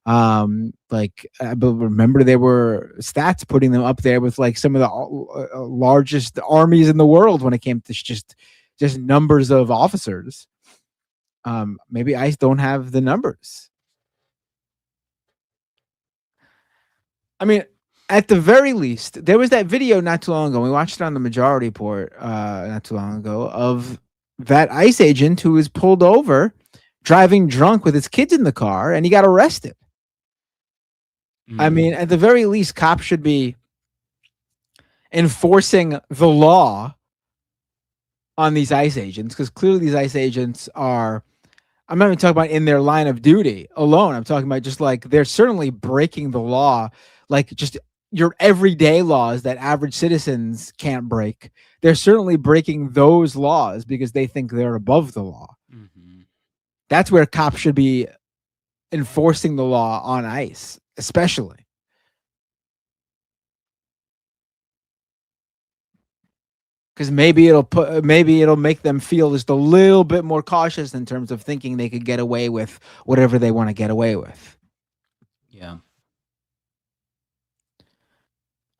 But remember there were stats putting them up there with like some of the largest armies in the world when it came to just numbers of officers. Maybe ICE don't have the numbers. I mean, at the very least, there was that video not too long ago. We watched it on the Majority Report not too long ago of that ICE agent who was pulled over driving drunk with his kids in the car, and he got arrested. I mean, at the very least, cops should be enforcing the law on these ICE agents, because clearly these ICE agents are, I'm not even talking about in their line of duty alone. I'm talking about just like they're certainly breaking the law, like just your everyday laws that average citizens can't break. They're certainly breaking those laws because they think they're above the law. That's where cops should be enforcing the law on ICE, especially. Because maybe it'll make them feel just a little bit more cautious in terms of thinking they could get away with whatever they want to get away with. Yeah.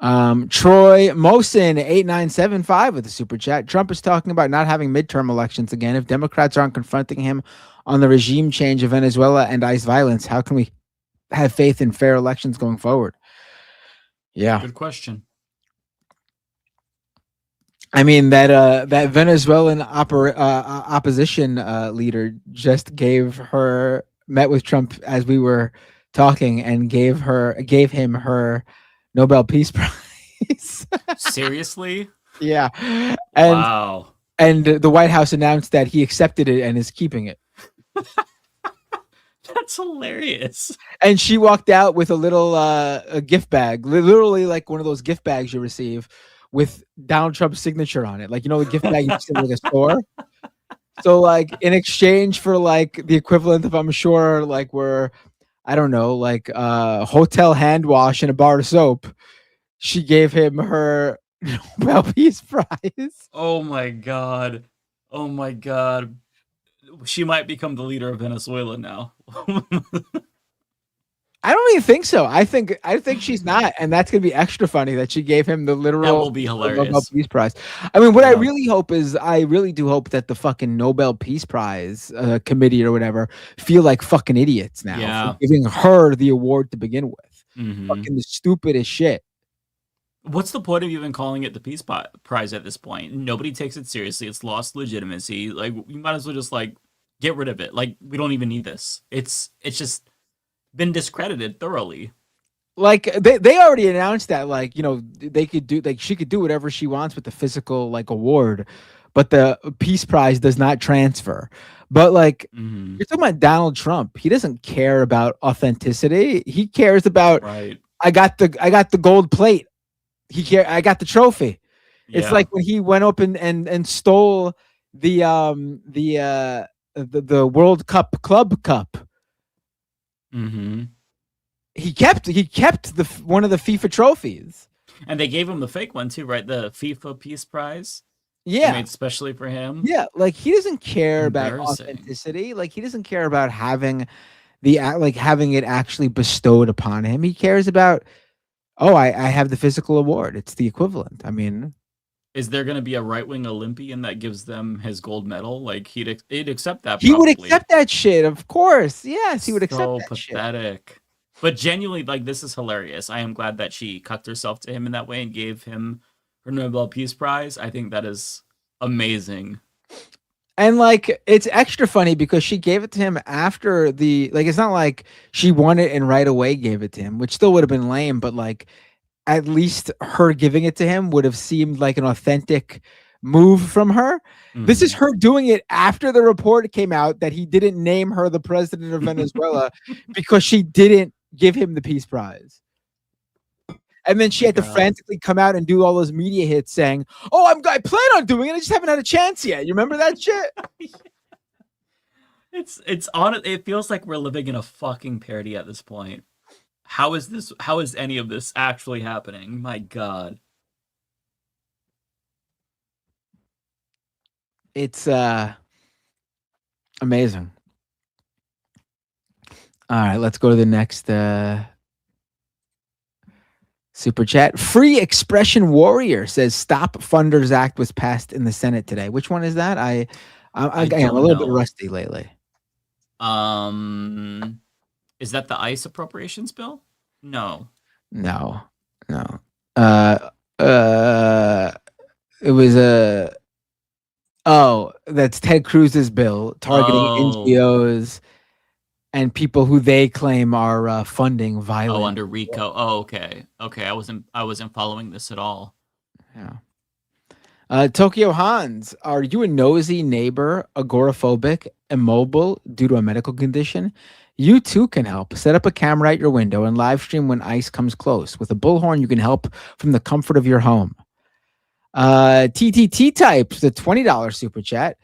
Troy Mosin 8975 with the super chat. Trump is talking about not having midterm elections again. If Democrats aren't confronting him on the regime change of Venezuela and ICE violence, how can we have faith in fair elections going forward? Yeah. Good question. I mean, that Venezuelan opposition leader just met with Trump as we were talking and gave him her Nobel Peace Prize. Seriously? Yeah. Wow. And the White House announced that he accepted it and is keeping it. That's hilarious. And she walked out with a little a gift bag, literally like one of those gift bags you receive with Donald Trump's signature on it. Like, the gift bag you see at like a store. So like in exchange for like the equivalent of, I'm sure, like I don't know, like hotel hand wash and a bar of soap, she gave him her Nobel Peace Prize. Oh my God. Oh my God. She might become the leader of Venezuela now. I don't even think so. I think she's not, and that's gonna be extra funny that she gave him the literal. That will be hilarious. Nobel Peace Prize. I mean, what I really hope is, I really do hope that the fucking Nobel Peace Prize committee or whatever feel like fucking idiots now for giving her the award to begin with. Fucking the stupidest shit. What's the point of even calling it the Peace Prize at this point? Nobody takes it seriously. It's lost legitimacy. Like, you might as well just like get rid of it. Like, we don't even need this. It's just been discredited thoroughly. Like they already announced that, like, they could do, like, she could do whatever she wants with the physical like award, but the Peace Prize does not transfer. But like, you're talking about Donald Trump. He doesn't care about authenticity. He cares about, I got the gold plate. I got the trophy. Yeah. It's like when he went up and stole the World Cup Club Cup. He kept one of the FIFA trophies, and they gave him the fake one too, right? The FIFA Peace Prize. Yeah, made especially for him. Yeah, like he doesn't care about authenticity. Like he doesn't care about having it actually bestowed upon him. He cares about, I have the physical award. It's the equivalent. I mean, is there going to be a right-wing Olympian that gives them his gold medal? Like he'd accept that. He would accept that shit, of course. Yes, he would accept that shit. So pathetic. But genuinely, like, this is hilarious. I am glad that she cucked herself to him in that way and gave him her Nobel Peace Prize. I think that is Amazing. And like, it's extra funny because she gave it to him after it's not like she won it and right away gave it to him, which still would have been lame, but like at least her giving it to him would have seemed like an authentic move from her. This is her doing it after the report came out that he didn't name her the president of Venezuela because she didn't give him the Peace Prize. And then she had to frantically come out and do all those media hits saying, "Oh, I plan on doing it. I just haven't had a chance yet." You remember that shit? It's on. It feels like we're living in a fucking parody at this point. How is any of this actually happening? My God. It's amazing. All right, let's go to the next super chat. Free Expression Warrior says Stop Funders Act was passed in the Senate today. Which one is that? I'm a little bit rusty lately. Is that the ICE appropriations bill? No. It was that's Ted Cruz's bill targeting NGOs and people who they claim are funding violence. Oh, under RICO. Oh, okay. I wasn't following this at all. Yeah. Tokyo Hans, are you a nosy neighbor, agoraphobic, immobile due to a medical condition? You too can help. Set up a camera at your window and live stream when ICE comes close. With a bullhorn, you can help from the comfort of your home. TTT types, the $20 super chat.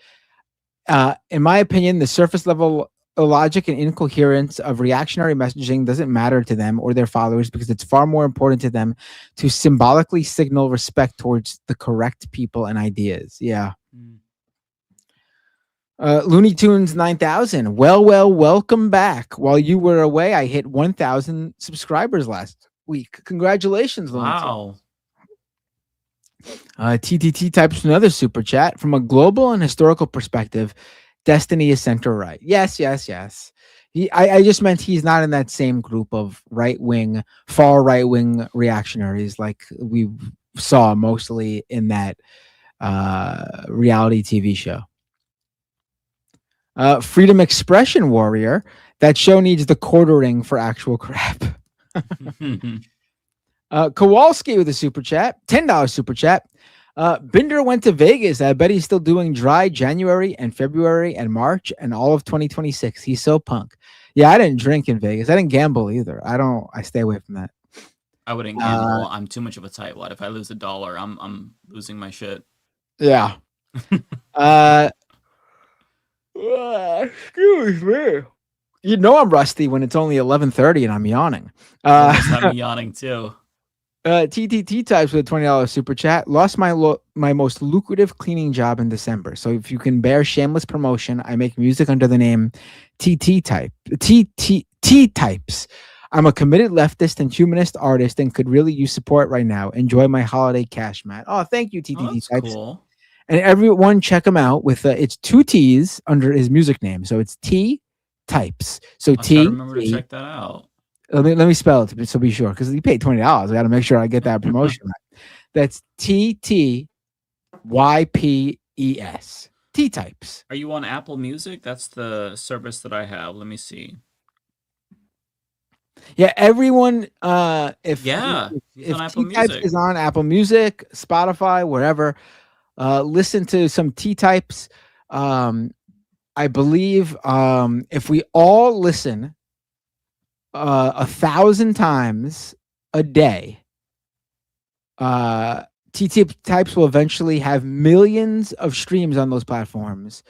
In my opinion, the surface level logic and incoherence of reactionary messaging doesn't matter to them or their followers because it's far more important to them to symbolically signal respect towards the correct people and ideas. Yeah. Looney Tunes 9000. Well, welcome back. While you were away, I hit 1,000 subscribers last week. Congratulations, Looney Tunes. TTT types another super chat. From a global and historical perspective, Destiny is center right. Yes. I just meant he's not in that same group of far right-wing reactionaries like we saw mostly in that reality TV show. Freedom Expression Warrior. That show needs the quartering for actual crap. Kowalski with a super chat, $10 super chat. Binder went to Vegas. I bet he's still doing dry January and February and March and all of 2026. He's so punk. Yeah, I didn't drink in Vegas. I didn't gamble either. I stay away from that. I wouldn't gamble. I'm too much of a tightwad. If I lose $1, I'm losing my shit. Yeah. Excuse me. You know I'm rusty when it's only 11:30 and I'm yawning. I'm yawning too. TTT types with a $20 super chat. Lost my most lucrative cleaning job in December. So if you can bear shameless promotion, I make music under the name TT types. I'm a committed leftist and humanist artist and could really use support right now. Enjoy my holiday cash, Matt. Oh, thank you, TTT types. Cool. And everyone check him out with it's 2 T's under his music name. So it's T types. So T. Remember to check that out. Let me spell it so be sure, because he paid $20. I got to make sure I get that promotion right. That's TTYPES. T types. Are you on Apple Music? That's the service that I have. Let me see. Yeah, everyone. If T types is on Apple Music, Spotify, wherever, listen to some T types. I believe if we all listen 1,000 times a day, TT types will eventually have millions of streams on those platforms,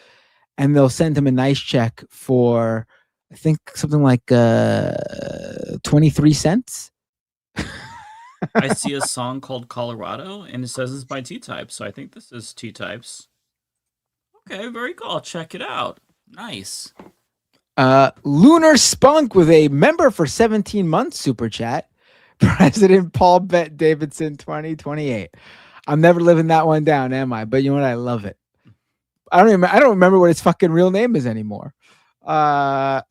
and they'll send him a nice check for, I think, something like 23 cents. I see a song called Colorado, and it says it's by T-Types, so I think this is T-Types. Okay, very cool. I'll check it out. Nice. Lunar Spunk with a member for 17 months super chat. President Paul Bet Davidson 2028. I'm never living that one down, am I? But you know what? I love it. I don't remember what his fucking real name is anymore.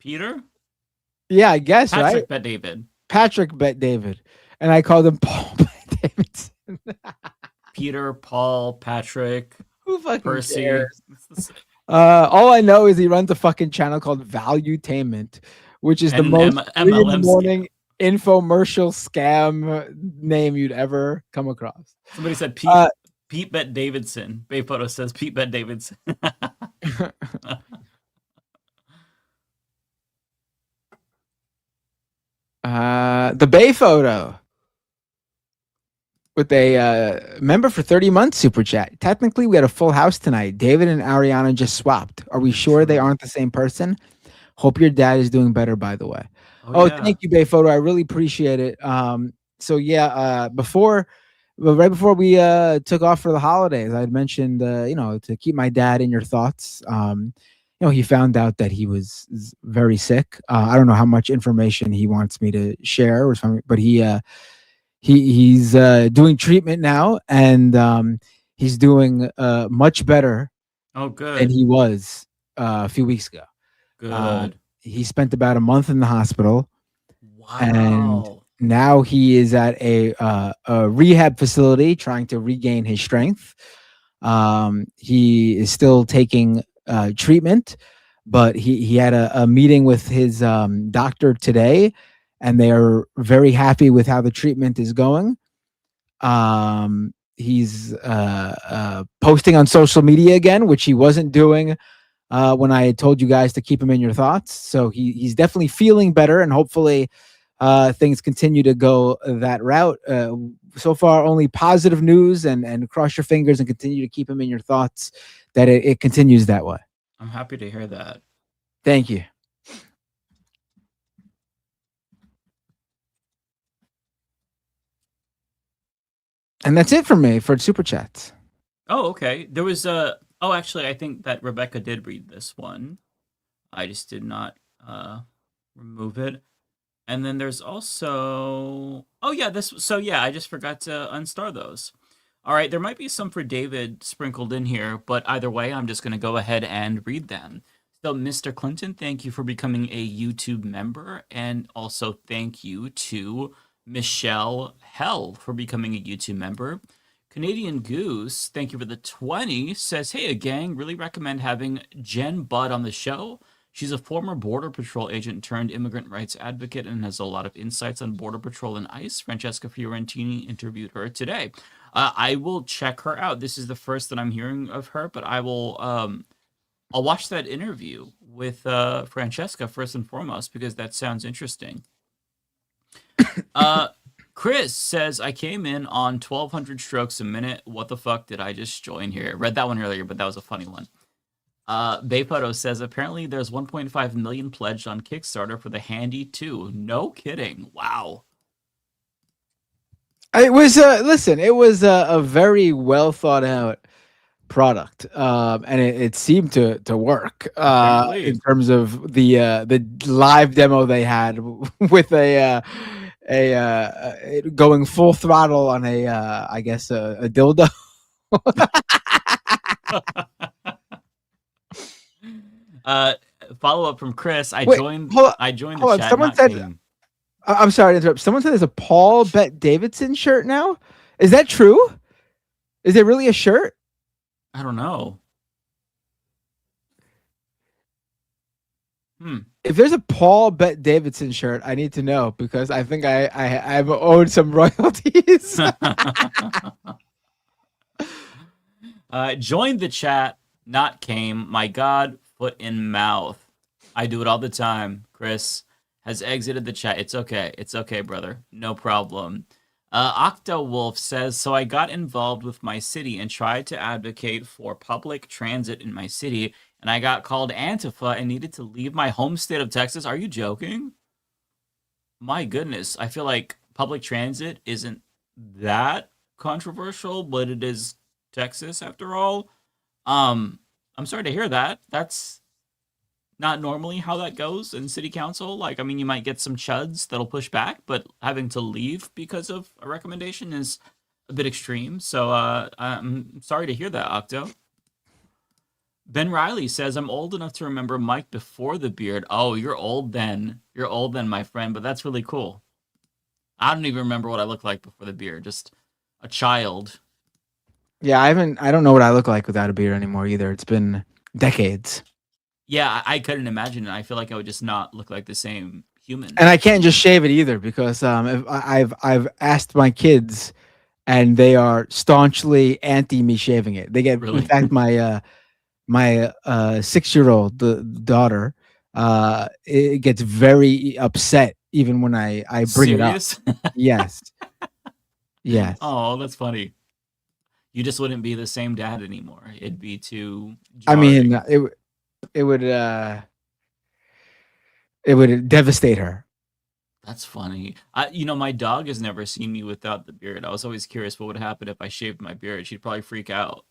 Peter? Yeah, I guess, Patrick right? Bet David. Patrick Bet David. And I called him Paul Bet Davidson. Peter, Paul, Patrick. Who fucking Percy. cares? All I know is he runs a fucking channel called Valuetainment, which is the most in the morning infomercial scam name you'd ever come across. Somebody said Pete Bet Davidson. Bay Photo says Pete Bet Davidson. The Bay Photo with a member for 30 months super chat. Technically, we had a full house tonight. David and Ariana just swapped. Are we sure they aren't the same person? Hope your dad is doing better, by the way. Oh, yeah. Thank you, Bay Photo. I really appreciate it. So yeah, right before we took off for the holidays, I had mentioned, to keep my dad in your thoughts. He found out that he was very sick. I don't know how much information he wants me to share or something, but he's doing treatment now, and he's doing much better. Oh, good. Than he was a few weeks ago. Good. He spent about a month in the hospital. Wow. And now he is at a rehab facility trying to regain his strength. He is still taking treatment, but he had a meeting with his doctor today, and they are very happy with how the treatment is going. He's posting on social media again, which he wasn't doing when I had told you guys to keep him in your thoughts. So he's definitely feeling better, and hopefully things continue to go that route. So far, only positive news, and cross your fingers and continue to keep him in your thoughts that it continues that way. I'm happy to hear that. Thank you. And that's it for me for Super Chats. Oh, okay. There was actually, I think that Rebecca did read this one. I just did not remove it. And then there's also, I just forgot to unstar those. All right, there might be some for David sprinkled in here, but either way, I'm just going to go ahead and read them. So, Mr. Clinton, thank you for becoming a YouTube member, and also thank you to Michelle Hell for becoming a YouTube member. Canadian Goose, thank you for the 20, says, hey, gang, really recommend having Jen Budd on the show. She's a former Border Patrol agent turned immigrant rights advocate and has a lot of insights on Border Patrol and ICE. Francesca Fiorentini interviewed her today. I will check her out. This is the first that I'm hearing of her, but I will I'll watch that interview with Francesca first and foremost, because that sounds interesting. Chris says, I came in on 1,200 strokes a minute. What the fuck did I just join here? Read that one earlier, but that was a funny one. Bayphoto says, apparently there's 1.5 million pledged on Kickstarter for the Handy 2. No kidding. Wow. It was it was a very well thought out product, and it seemed to work in terms of the live demo they had with a going full throttle on a dildo. Follow up from Chris. I joined the chat. Someone said, I'm sorry to interrupt. Someone said there's a Paul Bet Davidson shirt now. Is that true? Is it really a shirt? I don't know. If there's a Paul Bet Davidson shirt, I need to know, because I think I've owed some royalties. Joined the chat, not came. My God, foot in mouth. I do it all the time. Chris has exited the chat. It's okay. It's okay, brother. No problem. Octo Wolf says, so I got involved with my city and tried to advocate for public transit in my city, and I got called Antifa and needed to leave my home state of Texas. Are you joking? My goodness. I feel like public transit isn't that controversial, but it is Texas after all. I'm sorry to hear that. That's not normally how that goes in city council. Like, I mean, you might get some chuds that'll push back, but having to leave because of a recommendation is a bit extreme. So I'm sorry to hear that, Octo. Ben Riley says, I'm old enough to remember Mike before the beard. Oh, you're old then. You're old then, my friend, but that's really cool. I don't even remember what I looked like before the beard. Just a child. Yeah, I don't know what I look like without a beard anymore either. It's been decades. Yeah, I couldn't imagine it. I feel like I would just not look like the same human. And I can't just shave it either because if I've asked my kids, and they are staunchly anti me shaving it. They get, in fact, my 6-year-old daughter, it gets very upset even when I bring Serious? it up. Yes. Yes. Oh, that's funny. You just wouldn't be the same dad anymore. It'd be too I jarring. mean, it would devastate her. That's funny. My dog has never seen me without the beard. I was always curious what would happen if I shaved my beard. She'd probably freak out.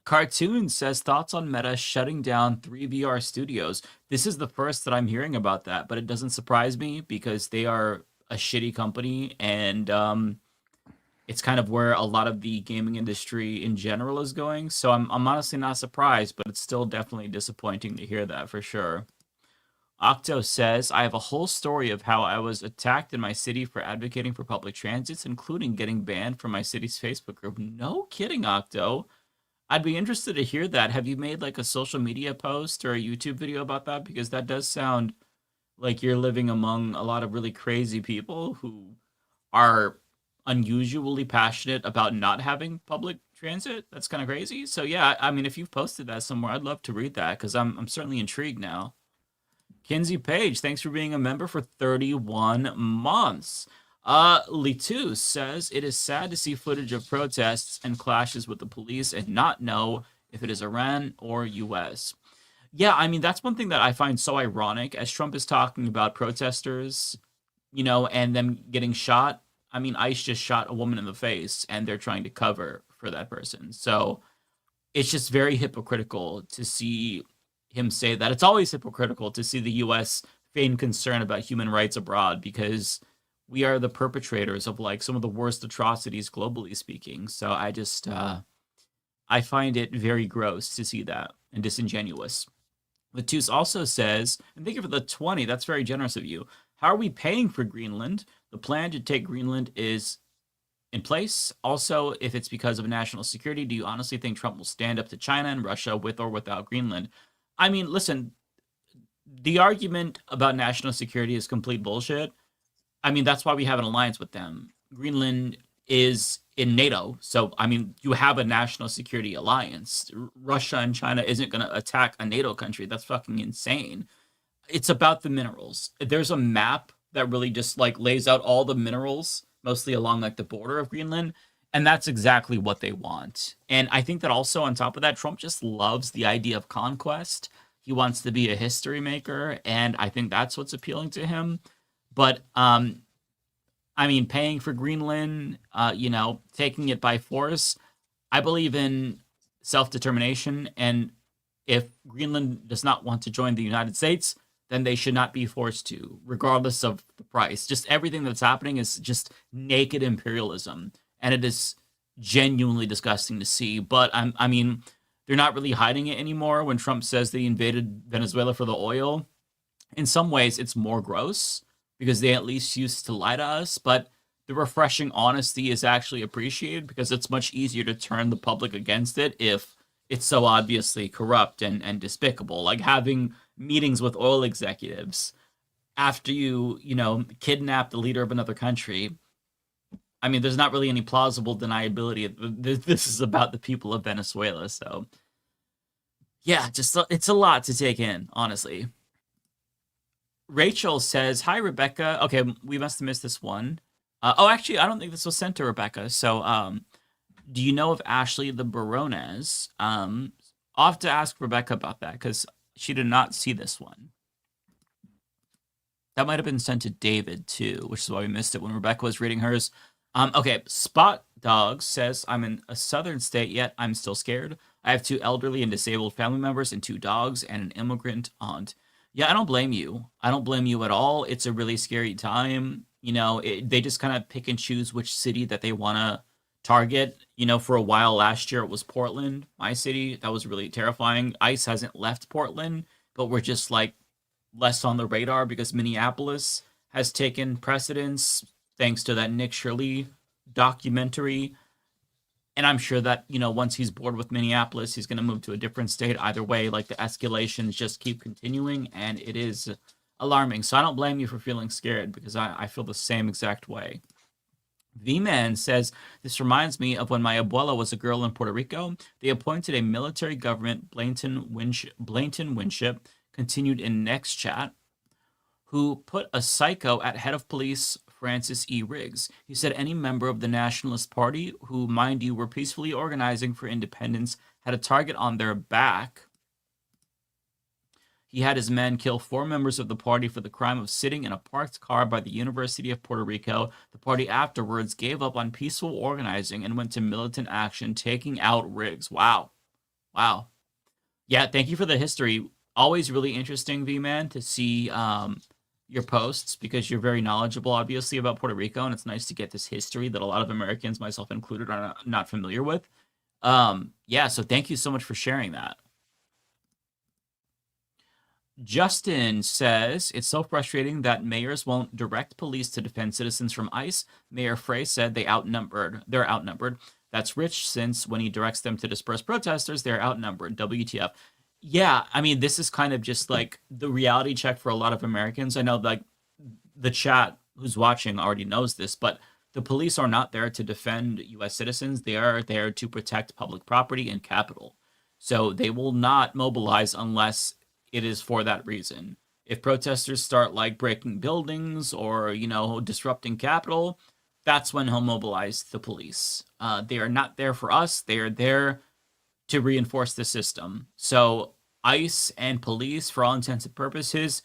Cartoon says thoughts on Meta shutting down 3VR studios. This is the first that I'm hearing about that, but it doesn't surprise me because they are a shitty company, and it's kind of where a lot of the gaming industry in general is going. So I'm honestly not surprised, but it's still definitely disappointing to hear that for sure. Octo says, I have a whole story of how I was attacked in my city for advocating for public transits, including getting banned from my city's Facebook group. No kidding, Octo. I'd be interested to hear that. Have you made like a social media post or a YouTube video about that? Because that does sound like you're living among a lot of really crazy people who are unusually passionate about not having public transit. That's kind of crazy. So yeah, I mean, if you've posted that somewhere, I'd love to read that because I'm certainly intrigued now. Kinsey Page, thanks for being a member for 31 months. Litu says, it is sad to see footage of protests and clashes with the police and not know if it is Iran or US. Yeah, I mean, that's one thing that I find so ironic as Trump is talking about protesters, and them getting shot. I mean, ICE just shot a woman in the face and they're trying to cover for that person. So it's just very hypocritical to see him say that. It's always hypocritical to see the US feign concern about human rights abroad because we are the perpetrators of like some of the worst atrocities globally speaking. So I just, I find it very gross to see that and disingenuous. Latus also says, and thank you for the 20, that's very generous of you. How are we paying for Greenland? The plan to take Greenland is in place. Also, if it's because of national security, do you honestly think Trump will stand up to China and Russia with or without Greenland? I mean, listen, the argument about national security is complete bullshit. I mean, that's why we have an alliance with them. Greenland is in NATO. So, I mean, you have a national security alliance. Russia and China isn't going to attack a NATO country. That's fucking insane. It's about the minerals. There's a map that really just like lays out all the minerals, mostly along like the border of Greenland. And that's exactly what they want. And I think that also on top of that, Trump just loves the idea of conquest. He wants to be a history maker. And I think that's what's appealing to him. But, I mean, paying for Greenland, taking it by force, I believe in self-determination. And if Greenland does not want to join the United States, then they should not be forced to, regardless of the price. Just everything that's happening is just naked imperialism. And it is genuinely disgusting to see. But, I mean, they're not really hiding it anymore when Trump says they invaded Venezuela for the oil. In some ways, it's more gross because they at least used to lie to us. But the refreshing honesty is actually appreciated because it's much easier to turn the public against it if it's so obviously corrupt and despicable. Like having meetings with oil executives after you kidnap the leader of another country. I mean, there's not really any plausible deniability. This is about the people of Venezuela. So, yeah, just it's a lot to take in, honestly. Rachel says, hi, Rebecca. Okay, we must have missed this one. Actually, I don't think this was sent to Rebecca. So, do you know of Ashley the Baroness? I'll have to ask Rebecca about that because she did not see this one. That might have been sent to David, too, which is why we missed it when Rebecca was reading hers. Okay, Spot Dog says, I'm in a southern state, yet I'm still scared. I have 2 elderly and disabled family members and 2 dogs and an immigrant aunt. Yeah, I don't blame you. I don't blame you at all. It's a really scary time. They just kind of pick and choose which city that they want to target. For a while last year, it was Portland, my city. That was really terrifying. ICE hasn't left Portland, but we're just like less on the radar because Minneapolis has taken precedence thanks to that Nick Shirley documentary. And I'm sure that, once he's bored with Minneapolis, he's going to move to a different state. Either way, like, the escalations just keep continuing, and it is alarming. So I don't blame you for feeling scared, because I feel the same exact way. V-Man says, this reminds me of when my abuela was a girl in Puerto Rico. They appointed a military government, Blainton Winship, continued in next chat, who put a psycho at head of police, Francis E. Riggs. He said any member of the Nationalist Party, who, mind you, were peacefully organizing for independence, had a target on their back. He had his men kill 4 members of the party for the crime of sitting in a parked car by the University of Puerto Rico. The party afterwards gave up on peaceful organizing and went to militant action, taking out Riggs. Wow. Wow. Yeah, thank you for the history. Always really interesting, V-Man, to see your posts, because you're very knowledgeable, obviously, about Puerto Rico, and it's nice to get this history that a lot of Americans, myself included, are not familiar with. Yeah, so thank you so much for sharing that. Justin says, it's so frustrating that mayors won't direct police to defend citizens from ICE. Mayor Frey said they're outnumbered. That's rich, since when he directs them to disperse protesters, they're outnumbered. WTF. Yeah, I mean, this is kind of just like the reality check for a lot of Americans. I know, like, the chat who's watching already knows this, but the police are not there to defend U.S. citizens. They are there to protect public property and capital. So they will not mobilize unless it is for that reason. If protesters start, like, breaking buildings or, disrupting Capitol, that's when he'll mobilize the police. They are not there for us. They are there to reinforce the system. So ICE and police, for all intents and purposes,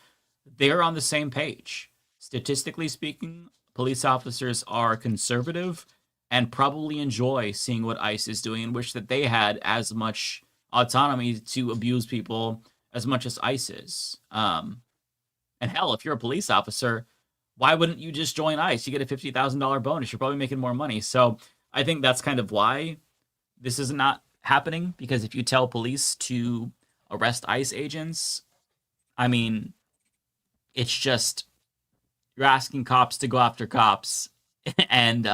they're on the same page. Statistically speaking, police officers are conservative and probably enjoy seeing what ICE is doing and wish that they had as much autonomy to abuse people as much as ICE is. And hell, if you're a police officer, why wouldn't you just join ICE? You get a $50,000 bonus. You're probably making more money. So I think that's kind of why this is not happening, because if you tell police to arrest ICE agents, I mean, it's just, you're asking cops to go after cops, and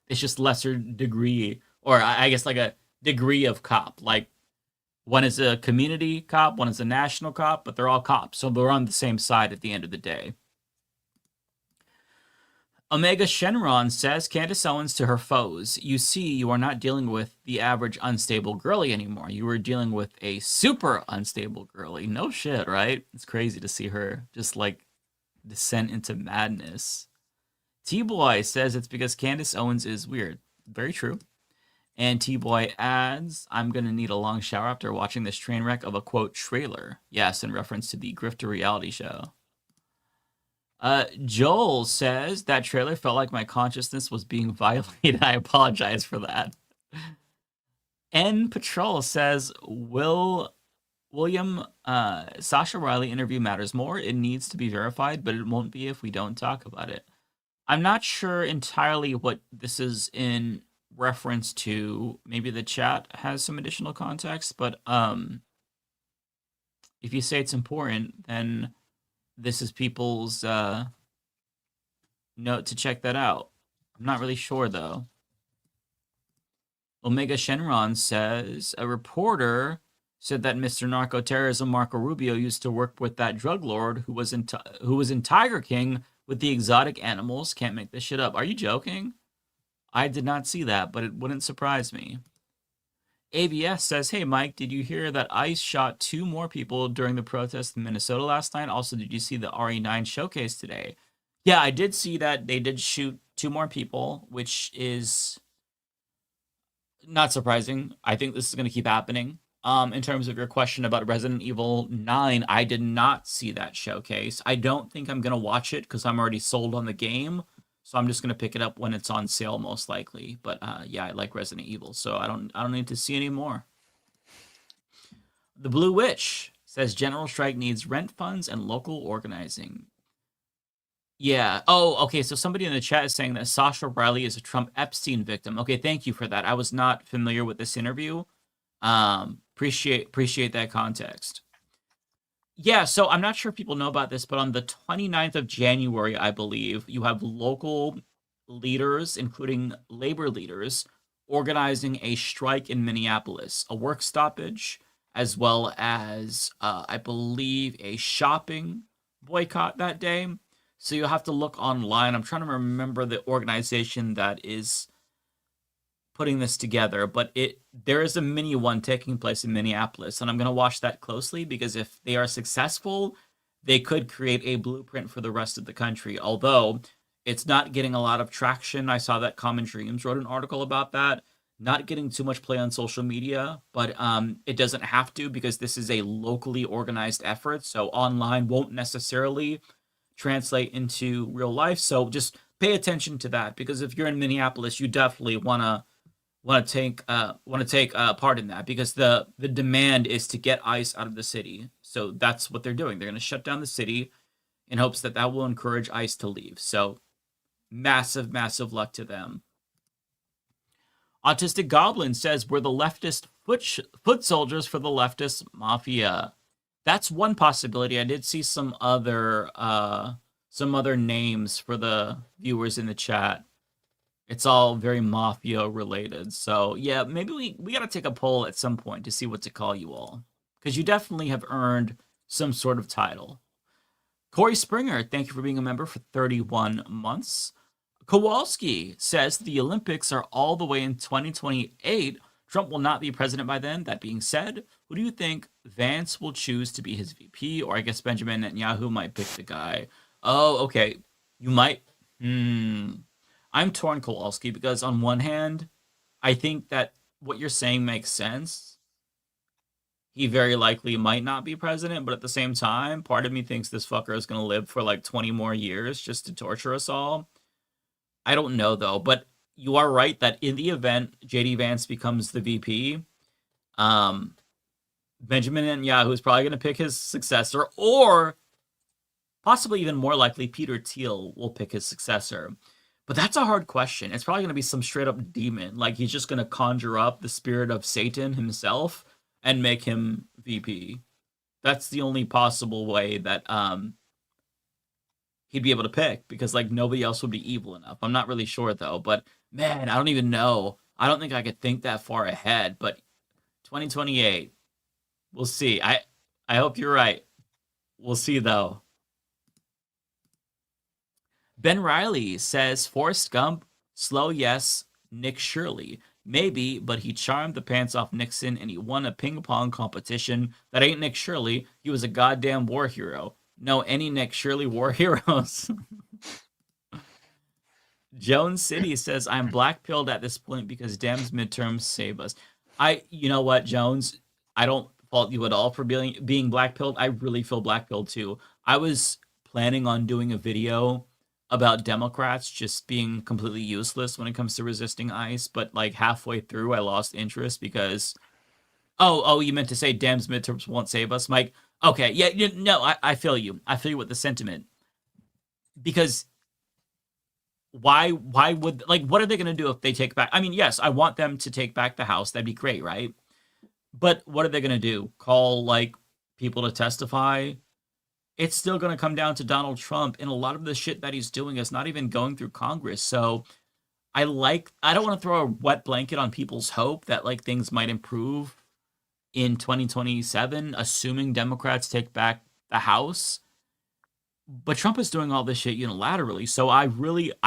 it's just lesser degree, or I guess like a degree of cop. Like, one is a community cop, one is a national cop, but they're all cops, so they're on the same side at the end of the day. Omega Shenron says, Candace Owens to her foes, you see, you are not dealing with the average unstable girly anymore. You are dealing with a super unstable girly. No shit, right? It's crazy to see her just, like, descend into madness. T-Boy says it's because Candace Owens is weird. Very true. And T-Boy adds, I'm going to need a long shower after watching this train wreck of a, quote, trailer. Yes, in reference to the Grifter reality show. Joel says, that trailer felt like my consciousness was being violated. I apologize for that. N Patrol says, William, Sasha Riley interview matters more. It needs to be verified, but it won't be if we don't talk about it. I'm not sure entirely what this is in reference to. Maybe the chat has some additional context, but if you say it's important, then this is people's note to check that out. I'm not really sure, though. Omega Shenron says, a reporter said that Mr. Narco-Terrorism Marco Rubio used to work with that drug lord who was in Tiger King with the exotic animals. Can't make this shit up. Are you joking? I did not see that, but it wouldn't surprise me. ABS says, hey, Mike, did you hear that ICE shot 2 more people during the protest in Minnesota last night? Also, did you see the RE9 showcase today? Yeah, I did see that they did shoot 2 more people, which is not surprising. I think this is going to keep happening. In terms of your question about Resident Evil 9, I did not see that showcase. I don't think I'm going to watch it because I'm already sold on the game. So I'm just going to pick it up when it's on sale, most likely. But yeah, I like Resident Evil, so I don't need to see any more. The Blue Witch says General Strike needs rent funds and local organizing. Yeah. Oh, okay. So somebody in the chat is saying that Sasha Riley is a Trump Epstein victim. Okay, thank you for that. I was not familiar with this interview. Appreciate that context. Yeah, so I'm not sure if people know about this, but on the 29th of January, I believe, you have local leaders, including labor leaders, organizing a strike in Minneapolis, a work stoppage, as well as, I believe, a shopping boycott that day. So you'll have to look online. I'm trying to remember the organization that is putting this together, but there is a mini one taking place in Minneapolis, and I'm going to watch that closely because if they are successful, they could create a blueprint for the rest of the country, although it's not getting a lot of traction. I saw that Common Dreams wrote an article about that, not getting too much play on social media, but it doesn't have to because this is a locally organized effort, so online won't necessarily translate into real life, so just pay attention to that, because if you're in Minneapolis, you definitely want to take part in that, because the demand is to get ICE out of the city. So that's what they're doing. They're going to shut down the city in hopes that will encourage ICE to leave. So massive luck to them. Autistic Goblin says we're the leftist foot soldiers for the leftist mafia. That's one possibility. I did see some other names for the viewers in the chat. It's all very mafia related. So yeah, maybe we got to take a poll at some point to see what to call you all, because you definitely have earned some sort of title. Corey Springer, thank you for being a member for 31 months. Kowalski says the Olympics are all the way in 2028. Trump will not be president by then. That being said, who do you think Vance will choose to be his VP? Or I guess Benjamin Netanyahu might pick the guy. Oh, okay. You might. I'm torn, Kowalski, because on one hand, I think that what you're saying makes sense. He very likely might not be president, but at the same time, part of me thinks this fucker is going to live for like 20 more years just to torture us all. I don't know, though, but you are right that in the event JD Vance becomes the VP, Benjamin Netanyahu is probably going to pick his successor, or possibly even more likely, Peter Thiel will pick his successor. But that's a hard question. It's probably going to be some straight up demon. Like he's just going to conjure up the spirit of Satan himself and make him VP. That's the only possible way that he'd be able to pick, because like nobody else would be evil enough. I'm not really sure though, but man, I don't even know. I don't think I could think that far ahead, but 2028, we'll see. I hope you're right. We'll see though. Ben Riley says Forrest Gump, slow yes, Nick Shirley. Maybe, but he charmed the pants off Nixon and he won a ping pong competition. That ain't Nick Shirley. He was a goddamn war hero. No, any Nick Shirley war heroes. Jones City says, I'm black-pilled at this point because Dems midterms save us. You know what, Jones? I don't fault you at all for being black-pilled. I really feel black-pilled too. I was planning on doing a video about Democrats just being completely useless when it comes to resisting ICE, but like halfway through I lost interest because you meant to say Dems midterms won't save us, Mike? Okay, yeah, no, I feel you. I feel you with the sentiment. Because why would, like, what are they going to do if they take back? I mean, yes, I want them to take back the House. That'd be great, right? But what are they going to do? Call, like, people to testify? It's still going to come down to Donald Trump, and a lot of the shit that he's doing is not even going through Congress. So I don't want to throw a wet blanket on people's hope that, like, things might improve in 2027, assuming Democrats take back the House. But Trump is doing all this shit unilaterally. So I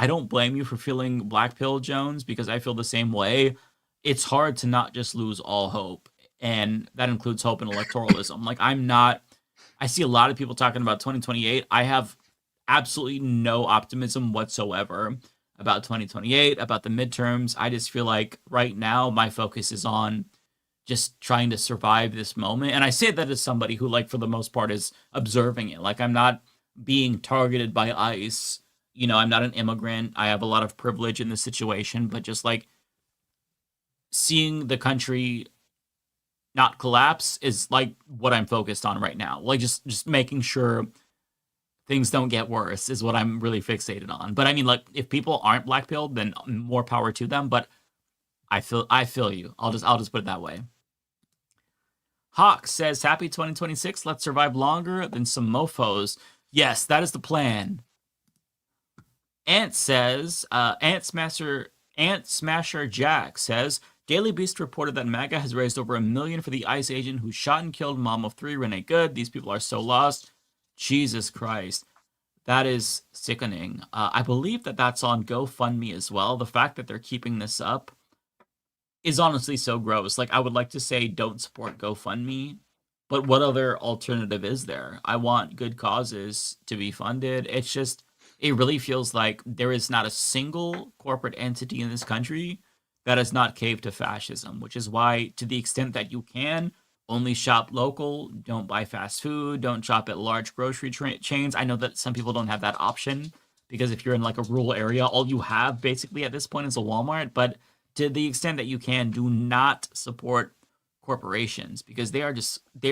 don't blame you for feeling black pill, Jones, because I feel the same way. It's hard to not just lose all hope. And that includes hope in electoralism. Like, I see a lot of people talking about 2028. I have absolutely no optimism whatsoever about 2028, about the midterms. I just feel like right now my focus is on just trying to survive this moment. And I say that as somebody who, like, for the most part is observing it. Like, I'm not being targeted by ICE. You know, I'm not an immigrant. I have a lot of privilege in this situation, but just like seeing the country not collapse is like what I'm focused on right now. Like just making sure things don't get worse is what I'm really fixated on. But I mean, like, if people aren't black-pilled, then more power to them. But I feel you. I'll just put it that way. Hawk says, happy 2026. Let's survive longer than some mofos. Yes, that is the plan. Ant says, Ant Smasher Jack says, Daily Beast reported that MAGA has raised over $1 million for the ICE agent who shot and killed mom of 3, Renee Good. These people are so lost. Jesus Christ. That is sickening. I believe that that's on GoFundMe as well. The fact that they're keeping this up is honestly so gross. Like, I would like to say don't support GoFundMe, but what other alternative is there? I want good causes to be funded. It's just, it really feels like there is not a single corporate entity in this country that has not caved to fascism, which is why, to the extent that you can, only shop local, don't buy fast food, don't shop at large grocery chains. I know that some people don't have that option because if you're in like a rural area, all you have basically at this point is a Walmart. But to the extent that you can, do not support corporations because they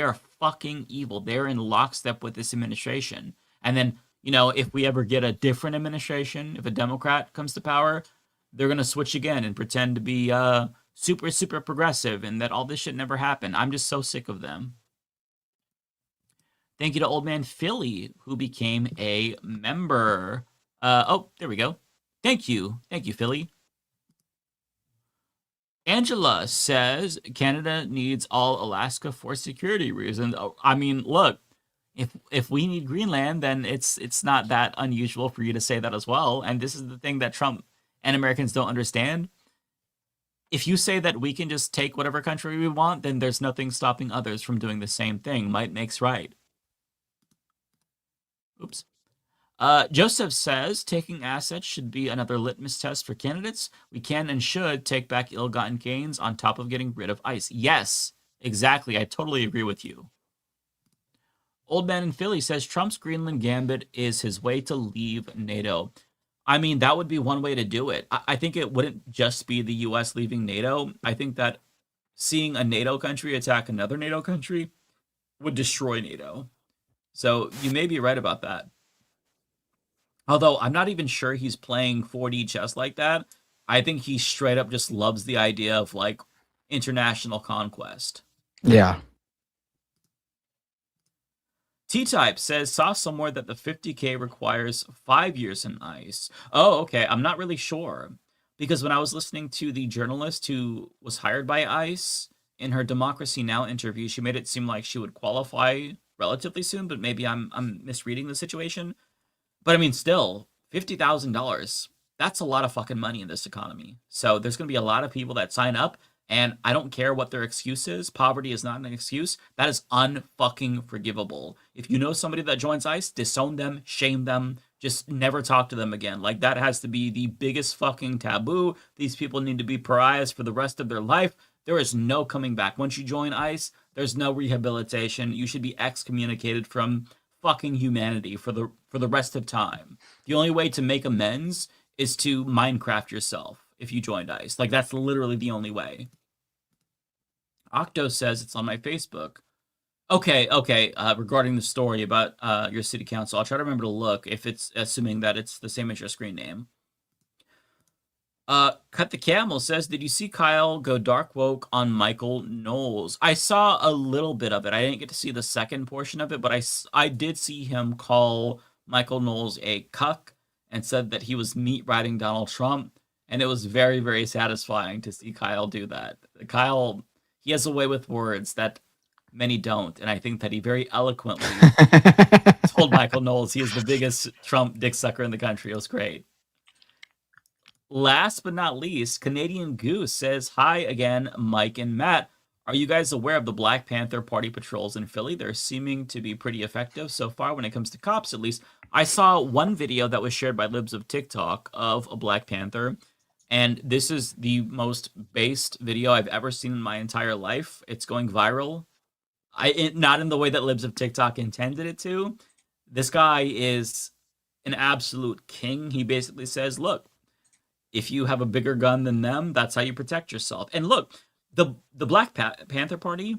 are fucking evil. They're in lockstep with this administration. And then, you know, if we ever get a different administration, if a Democrat comes to power, they're going to switch again and pretend to be super progressive and that all this shit never happened. I'm just so sick of them. Thank you to Old Man Philly, who became a member. Oh, there we go. Thank you, Philly. Angela says Canada needs all Alaska for security reasons. I mean, look, if we need Greenland, then it's not that unusual for you to say that as well. And this is the thing that Trump and Americans don't understand. If you say that we can just take whatever country we want, then there's nothing stopping others from doing the same thing. Might makes right. Oops. Joseph says, taking assets should be another litmus test for candidates. We can and should take back ill-gotten gains on top of getting rid of ICE. Yes, exactly. I totally agree with you. Old Man in Philly says, Trump's Greenland gambit is his way to leave NATO. I mean, that would be one way to do it. I think it wouldn't just be the U.S. leaving NATO. I think that seeing a NATO country attack another NATO country would destroy NATO. So you may be right about that. Although I'm not even sure he's playing 4D chess like that. I think he straight up just loves the idea of like international conquest. Yeah. T-Type says, saw somewhere that the 50K requires 5 years in ICE. Oh, okay. I'm not really sure. Because when I was listening to the journalist who was hired by ICE in her Democracy Now! Interview, she made it seem like she would qualify relatively soon, but maybe I'm misreading the situation. But I mean, still, $50,000, that's a lot of fucking money in this economy. So there's going to be a lot of people that sign up, and I don't care what their excuse is. Poverty is not an excuse. That is unfucking forgivable. If you know somebody that joins ICE, disown them, shame them, just never talk to them again. Like, that has to be the biggest fucking taboo. These people need to be pariahs for the rest of their life. There is no coming back. Once you join ICE, there's no rehabilitation. You should be excommunicated from fucking humanity for the rest of time. The only way to make amends is to Minecraft yourself if you joined ICE. Like, that's literally the only way. Octo says it's on my Facebook. Okay. Regarding the story about your city council, I'll try to remember to look if it's assuming that it's the same as your screen name. Cut the Camel says, did you see Kyle go dark woke on Michael Knowles? I saw a little bit of it. I didn't get to see the second portion of it, but I did see him call Michael Knowles a cuck and said that he was meat riding Donald Trump. And it was very, very satisfying to see Kyle do that. Kyle, he has a way with words that many don't. And I think that he very eloquently told Michael Knowles he is the biggest Trump dick sucker in the country. It was great. Last but not least, Canadian Goose says, hi again, Mike and Matt. Are you guys aware of the Black Panther Party patrols in Philly? They're seeming to be pretty effective so far when it comes to cops, at least. I saw one video that was shared by Libs of TikTok of a Black Panther, and this is the most based video I've ever seen in my entire life. It's going viral. Not in the way that Libs of TikTok intended it to. This guy is an absolute king. He basically says, look, if you have a bigger gun than them, that's how you protect yourself. And look, the Black Panther Party,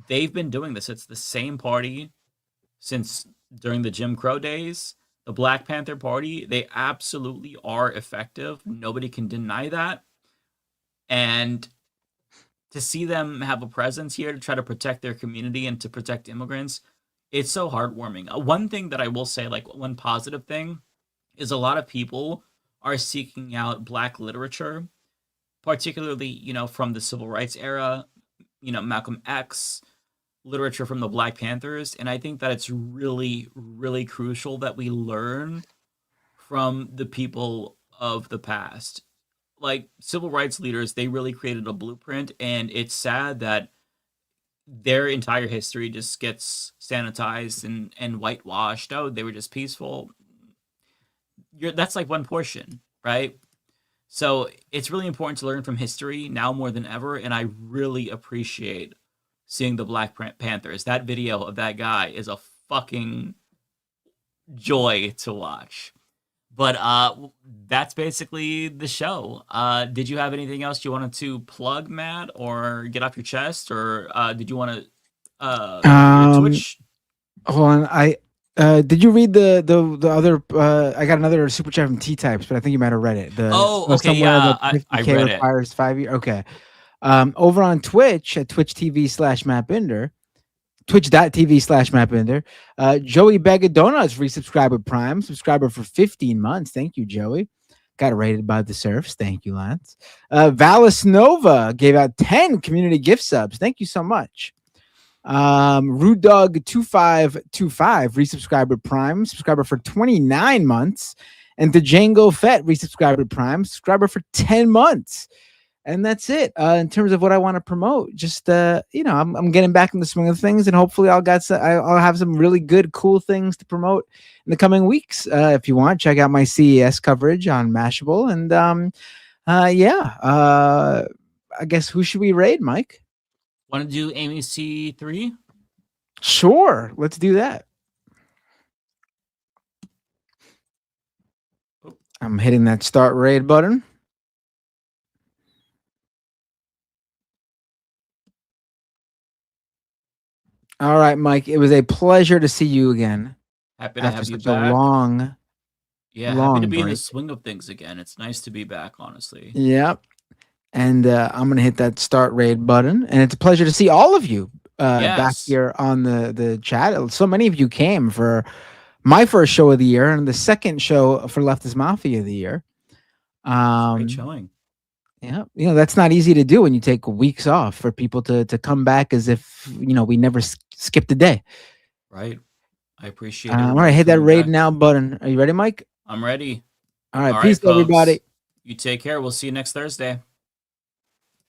they've been doing this. It's the same party since during the Jim Crow days. The Black Panther Party, they absolutely are effective. Nobody can deny that. And to see them have a presence here to try to protect their community and to protect immigrants, it's so heartwarming. One thing that I will say, like one positive thing, is a lot of people are seeking out Black literature, particularly, you know, from the civil rights era, you know, Malcolm X, literature from the Black Panthers. And I think that it's really, really crucial that we learn from the people of the past. Like, civil rights leaders, they really created a blueprint, and it's sad that their entire history just gets sanitized and whitewashed. Oh, they were just peaceful. That's like one portion, right? So it's really important to learn from history now more than ever, and I really appreciate seeing the Black Panthers. That video of that guy is a fucking joy to watch. But that's basically the show. Did you have anything else you wanted to plug, Matt, or get off your chest, or did you want to Twitch? Hold on, did you read the other? I got another super chat from T Types, but I think you might have read it. Okay, yeah, I read requires 5 years. Okay, over on Twitch at Twitch TV/Matt Binder. Twitch.tv/MattBinder. Joey Bagadona resubscribed with Prime, subscriber for 15 months. Thank you, Joey. Got rated by the Serfs. Thank you, Lance. Valis Nova gave out 10 community gift subs. Thank you so much. Rude Dog 2525 resubscribed with Prime, subscriber for 29 months. And the Django Fett resubscribed with Prime, subscriber for 10 months. And that's it. In terms of what I want to promote, just you know, I'm getting back in the swing of things, and hopefully I'll have some really good, cool things to promote in the coming weeks. If you want, check out my CES coverage on Mashable, and I guess who should we raid, Mike? Want to do Amy C3? Sure, let's do that. I'm hitting that start raid button. All right, Mike. It was a pleasure to see you again. Happy to have you such back. A long happy to be in the break. swing of things again. It's nice to be back, honestly. Yep. And I'm gonna hit that start raid button, and it's a pleasure to see all of you back here on the chat. So many of you came for my first show of the year and the second show for Leftist Mafia of the year. Great showing. Yeah, you know, that's not easy to do when you take weeks off, for people to come back as if, you know, we never skipped a day. Right. I appreciate it. All right, hit that raid now button. Are you ready, Mike? I'm ready. All right, peace, everybody. You take care. We'll see you next Thursday.